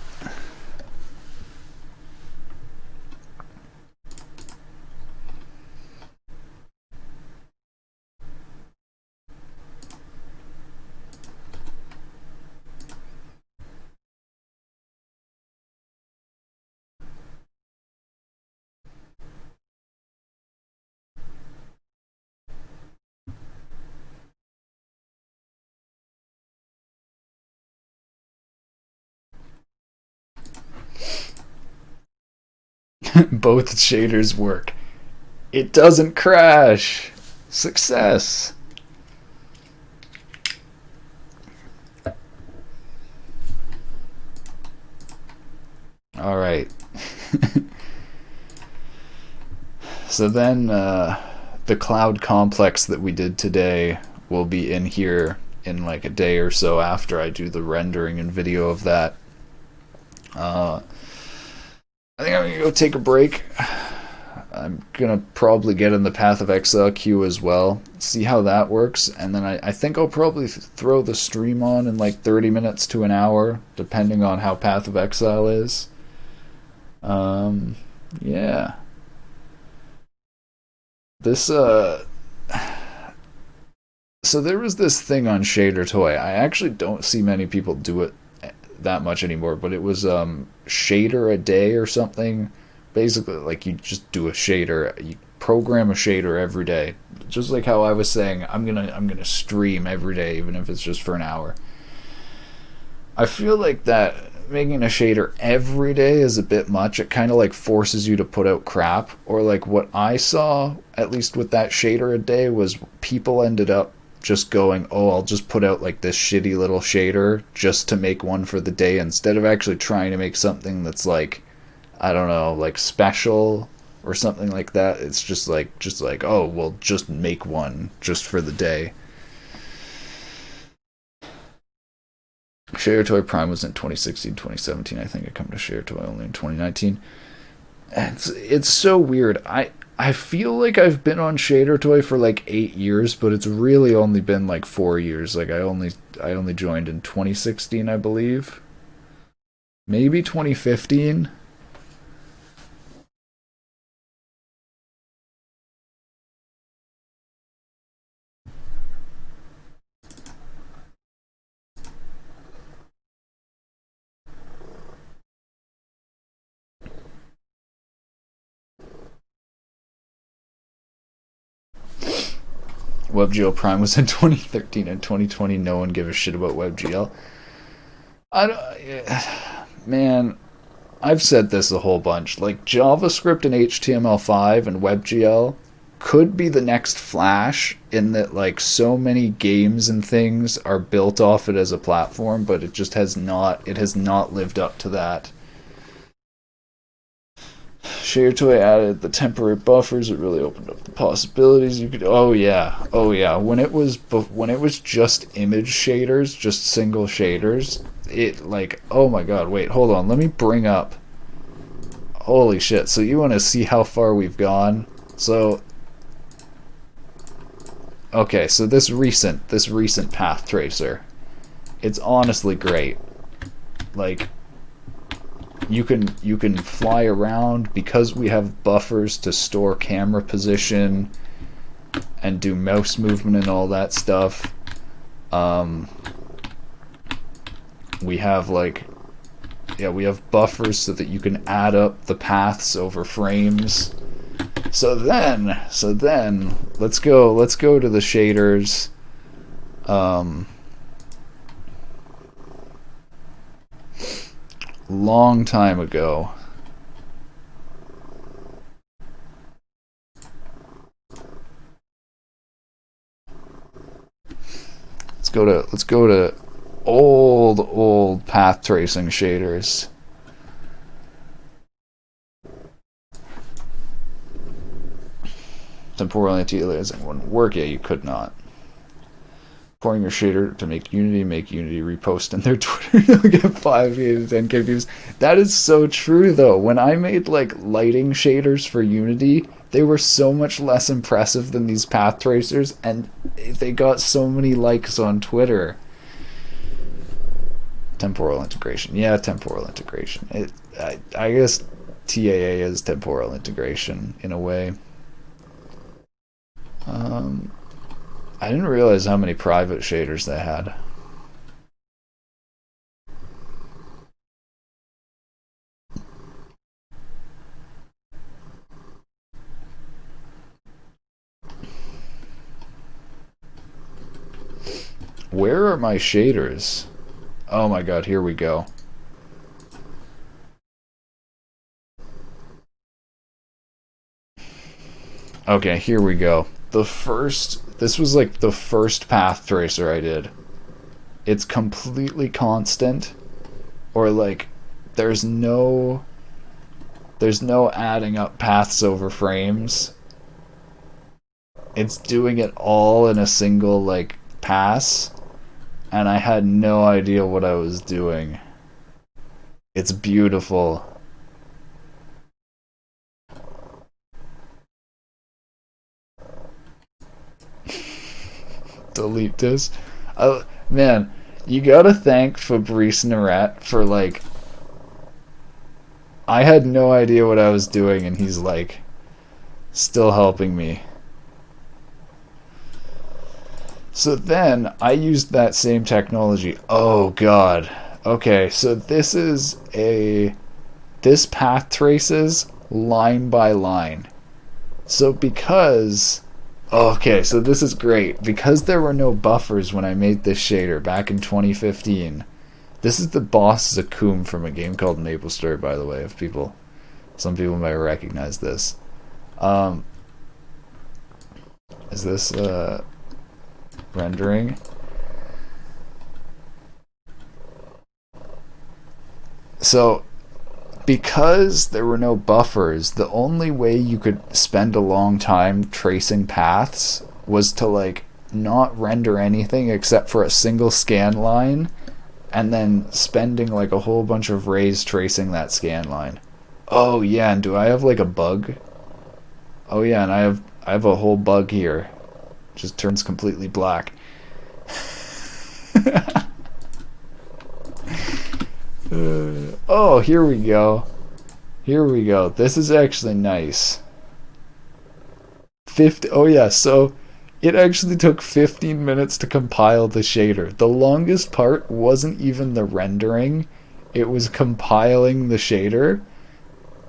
both shaders work. It doesn't crash. Success. All right. So then the cloud complex that we did today will be in here in like a day or so after I do the rendering and video of that. I think I'm gonna go take a break. I'm gonna probably get in the Path of Exile queue as well, see how that works, and then I think I'll probably throw the stream on in like 30 minutes to an hour, depending on how Path of Exile is. Yeah. This so there was this thing on Shader Toy. I actually don't see many people do it that much anymore, but it was shader a day or something. Basically, like you just do a shader, you program a shader every day. Just like how I was saying, I'm gonna stream every day, even if it's just for an hour. I feel like that making a shader every day is a bit much. It kind of like forces you to put out crap. Or like what I saw, at least with that shader a day, was people ended up just going, oh, I'll just put out like this shitty little shader just to make one for the day instead of actually trying to make something that's like, I don't know, like special or something like that. It's just like oh, well, just make one just for the day. Share Toy Prime was in 2016, 2017. I think it come to Share Toy only in 2019. It's so weird. I feel like I've been on Shader Toy for like 8 years, but it's really only been like 4 years. Like I only joined in 2016, I believe. Maybe 2015. WebGL Prime was in 2013 and 2020. No one gave a shit about WebGL. I don't, man, I've said this a whole bunch. Like JavaScript and HTML5 and WebGL could be the next Flash in that like so many games and things are built off it as a platform, but it has not lived up to that. ShareToy added the temporary buffers. It really opened up the possibilities. You could, oh yeah. When it was just image shaders, just single shaders, it like, oh my god. Wait, hold on. Let me bring up. Holy shit! So you want to see how far we've gone? So, okay. So this recent path tracer, it's honestly great. Like you can fly around because we have buffers to store camera position and do mouse movement and all that stuff. We have like, yeah, we have buffers so that you can add up the paths over frames. So then let's go to the shaders. Long time ago. Let's go to old path tracing shaders. Temporal anti-aliasing wouldn't work. Yeah, you could not. Pouring your shader to make Unity repost in their Twitter. You'll get 5K to 10K views. That is so true, though. When I made like lighting shaders for Unity, they were so much less impressive than these path tracers, and they got so many likes on Twitter. Temporal integration. Yeah, temporal integration. I guess TAA is temporal integration in a way. I didn't realize how many private shaders they had. Where are my shaders? Oh my god, here we go. Okay, here we go. This was like the first path tracer I did. It's completely constant, or like there's no adding up paths over frames. It's doing it all in a single like pass, and I had no idea what I was doing. It's beautiful. Delete this. Man, you gotta thank Fabrice Naret for like, I had no idea what I was doing, and he's like still helping me. So then I used that same technology. Oh god. Okay, so this path traces line by line. So because okay, so this is great. Because there were no buffers when I made this shader back in 2015. This is the boss Zakum from a game called MapleStory, by the way, if some people might recognize this. Is this rendering? So because there were no buffers, the only way you could spend a long time tracing paths was to like not render anything except for a single scan line, and then spending like a whole bunch of rays tracing that scan line. Oh yeah, and do I have like a bug? Oh yeah, and I have a whole bug here. Just turns completely black. Oh, here we go. Here we go. This is actually nice. Oh yeah, so it actually took 15 minutes to compile the shader. The longest part wasn't even the rendering. It was compiling the shader.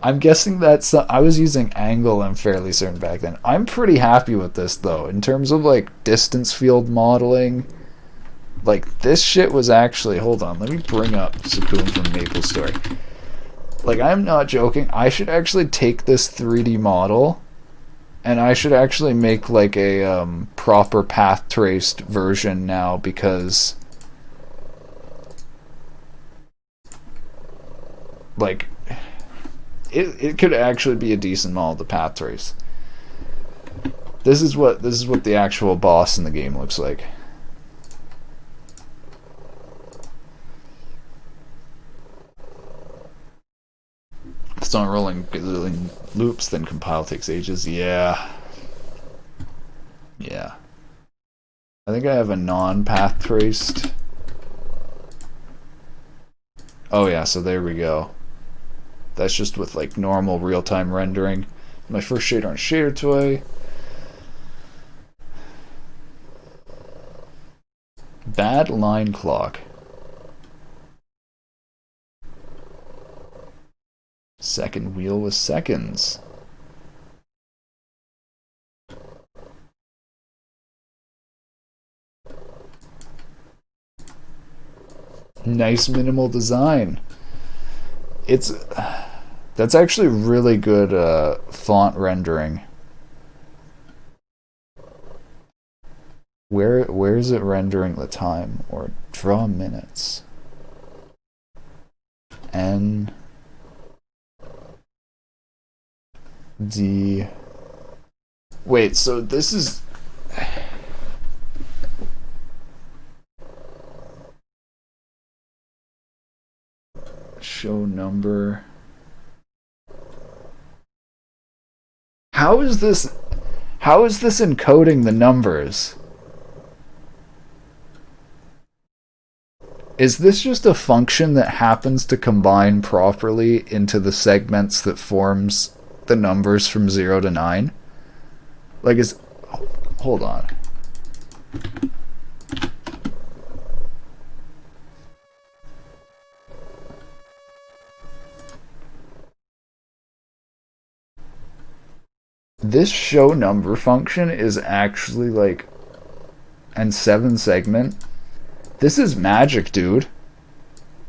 I'm guessing I was using Angle, I'm fairly certain back then. I'm pretty happy with this though. In terms of like distance field modeling, like this shit was actually, hold on, let me bring up Zakum from MapleStory. Like, I'm not joking. I should actually take this 3D model and I should actually make like a proper path traced version now, because like it could actually be a decent model to path trace. This is what the actual boss in the game looks like. If it's not rolling loops, then compile takes ages. Yeah. Yeah. I think I have a non-path traced. Oh yeah, so there we go. That's just with like normal real-time rendering. My first shader on Shader Toy. Bad line clock. Second wheel was seconds. Nice minimal design. That's actually really good font rendering. Where is it rendering the time? Or draw minutes? N D. Wait, so this is show number. How is this encoding the numbers? Is this just a function that happens to combine properly into the segments that forms the numbers from 0 to 9? Like, hold on. This show number function is actually like, and 7 segment. This is magic, dude.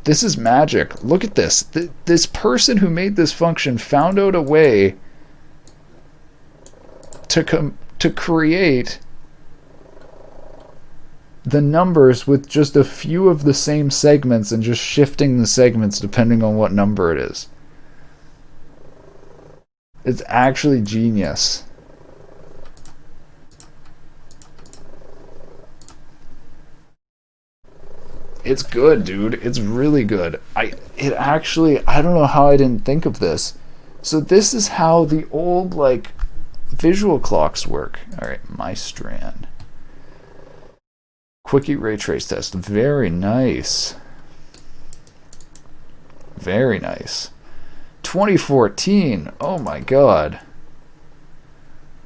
This is magic. Look at this. This person who made this function found out a way to create the numbers with just a few of the same segments and just shifting the segments depending on what number it is. It's actually genius. It's good, dude. It's really good. I don't know how I didn't think of this. So this is how the old like visual clocks work. All right, MyStrand. Quickie ray trace test. Very nice. Very nice. 2014. Oh my god.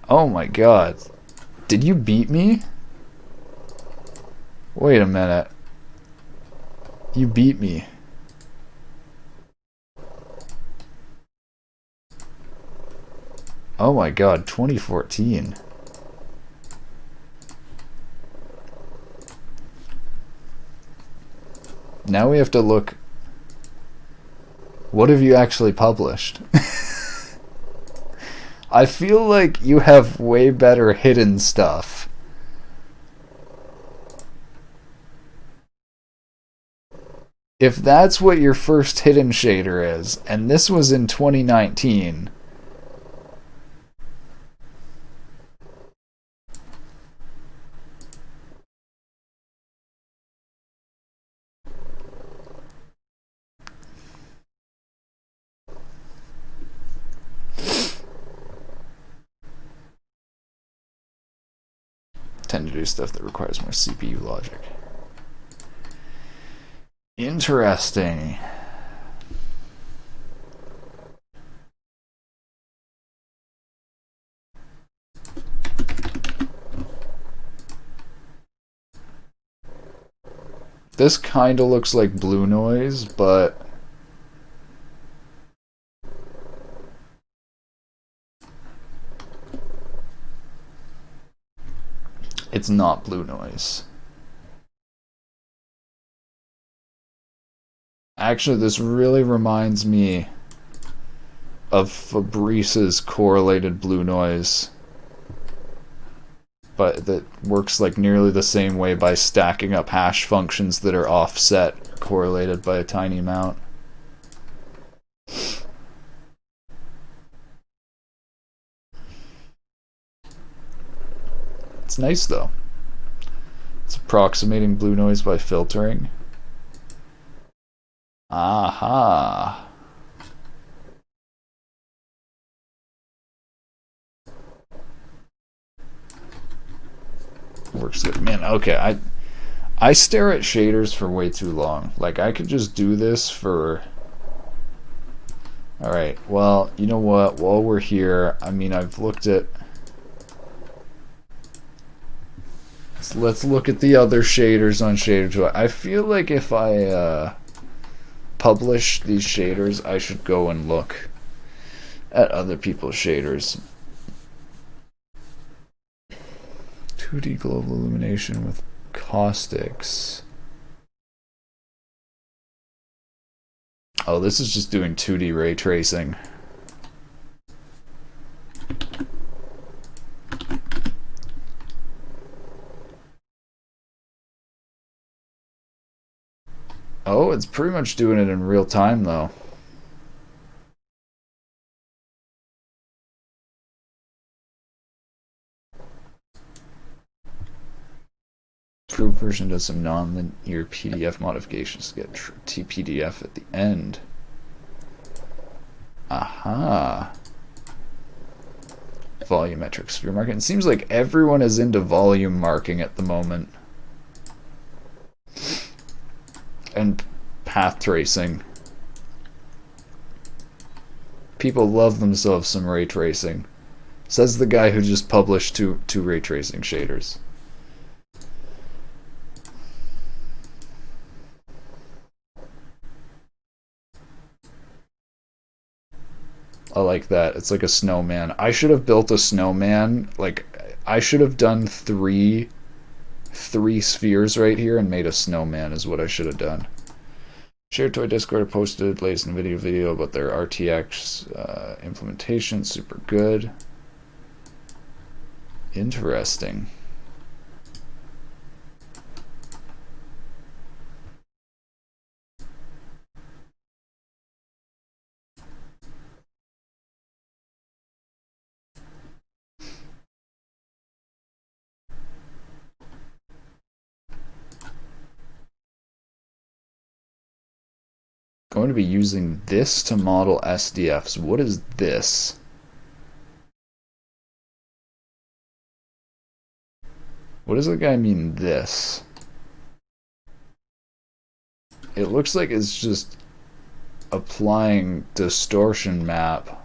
Oh my god. Did you beat me? Wait a minute. You beat me. Oh my god, 2014. Now we have to look. What have you actually published? I feel like you have way better hidden stuff. If that's what your first hidden shader is, and this was in 2019... tend to do stuff that requires more CPU logic. Interesting. This kinda looks like Blue Noise, but it's not Blue Noise. Actually, this really reminds me of Fabrice's correlated Blue Noise, but that works like nearly the same way by stacking up hash functions that are offset, correlated by a tiny amount. It's nice though. It's approximating Blue Noise by filtering. Aha. Works good. Man, okay, I stare at shaders for way too long. Like, I could just do this for... Alright, well, you know what? While we're here, I mean, I've looked at... Let's look at the other shaders on Shader 2. I feel like if I publish these shaders, I should go and look at other people's shaders. 2D global illumination with caustics. Oh, this is just doing 2D ray tracing. Oh, it's pretty much doing it in real time, though. Approved version does some non-linear PDF modifications to get TPDF at the end. Aha. Volumetric sphere marking. It seems like everyone is into volume marking at the moment. And path tracing. People love themselves some ray tracing. Says the guy who just published two ray tracing shaders. I like that. It's like a snowman. I should have built a snowman. Like, I should have done three spheres right here and made a snowman is what I should have done. Shared Toy Discord posted latest NVIDIA video about their RTX implementation. Super good. Interesting. Going to be using this to model SDFs. What is this? What does the guy mean, this? It looks like it's just applying distortion map.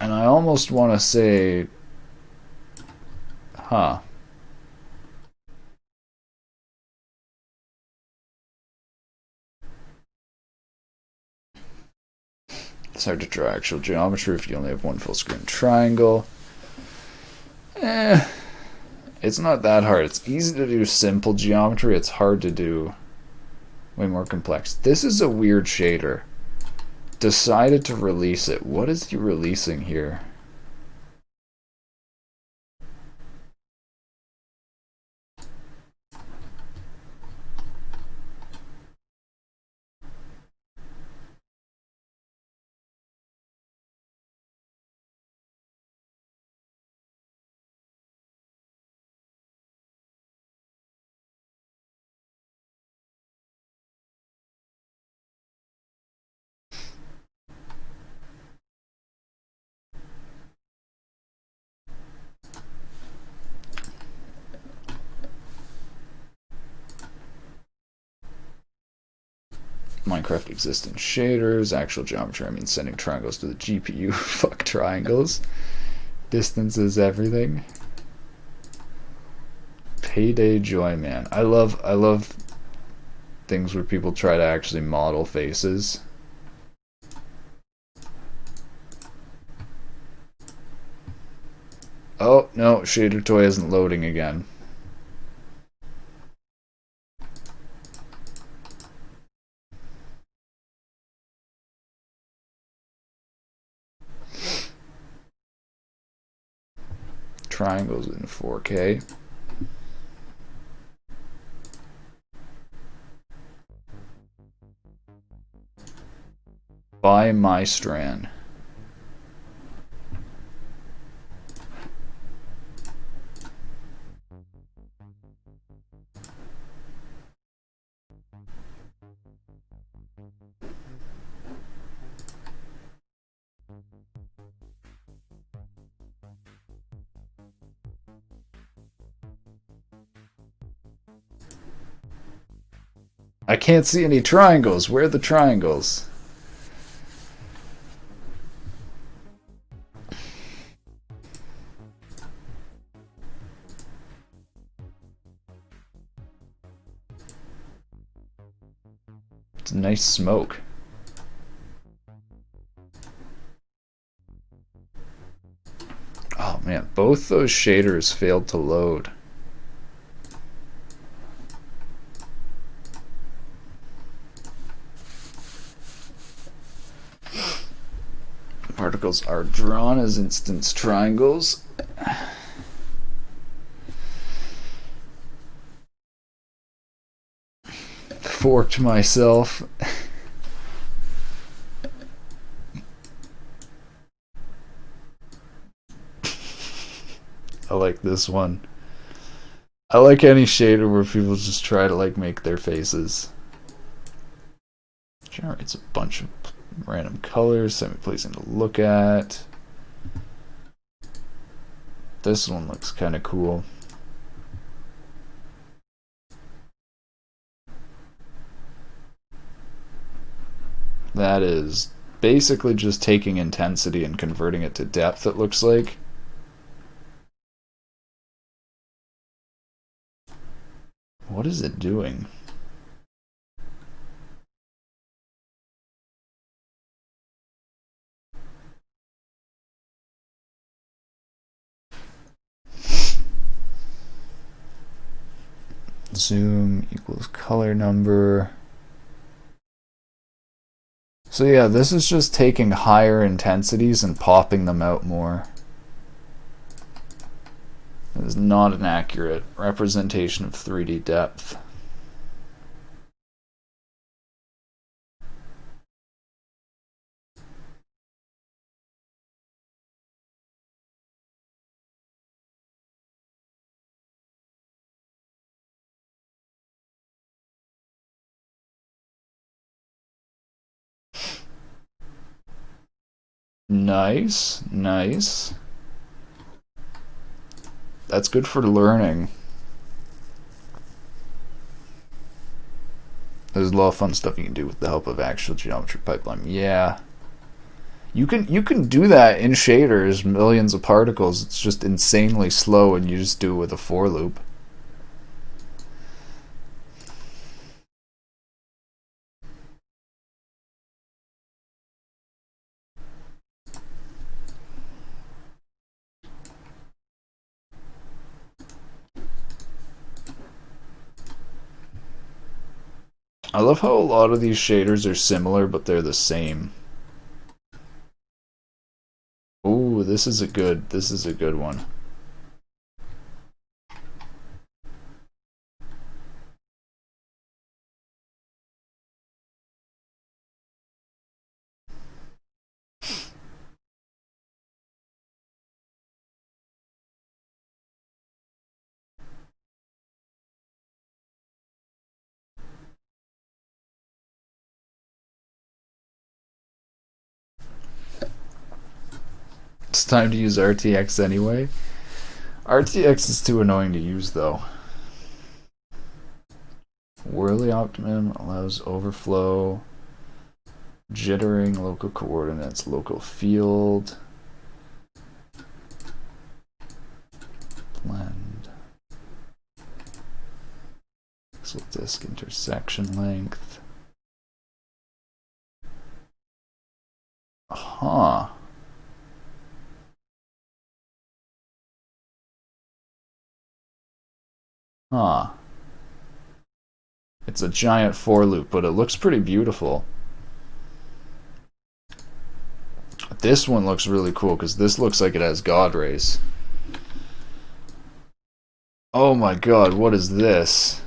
And I almost want to say, huh. It's hard to draw actual geometry if you only have one full screen triangle. It's not that hard. It's easy to do simple geometry. It's hard to do way more complex. This is a weird shader. Decided to release it. What is he releasing here? Minecraft exists in shaders. Actual geometry, I mean sending triangles to the GPU. Fuck triangles. Distance is everything. Payday Joy, man. I love things where people try to actually model faces. Oh, no, Shader Toy isn't loading again. Triangles in 4K. By Mystran. I can't see any triangles. Where are the triangles? It's a nice smoke. Oh man, both those shaders failed to load. Particles are drawn as instance triangles. Forked myself. I like this one. I like any shader where people just try to like make their faces. Generates a bunch of random colors, semi-pleasing to look at. This one looks kind of cool. That is basically just taking intensity and converting it to depth, it looks like. What is it doing? Zoom equals color number. So yeah, this is just taking higher intensities and popping them out more. It is not an accurate representation of 3D depth. Nice, nice. That's good for learning. There's a lot of fun stuff you can do with the help of actual geometry pipeline. Yeah. You can do that in shaders, millions of particles. It's just insanely slow, and you just do it with a for loop. I love how a lot of these shaders are similar, but they're the same. Ooh, this is a good one. It's time to use RTX anyway. RTX is too annoying to use though. Whirly optimum allows overflow, jittering, local coordinates, local field, blend, pixel disk intersection length. Huh. Huh. It's a giant for loop, but it looks pretty beautiful. This one looks really cool because this looks like it has God rays. Oh my god, what is this?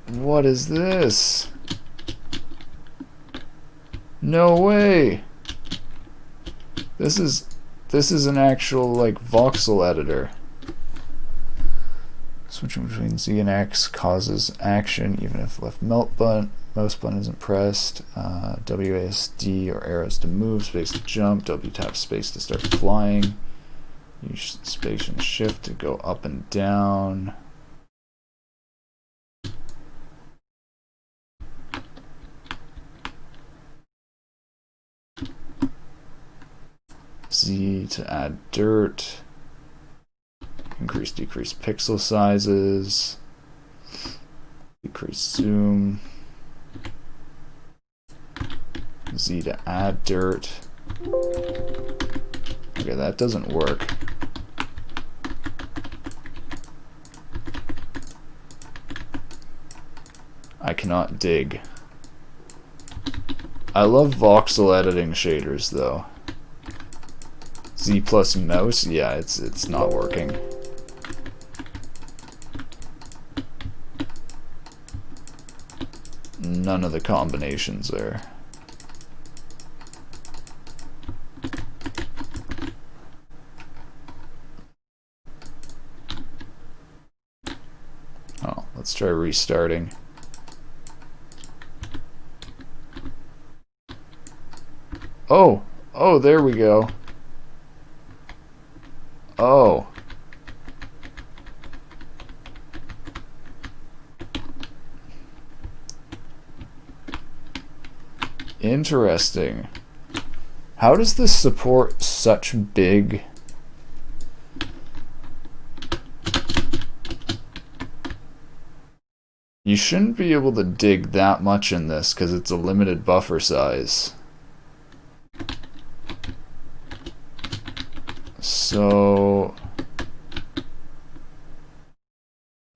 What is this? No way! This is an actual like voxel editor. Switching between Z and X causes action even if left mouse button isn't pressed. WASD or arrows to move, space to jump, W tap space to start flying. Use space and shift to go up and down. Z to add dirt. Increase, decrease pixel sizes. Decrease zoom. Z to add dirt. Okay, that doesn't work. I cannot dig. I love voxel editing shaders though. Z plus mouse, yeah, it's not working. None of the combinations there. Oh, let's try restarting. Oh, oh, there we go. Oh. Interesting. How does this support such big... You shouldn't be able to dig that much in this because it's a limited buffer size. So...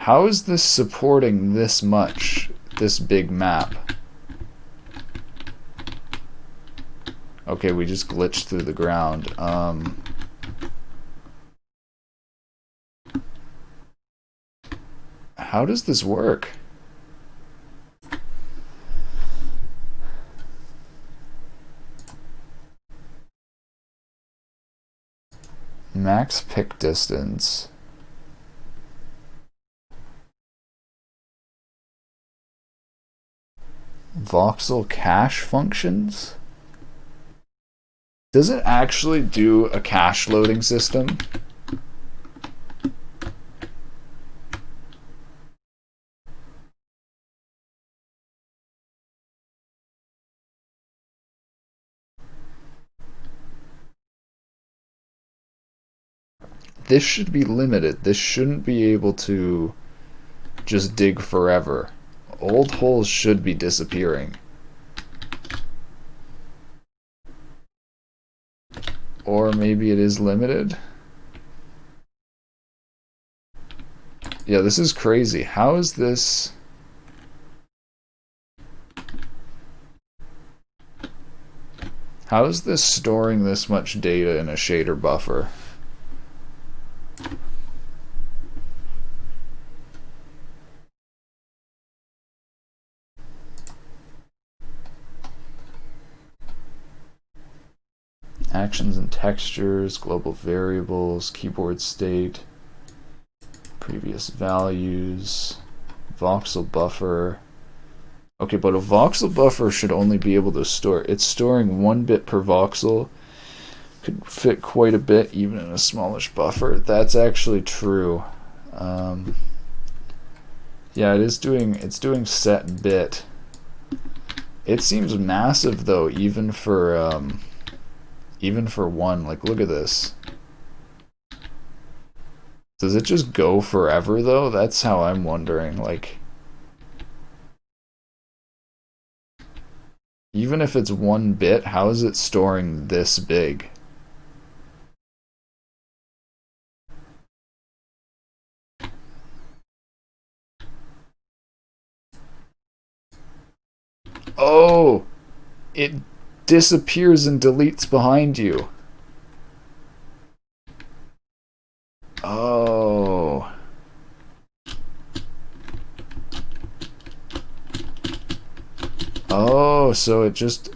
How is this supporting this much, this big map? Okay, we just glitched through the ground. How does this work? Max pick distance. Voxel cache functions? Does it actually do a cache loading system? this should be limited. This shouldn't be able to just dig forever. Old holes should be disappearing. Or maybe it is limited. Yeah, this is crazy. How is this... How is this storing this much data in a shader buffer? Actions and textures, global variables, keyboard state, previous values, voxel buffer. Okay, but a voxel buffer should only be able to store, it's storing 1 bit per voxel. Could fit quite a bit even in a smallish buffer. That's actually true. Yeah, it's doing set bit. It seems massive though, even for one. Like, look at this. Does it just go forever though? That's how I'm wondering. Like, even if it's 1 bit, how is it storing this big? Oh! It disappears and deletes behind you. Oh. Oh, so it just...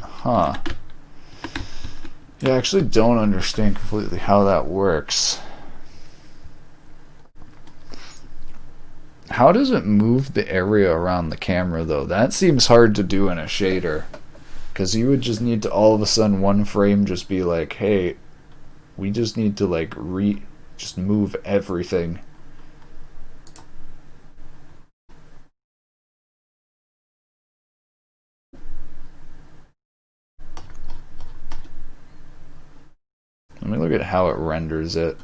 Huh. Yeah, I actually don't understand completely how that works. How does it move the area around the camera though? That seems hard to do in a shader. Because you would just need to all of a sudden one frame just be like, hey, we just need to like just move everything. Let me look at how it renders it.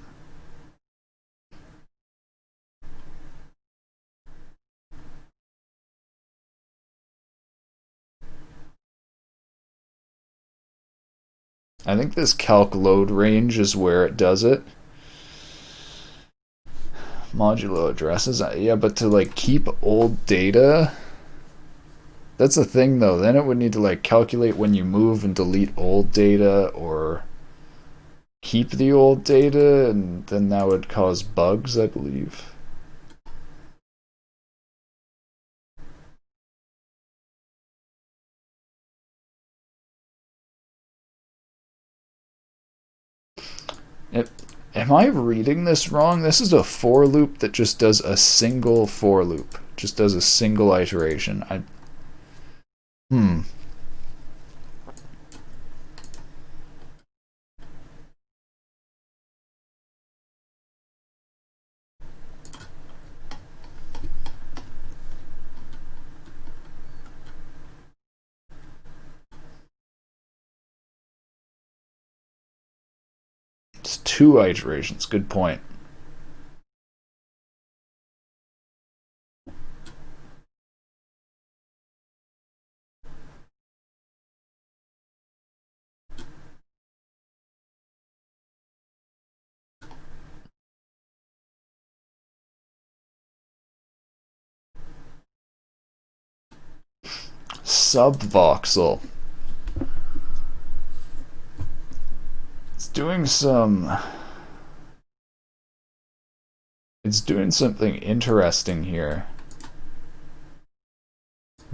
I think this calc load range is where it does it. Modulo addresses, yeah, but to like keep old data, that's a thing though. Then it would need to like calculate when you move and delete old data, or keep the old data, and then that would cause bugs, I believe. Am I reading this wrong? This is a for loop that just does a single for loop. Just does a single iteration. It's 2 iterations. Good point. Subvoxel. It's doing something interesting here.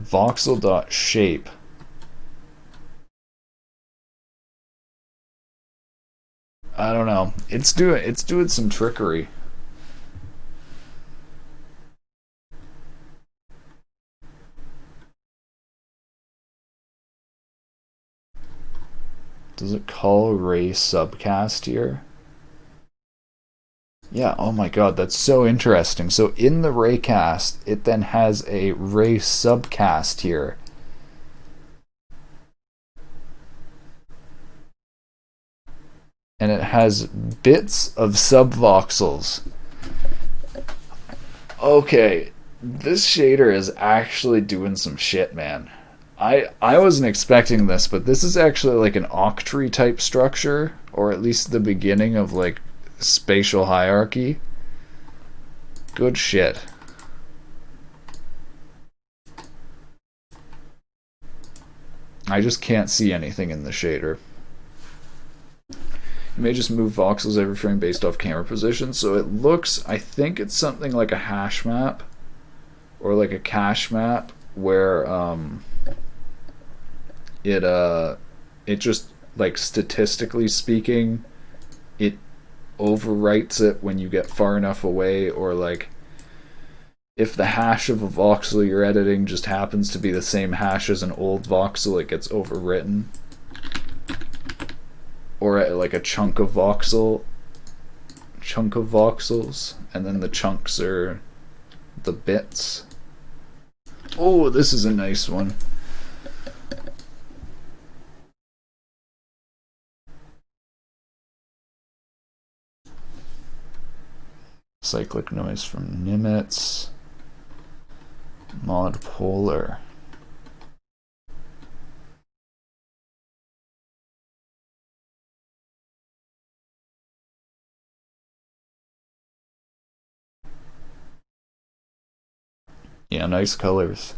Voxel.shape. I don't know. It's doing some trickery. Does it call Ray subcast here? Yeah, oh my god, that's so interesting. So in the raycast, it then has a ray subcast here. and it has bits of subvoxels. Okay, this shader is actually doing some shit, man. I wasn't expecting this, but this is actually like an octree type structure, or at least the beginning of like spatial hierarchy. Good shit. I just can't see anything in the shader. You may just move voxels every frame based off camera position, so it looks, I think it's something like a hash map, or like a cache map, where it just, like, statistically speaking, it overwrites it when you get far enough away, or like if the hash of a voxel you're editing just happens to be the same hash as an old voxel, it gets overwritten. Or like a chunk of voxels, and then the chunks are the bits. Oh, this is a nice one. Cyclic noise from Nimitz. Mod Polar. Yeah, nice colors.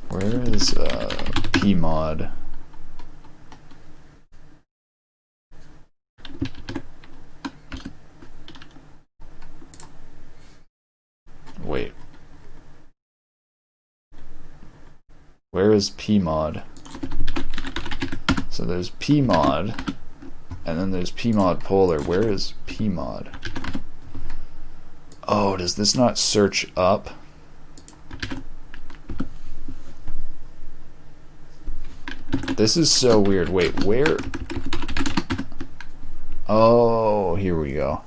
Where is Pmod? Wait. Where is Pmod? So there's Pmod, and then there's Pmod Polar. Where is Pmod? Oh, does this not search up? This is so weird. Wait, where? Oh, here we go.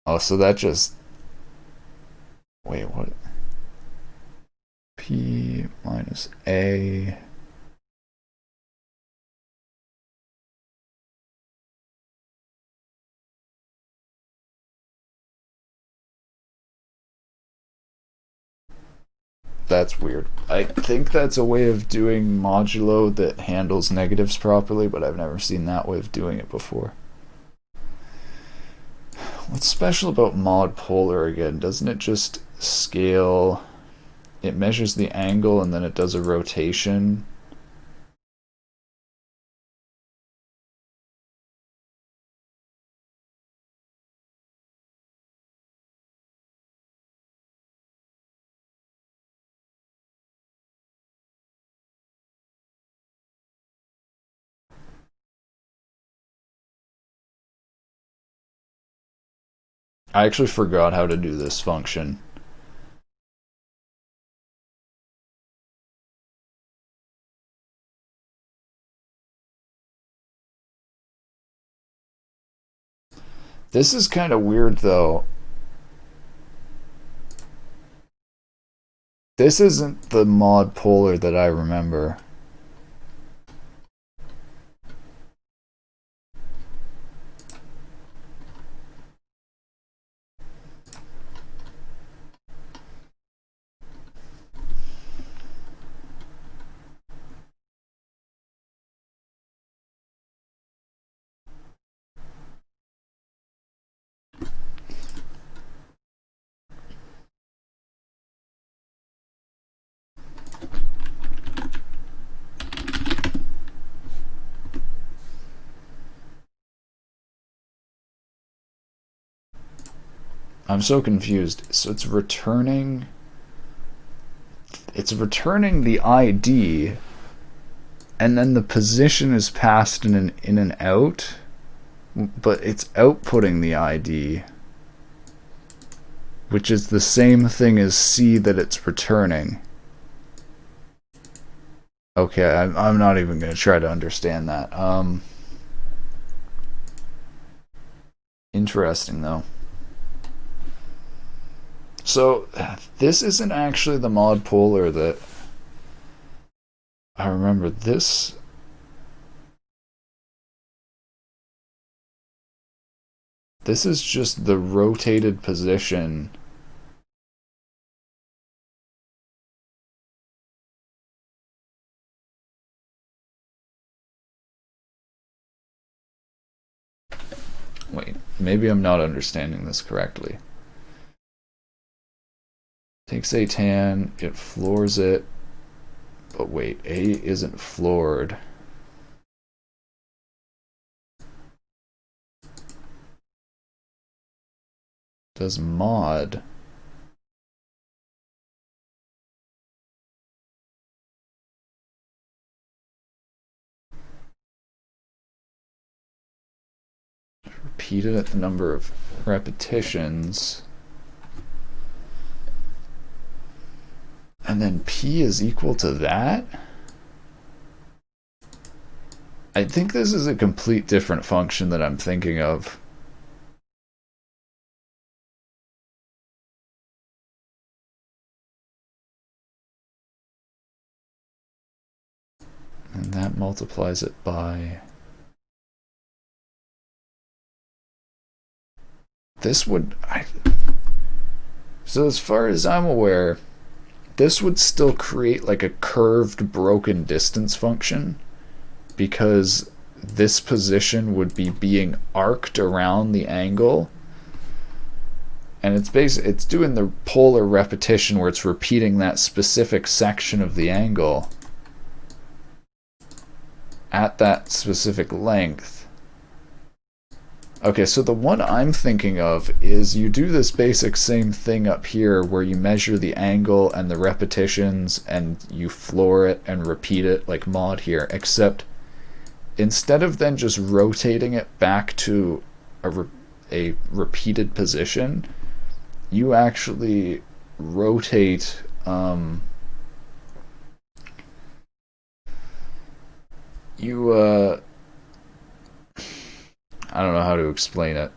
Oh, so that just... Wait, what? P minus A... That's weird. I think that's a way of doing modulo that handles negatives properly, but I've never seen that way of doing it before. What's special about mod polar again? Doesn't it just scale? It measures the angle and then it does a rotation. I actually forgot how to do this function. This is kind of weird though. This isn't the mod polar that I remember. I'm so confused. So it's returning the ID, and then the position is passed in an in and out, but it's outputting the ID, which is the same thing as C that it's returning. Okay, I'm not even going to try to understand that. Interesting, though. So, this isn't actually the mod polar that... I remember this... This is just the rotated position. Wait, maybe I'm not understanding this correctly. Takes a tan, it floors it, but wait, A isn't floored. Does mod. Repeat it at the number of repetitions. And then P is equal to that? I think this is a complete different function that I'm thinking of. And that multiplies it by... This would... So as far as I'm aware, this would still create like a curved broken distance function, because this position would be being arced around the angle, and it's doing the polar repetition where it's repeating that specific section of the angle at that specific length. Okay, so the one I'm thinking of is you do this basic same thing up here where you measure the angle and the repetitions and you floor it and repeat it like mod here, except instead of then just rotating it back to a repeated position, you actually rotate I don't know how to explain it.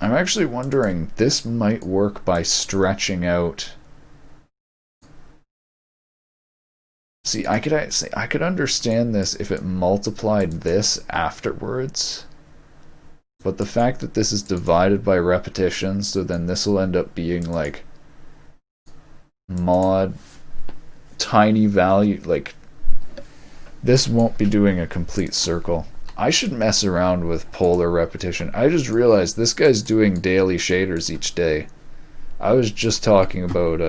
I'm actually wondering, this might work by stretching out. See, I could understand this if it multiplied this afterwards. But the fact that this is divided by repetition, so then this will end up being like mod tiny value, like this won't be doing a complete circle. I should mess around with polar repetition. I just realized this guy's doing daily shaders each day. I was just talking about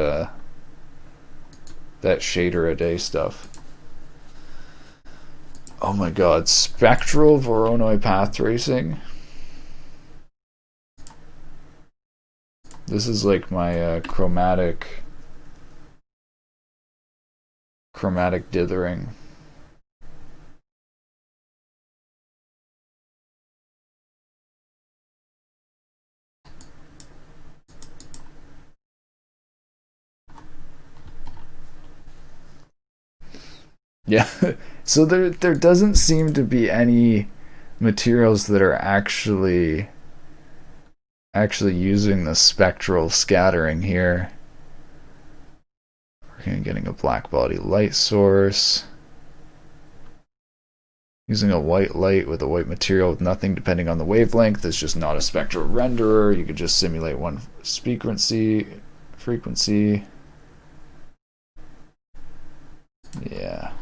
that shader a day stuff. Oh my god, spectral Voronoi path tracing. This is like my chromatic dithering. Yeah, so there doesn't seem to be any materials that are actually using the spectral scattering here. We're getting a black body light source. Using a white light with a white material with nothing depending on the wavelength is just not a spectral renderer. You could just simulate one frequency. Yeah.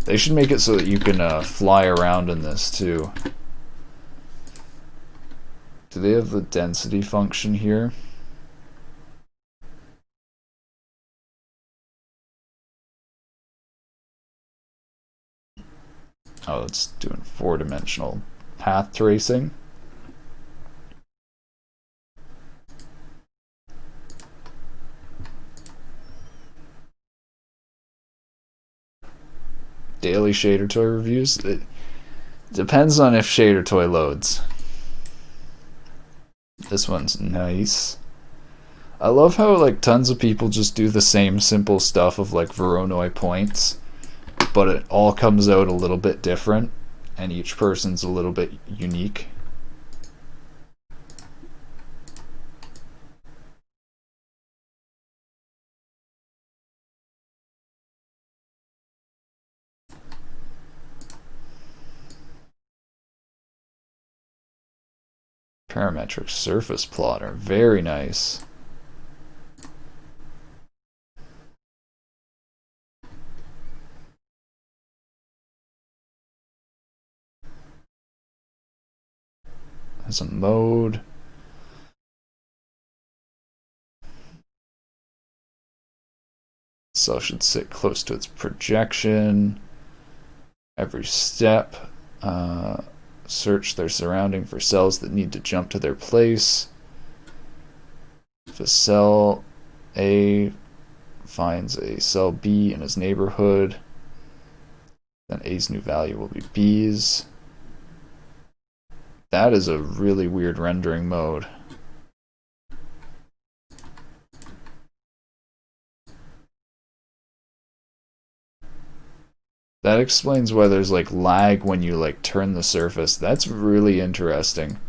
They should make it so that you can fly around in this too. Do they have the density function here? Oh, it's doing 4-dimensional path tracing. Daily Shader Toy reviews. It depends on if Shader Toy loads. This one's nice. I love how like tons of people just do the same simple stuff of like Voronoi points, but it all comes out a little bit different, and each person's a little bit unique. Parametric surface plotter, very nice. Has a mode. Cell should sit close to its projection. Every step. Search their surrounding for cells that need to jump to their place. If a cell A finds a cell B in its neighborhood, then A's new value will be B's. That is a really weird rendering mode. That explains why there's like lag when you like turn the surface. That's really interesting.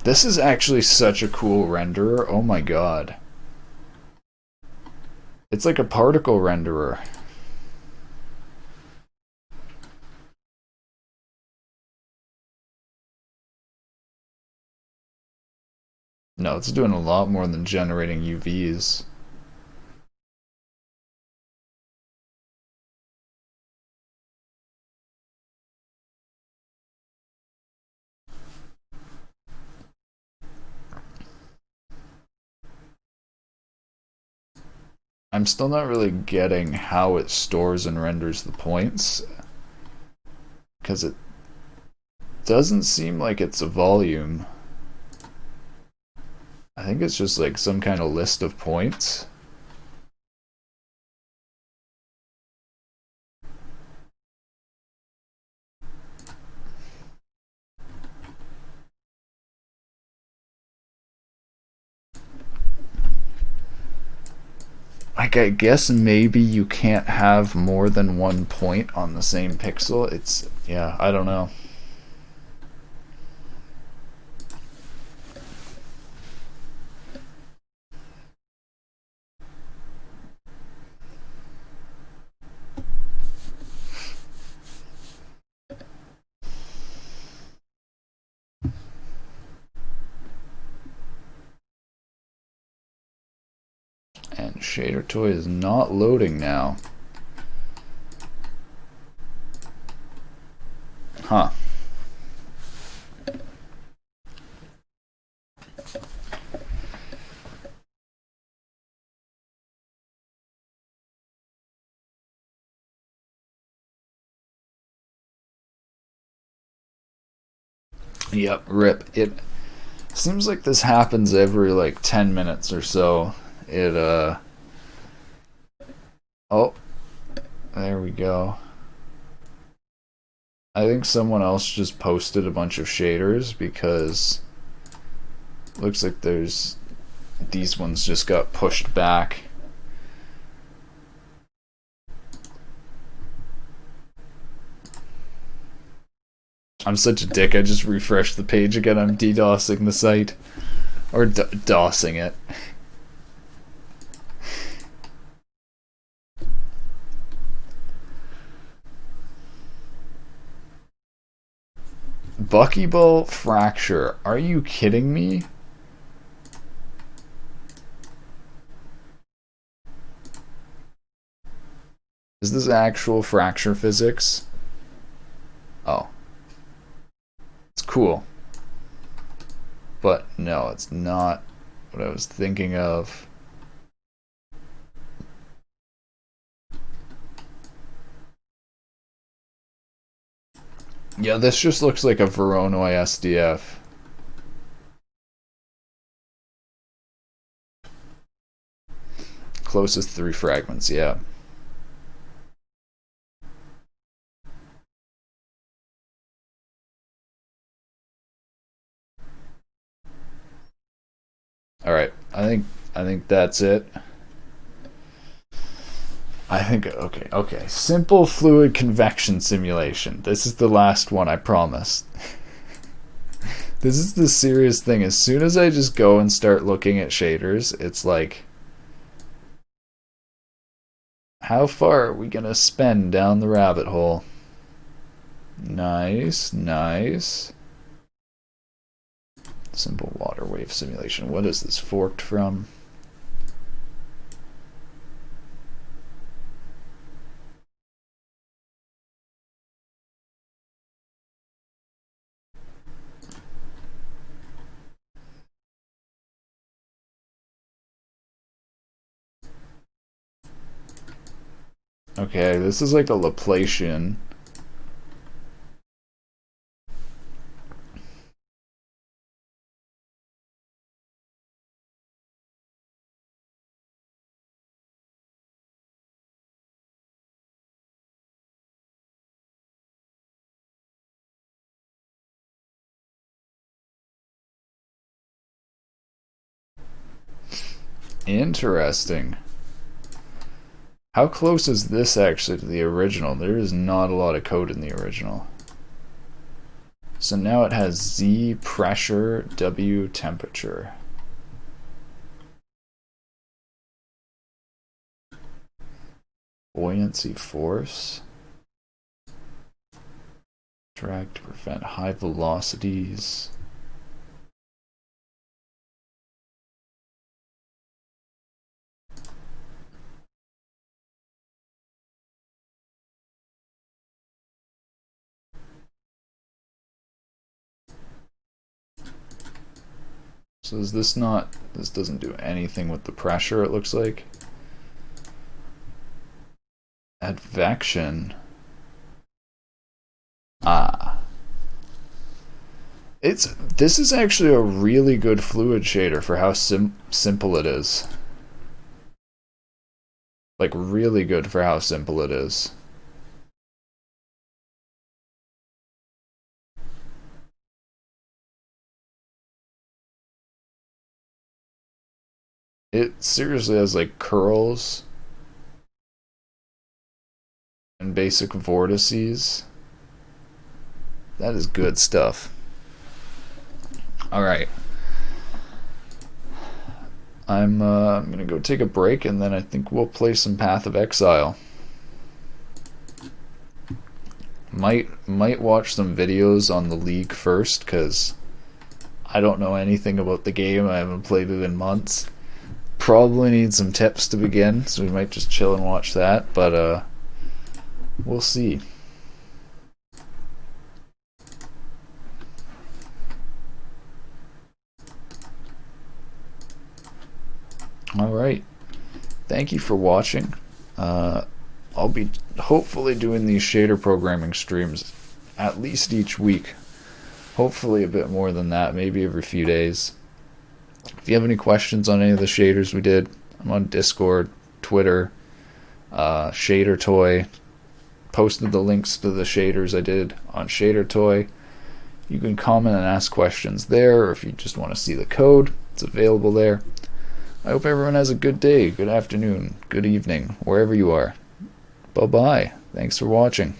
This is actually such a cool renderer. Oh my god. It's like a particle renderer. No, it's doing a lot more than generating UVs. I'm still not really getting how it stores and renders the points, because it doesn't seem like it's a volume. I think it's just like some kind of list of points. Like, I guess maybe you can't have more than one point on the same pixel. It's, yeah, I don't know. And Shader Toy is not loading now. Huh. Yep, rip. It seems like this happens every like 10 minutes or so. It, oh, there we go. I think someone else just posted a bunch of shaders because looks like there's these ones just got pushed back. I'm such a dick, I just refreshed the page again. I'm DDoSing the site. Or DOSing it. Buckyball fracture. Are you kidding me? Is this actual fracture physics? Oh. It's cool. But no, it's not what I was thinking of. Yeah, this just looks like a Voronoi SDF. Closest 3 fragments, yeah. Alright, I think that's it. Okay. Simple fluid convection simulation. This is the last one, I promise. This is the serious thing. As soon as I just go and start looking at shaders, it's like, how far are we gonna spend down the rabbit hole? Nice, nice. Simple water wave simulation. What is this forked from? Okay, this is like a Laplacian. Interesting. How close is this actually to the original? There is not a lot of code in the original. So now it has Z pressure, W temperature. Buoyancy force. Drag to prevent high velocities. So is this not, this doesn't do anything with the pressure, it looks like. Advection. Ah. This is actually a really good fluid shader for how simple it is. Like, really good for how simple it is. It seriously has like curls and basic vortices. That is good stuff. Alright. I'm gonna go take a break and then I think we'll play some Path of Exile. Might watch some videos on the League first, because I don't know anything about the game. I haven't played it in months. Probably need some tips to begin, so we might just chill and watch that, but we'll see. Alright, thank you for watching. I'll be hopefully doing these shader programming streams at least each week. Hopefully a bit more than that, maybe every few days. If you have any questions on any of the shaders we did, I'm on Discord, Twitter, Shader Toy. Posted the links to the shaders I did on Shader Toy. You can comment and ask questions there, or if you just want to see the code, it's available there. I hope everyone has a good day, good afternoon, good evening, wherever you are. Bye-bye. Thanks for watching.